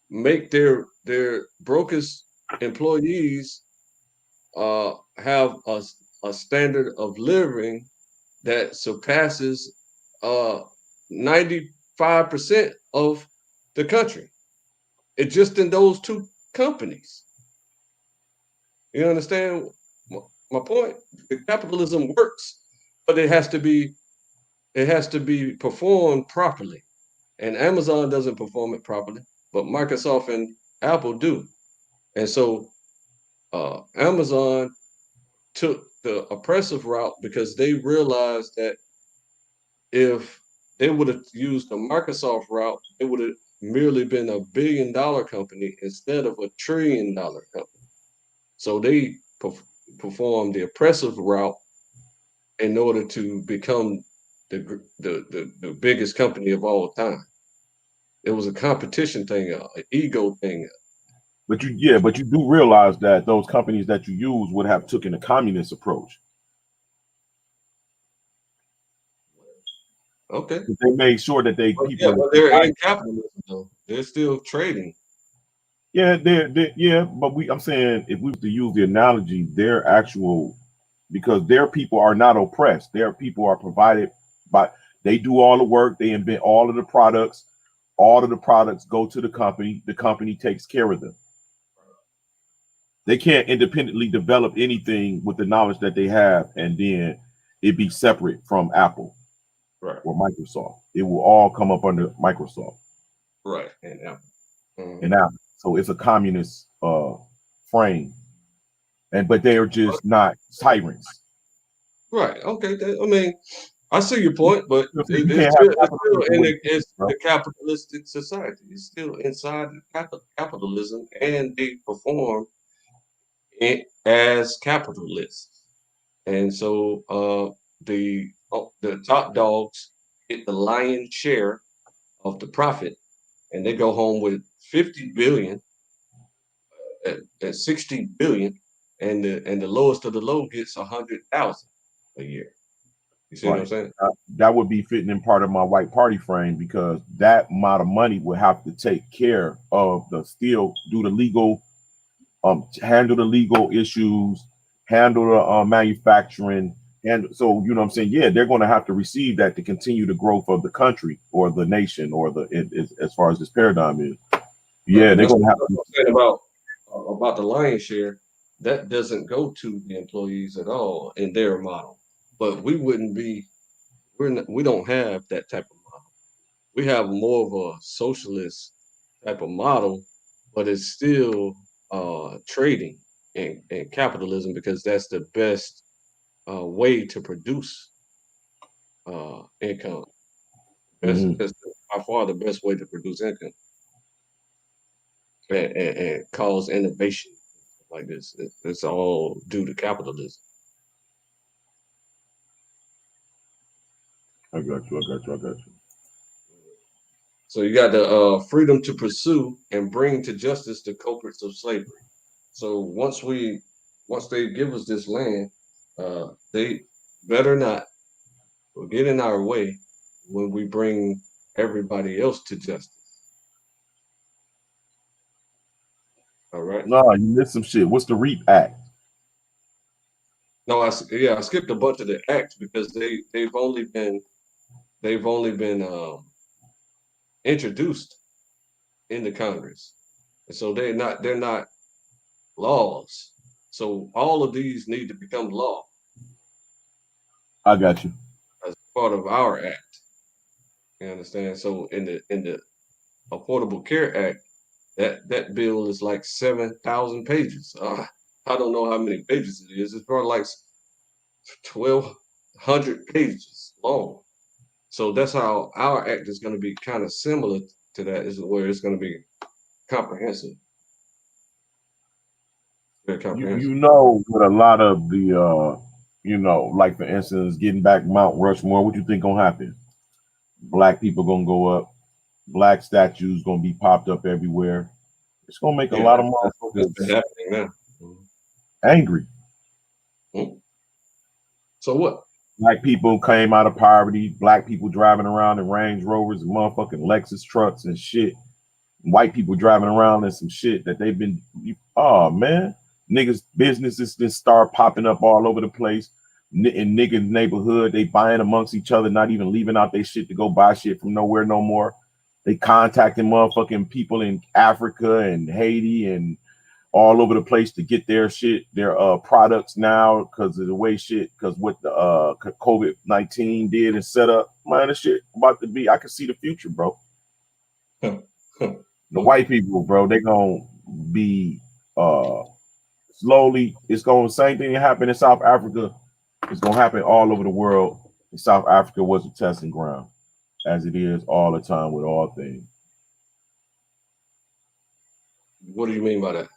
make their brokest employees have a standard of living that surpasses 95% of the country. It's just in those two companies. You understand my point? The capitalism works, but it has to be performed properly. And Amazon doesn't perform it properly, but Microsoft and Apple do. And so Amazon took the oppressive route because they realized that if they would have used the Microsoft route, it would have merely been a $1 billion company instead of a $1 trillion company. So they performed the oppressive route in order to become the biggest company of all time. It was a competition thing, an ego thing. But you do realize that those companies that you use would have taken a communist approach. Okay. They made sure that they people. Yeah, but they're in capitalism though. They're still trading. Yeah, but I'm saying if we were to use the analogy, their actual, because their people are not oppressed. Their people are provided by, they do all the work, they invent all of the products, all of the products go to the company takes care of them. They can't independently develop anything with the knowledge that they have and then it be separate from Apple or Microsoft. It will all come up under Microsoft. Right, and Apple. And Apple. So it's a communist frame. But they are just not tyrants. Right. Okay. I mean, I see your point, but it's still the capitalistic society. It's still inside capitalism, and they perform as capitalists. And so the top dogs get the lion's share of the profit, and they go home with 50 billion at 60 billion, and the lowest of the low gets 100,000 a year. You see what I'm saying? That would be fitting in part of my white party frame, because that amount of money would have to take care of do the legal, handle the legal issues, handle the manufacturing. And so, you know what I'm saying? Yeah, they're going to have to receive that to continue the growth of the country or the nation or as far as this paradigm is. Yeah, they're going to have to say about the lion's share. That doesn't go to the employees at all in their model. But we don't have that type of model. We have more of a socialist type of model, but it's still trading and capitalism, because that's the best way to produce income. That's by far the best way to produce income and cause innovation like this. It's all due to capitalism. I got you. So you got the freedom to pursue and bring to justice the culprits of slavery. So once they give us this land, they better not get in our way when we bring everybody else to justice. All right. No, you missed some shit. What's the REAP Act? No, I skipped a bunch of the acts because they've only been introduced in the Congress, and so they're not laws. So all of these need to become law. I got you. As part of our act. You understand? So in the Affordable Care Act, that bill is like 7,000 pages. I don't know how many pages it is. It's probably like 1,200 pages long. So that's how our act is going to be kind of similar to that, is where it's going to be comprehensive. Very comprehensive. You know, with a lot of the, like for instance, getting back Mount Rushmore, what you think gonna happen? Black people gonna go up. Black statues gonna be popped up everywhere. It's gonna make a lot of motherfuckers angry. So what? Black people came out of poverty. Black people driving around in Range Rovers and motherfucking Lexus trucks and shit. White people driving around in some shit that they've been. Oh man, niggas businesses just start popping up all over the place. In niggas' neighborhood, they buying amongst each other, not even leaving out their shit to go buy shit from nowhere no more. They contacting motherfucking people in Africa and Haiti and all over the place to get their shit, their products now, because of the way because what the COVID-19 did and set up, man, this shit about to be, I can see the future, bro. The white people, bro, they gonna be slowly, it's gonna, same thing that happened in South Africa, it's gonna happen all over the world. And South Africa was a testing ground. as it is all the time with all things. What do you mean by that?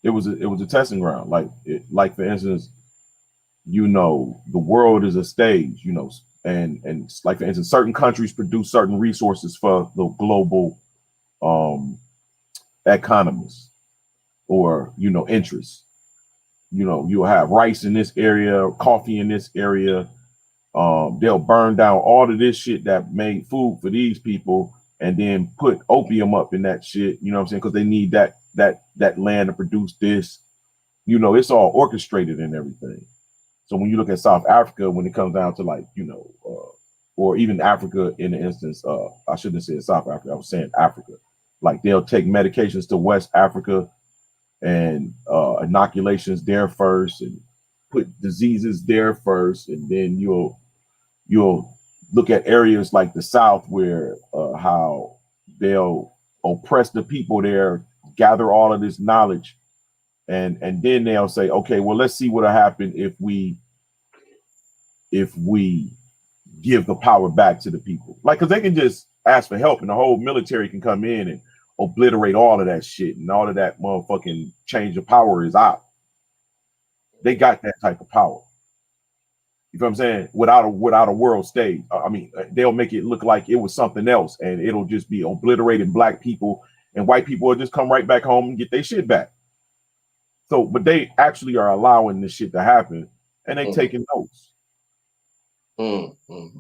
It was a testing ground. Like for instance, you know, the world is a stage, you know, and like for instance, certain countries produce certain resources for the global economies or, you know, interests. You know, you'll have rice in this area, coffee in this area. They'll burn down all of this shit that made food for these people and then put opium up in that shit, you know what I'm saying? Because they need that land to produce this. You know, it's all orchestrated and everything. So when you look at South Africa, when it comes down to like, you know, or even Africa in the instance, I shouldn't have said South Africa, I was saying Africa. Like they'll take medications to West Africa and inoculations there first and put diseases there first. And then you'll look at areas like the South where how they'll oppress the people there, gather all of this knowledge. And then they'll say, okay, well, let's see what'll happen if we give the power back to the people. Like, because they can just ask for help and the whole military can come in and obliterate all of that shit and all of that motherfucking change of power is out. They got that type of power. You know what I'm saying? Without a world stage. I mean, they'll make it look like it was something else and it'll just be obliterating black people and white people will just come right back home and get their shit back. So, but they actually are allowing this shit to happen and they taking notes. Mm-hmm.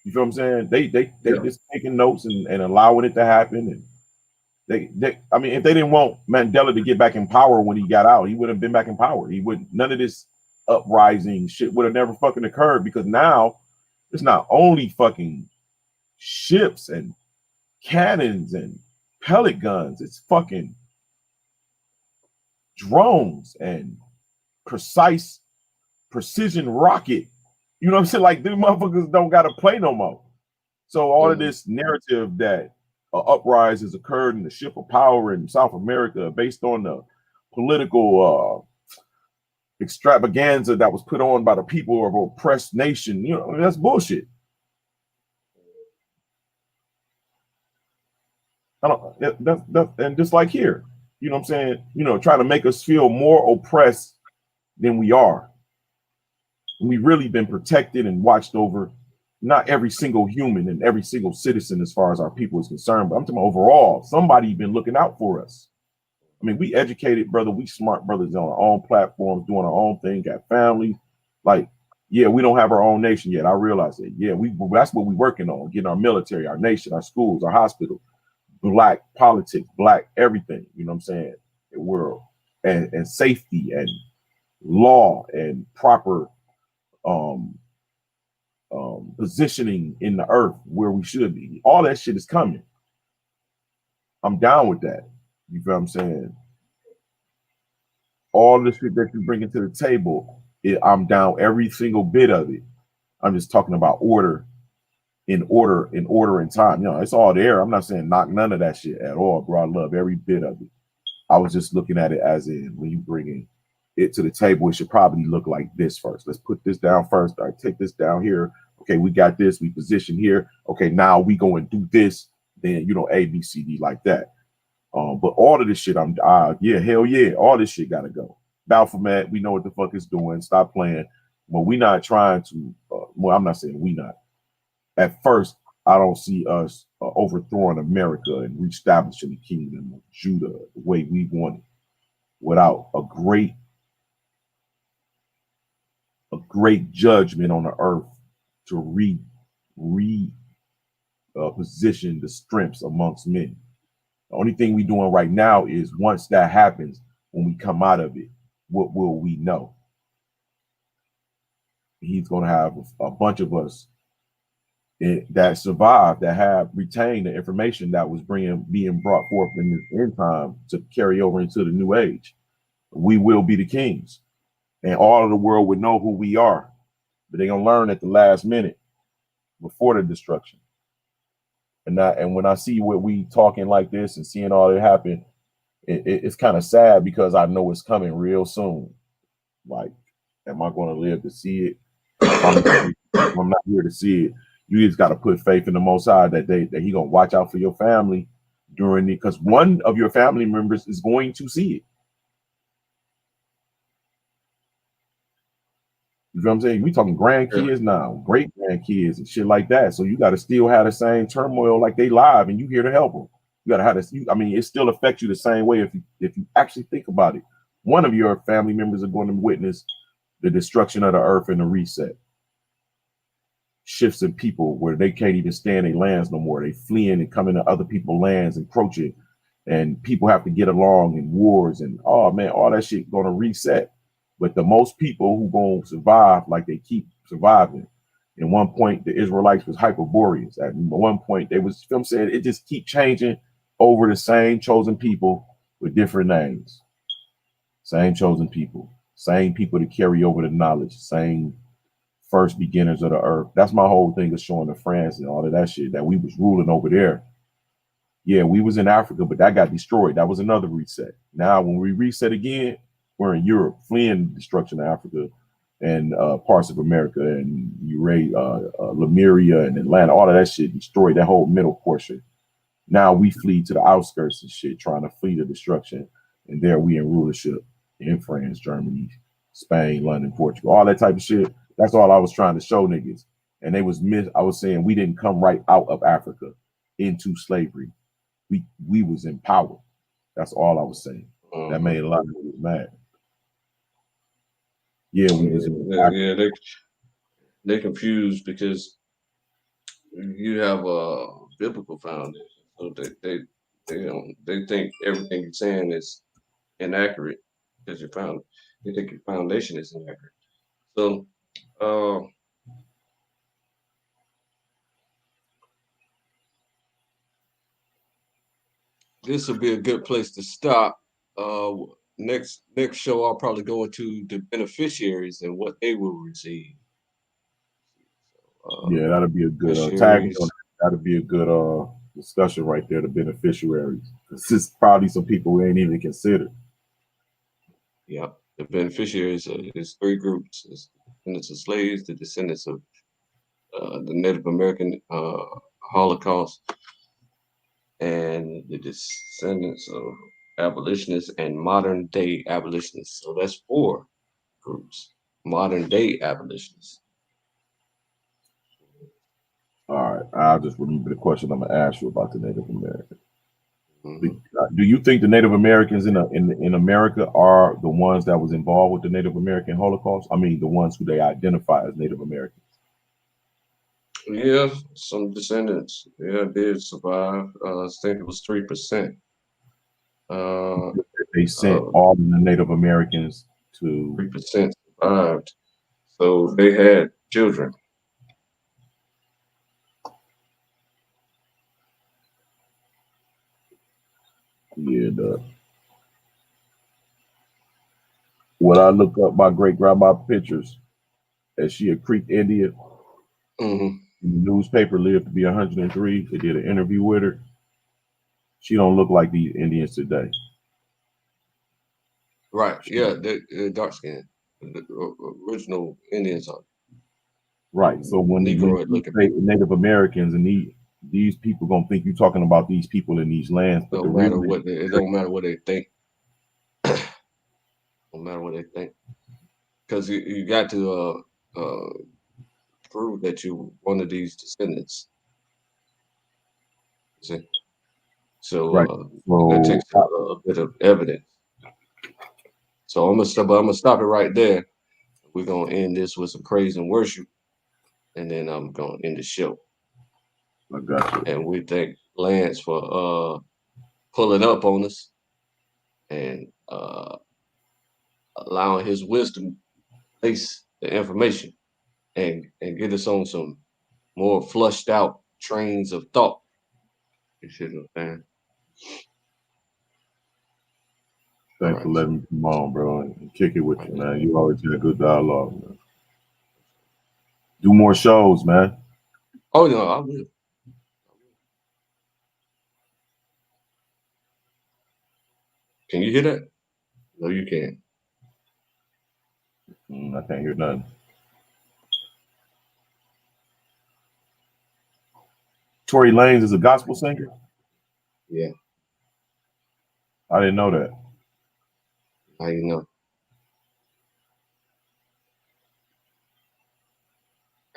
You feel what I'm saying? They just taking notes and allowing it to happen. And they I mean, if they didn't want Mandela to get back in power when he got out, he would have been back in power. He would none of this uprising shit would have never fucking occurred because now it's not only fucking ships and cannons and pellet guns, it's fucking drones and precision rocket. You know what I'm saying? Like, these motherfuckers don't got to play no more. So all of this narrative that uprise has occurred in the ship of power in South America based on the political extravaganza that was put on by the people of an oppressed nation, you know, that's bullshit. I don't, and just like here, you know what I'm saying? You know, trying to make us feel more oppressed than we are. We've really been protected and watched over. Not every single human and every single citizen as far as our people is concerned, but I'm talking about overall, somebody been looking out for us. I mean, we educated, brother, we smart brothers on our own platforms, doing our own thing, got families. Like, yeah, we don't have our own nation yet. I realize that. Yeah, that's what we're working on, getting our military, our nation, our schools, our hospital, black politics, black everything, you know what I'm saying? The world and safety and law and proper positioning in the earth where we should be. All that shit is coming. I'm down with that. You feel what I'm saying? All the shit that you bring into the table, I'm down every single bit of it. I'm just talking about order in time. You know, it's all there. I'm not saying knock none of that shit at all, bro. I love every bit of it. I was just looking at it as in when you bring it to the table, it should probably look like this first. Let's put this down first. All right, take this down here. Okay, we got this. We position here. Okay, now we go and do this. Then, you know, A, B, C, D like that. But all of this shit, yeah, hell yeah, all this shit gotta go. Baphomet, we know what the fuck it's doing. Stop playing. Well, we not trying to. Well, I'm not saying we not. At first, I don't see us overthrowing America and reestablishing the kingdom of Judah the way we want it, without a great judgment on the earth to position the strengths amongst men. The only thing we're doing right now is once that happens, when we come out of it, what will we know? He's going to have a bunch of us that survived, that have retained the information that was being brought forth in this end time to carry over into the new age. We will be the kings, and all of the world would know who we are, but they're going to learn at the last minute before the destruction. And when I see what we talking like this and seeing all that happen, it's kind of sad because I know it's coming real soon. Like, am I going to live to see it? I'm not here to see it. You just got to put faith in the Most High that He gonna watch out for your family during the, because one of your family members is going to see it. You know what I'm saying? We talking grandkids now, great grandkids and shit like that. So you got to still have the same turmoil like they live, and you here to help them. You got to have this. I mean, it still affects you the same way if you actually think about it. One of your family members are going to witness the destruction of the earth and the reset. Shifts in people where they can't even stand their lands no more. They fleeing and coming to other people's lands, encroaching, and people have to get along in wars and oh man, all that shit going to reset. But the most people who gonna survive, like they keep surviving. At one point, the Israelites was Hyperboreans. At one point, they was, I'm saying, it just keep changing over the same chosen people with different names. Same chosen people, same people to carry over the knowledge, same first beginners of the earth. That's my whole thing of showing the France and all of that shit that we was ruling over there. Yeah, we was in Africa, but that got destroyed. That was another reset. Now, when we reset again, we're in Europe, fleeing the destruction of Africa and parts of America and Lemuria and Atlanta, all of that shit destroyed, that whole middle portion. Now we flee to the outskirts and shit, trying to flee the destruction. And there we in rulership in France, Germany, Spain, London, Portugal, all that type of shit. That's all I was trying to show niggas. And they was I was saying we didn't come right out of Africa into slavery. We was in power. That's all I was saying. That made a lot of niggas mad. Yeah, we was in yeah, they confused because you have a biblical foundation, so they think everything you're saying is inaccurate because they think your foundation is inaccurate. So this will be a good place to stop. Next show, I'll probably go into the beneficiaries and what they will receive. Yeah, that'll be a good tag. That'll be a good discussion right there. The beneficiaries. This is probably some people we ain't even considered. Yeah, the beneficiaries is three groups: it's descendants of slaves, the descendants of the Native American Holocaust, and the descendants of abolitionists and modern day abolitionists. So that's four groups: modern day abolitionists. All right, I'll just remember the question I'm gonna ask you about the Native Americans. Mm-hmm. Do you think the Native Americans in America are the ones that was involved with the Native American Holocaust? I mean, the ones who they identify as Native Americans. Yeah, some descendants, did survive. I think it was 3%. They sent all the Native Americans to 3% survived, so they had children. Yeah, when I look up my great grandma pictures, as she a Creek Indian, Mm-hmm. in the newspaper lived to be 103. They did an interview with her. She don't look like these Indians today. Right. Yeah, they're dark skinned. The original Indians are. Right. So when you say Native Americans and these people gonna think you're talking about these people in these lands, but it don't matter what they think. No matter what they think, because you got to prove that you're one of these descendants. See? So right. that takes a bit of evidence. So I'm gonna stop it right there. We're gonna end this with some praise and worship, and then I'm gonna end the show. I got you. And we thank Lance for pulling up on us and allowing his wisdom to place the information and get us on some more flushed out trains of thought. You see what I'm saying? Thanks for letting me come on, bro, and kick it with you, man. You always had a good dialogue, man. Do more shows, man. Oh no, I will. Can you hear that? No, you can't. I can't hear nothing. Tory Lanez is a gospel singer? Yeah. I didn't know that. How you know?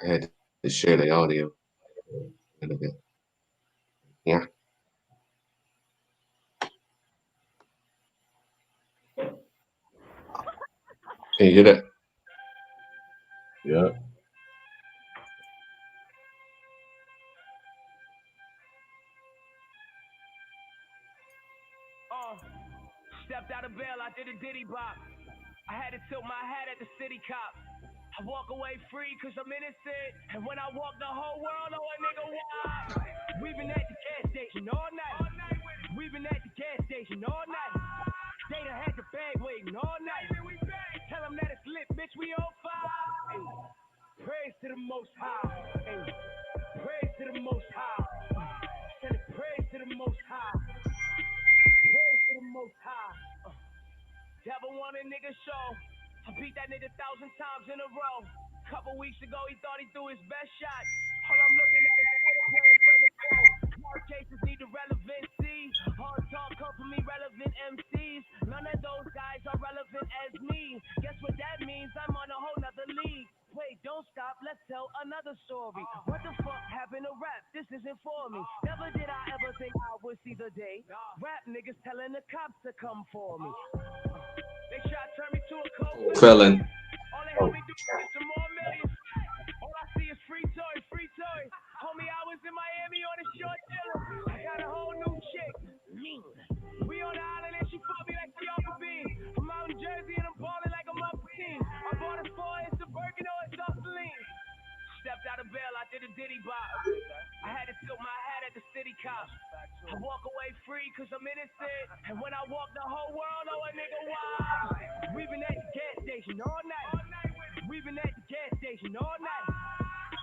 I had to share the audio. Yeah. Can you hear that? Yeah. Stepped out of bail, I did a diddy bop. I had to tilt my hat at the city cop. I walk away free cause I'm innocent. And when I walk the whole world, oh a nigga wild. We've been at the gas station all night. We've been at the gas station all night. They done had the bag waiting all night. Tell them that it's lit, bitch, we on fire. Ay. Praise to the most high. Ay. Praise to the most high. Send it praise to the most high. Praise to the most high. Devil want a nigga show. I beat that nigga 1,000 times in a row. Couple weeks ago, he thought he threw his best shot. All I'm looking at is Twitter playing friend of foe. Hard cases need the relevancy. Hard talk come from me, relevant MCs. None of those guys are relevant as me. Guess what that means? I'm on a whole nother league. Wait, don't stop, let's tell another story. What the fuck happened to rap? This isn't for me. Never did I ever think I would see the day. Rap niggas telling the cops to come for me. They try to turn me to a cold Felon. All they help me do is get some more millions. All I see is free toys, free toys. Homie, I was in Miami on a short chillin'. I got a whole new chick. We on the island and she fuck me like we off a beam. I'm out in Jersey and I'm ballin' like I'm up a team. I bought a 4, it's a Birkin or it's off the lean. Stepped out of bail, I did a diddy bop. I had to tilt my hat at the city cops. I walk away free cause I'm innocent. And when I walk the whole world, oh a nigga wild. We've been at the gas station all night. We've been at the gas station all night.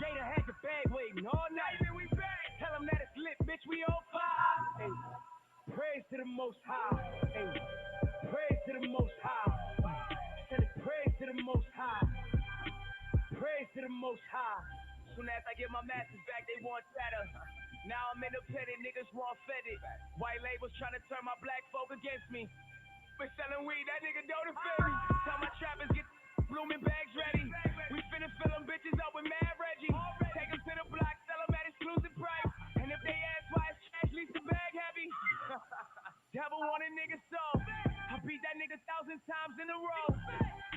They done had the bag waiting all night. Tell them that it's lit, bitch, we on fire. Ay. Praise to the most high. Ay. Praise to the most high. Send it praise to the most high. Praise to the most high. Soon as I get my masters back, they want better. Now I'm independent, niggas want fetted. White labels trying to turn my black folk against me. Been selling weed, that nigga don't offend me. Tell my trappers get blooming bags ready. We finna fill them bitches up with Mad Reggie. Take them to the block, sell them at exclusive price. And if they ask why it's trash, leave the bag heavy. Devil want a nigga soul. I beat that nigga 1,000 times in a row.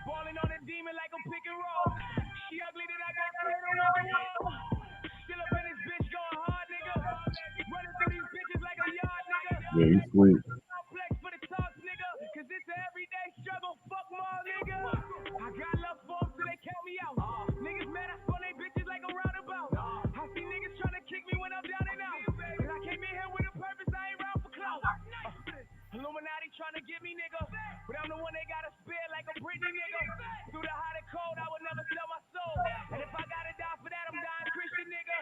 Balling on a demon like a pick and roll. She ugly, then I got to hit her with the wall. Still up in this bitch going hard, nigga. Running through these bitches like a yard, nigga. Yeah, he's sweet. Complex for the talks, nigga. Cause it's an everyday struggle. Fuck more, nigga. I got love for them, so they count me out. Niggas mad, I spun they bitches like a roundabout. I see niggas trying to kick me when I'm down and out. And I came in here with a purpose, I ain't round for clout. Illuminati trying to get me, nigga. But I'm the one they gotta spare like a Britney, nigga. Through the hot and cold, I would never sell my soul. And if I gotta die for that, I'm dying Christian, nigga.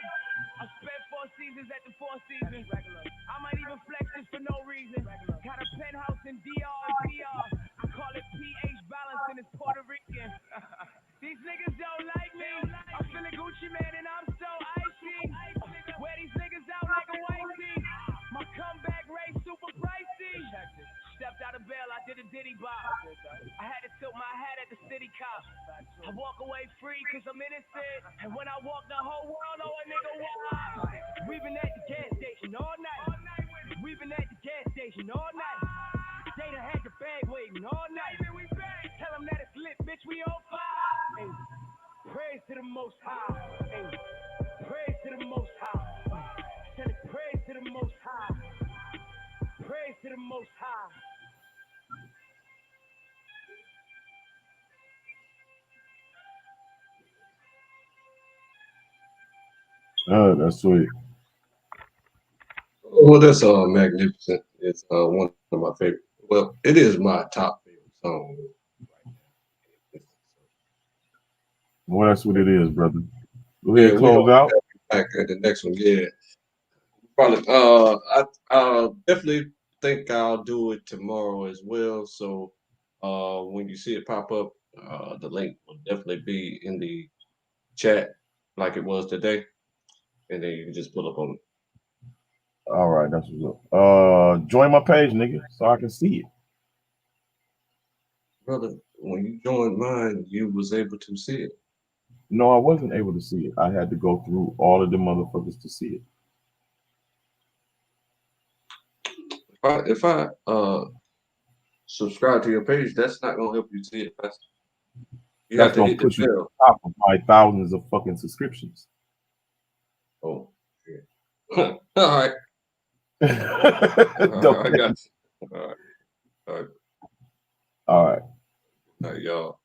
I spent 4 seasons at the Four Seasons. I might even flex this for no reason. Got a penthouse in DR and PR. I call it pH balance and it's Puerto Rican. These niggas don't like me. I'm feeling Gucci, man, and I'm so icy. Wear these niggas out like a white tee. My comeback rate super pricey. Stepped out of bail, I did a diddy bop. I had to tilt my hat at the city cops. I walk away free cause I'm innocent. And when I walk the whole world, oh a nigga wild. We've been at the gas station all night. We've been at the gas station all night. They done had the bag waiting all night. Tell them that it's lit, bitch, we on fire. Ay. Praise to the most high. Ay. Praise to the most high. Send it praise to the most high. Praise to the most high. Oh, that's sweet. Well, that's magnificent. It's one of my favorite. Well, it is my top favorite song. Well, that's what it is, brother. Go Yeah, ahead, we close don't out. back at the next one. Yeah, probably. I definitely think I'll do it tomorrow as well. So, when you see it pop up, the link will definitely be in the chat like it was today, and then you can just pull up on it. All right, that's what's up. Join my page, nigga, so I can see it. Brother, when you joined mine, you was able to see it. No, I wasn't able to see it. I had to go through all of the motherfuckers to see it. If I subscribe to your page, that's not gonna help you see it faster. You That's have to gonna hit the put you bell. top of my thousands of fucking subscriptions. Oh, yeah. All right. I Don't got you. All right. All right. all right. All right, y'all.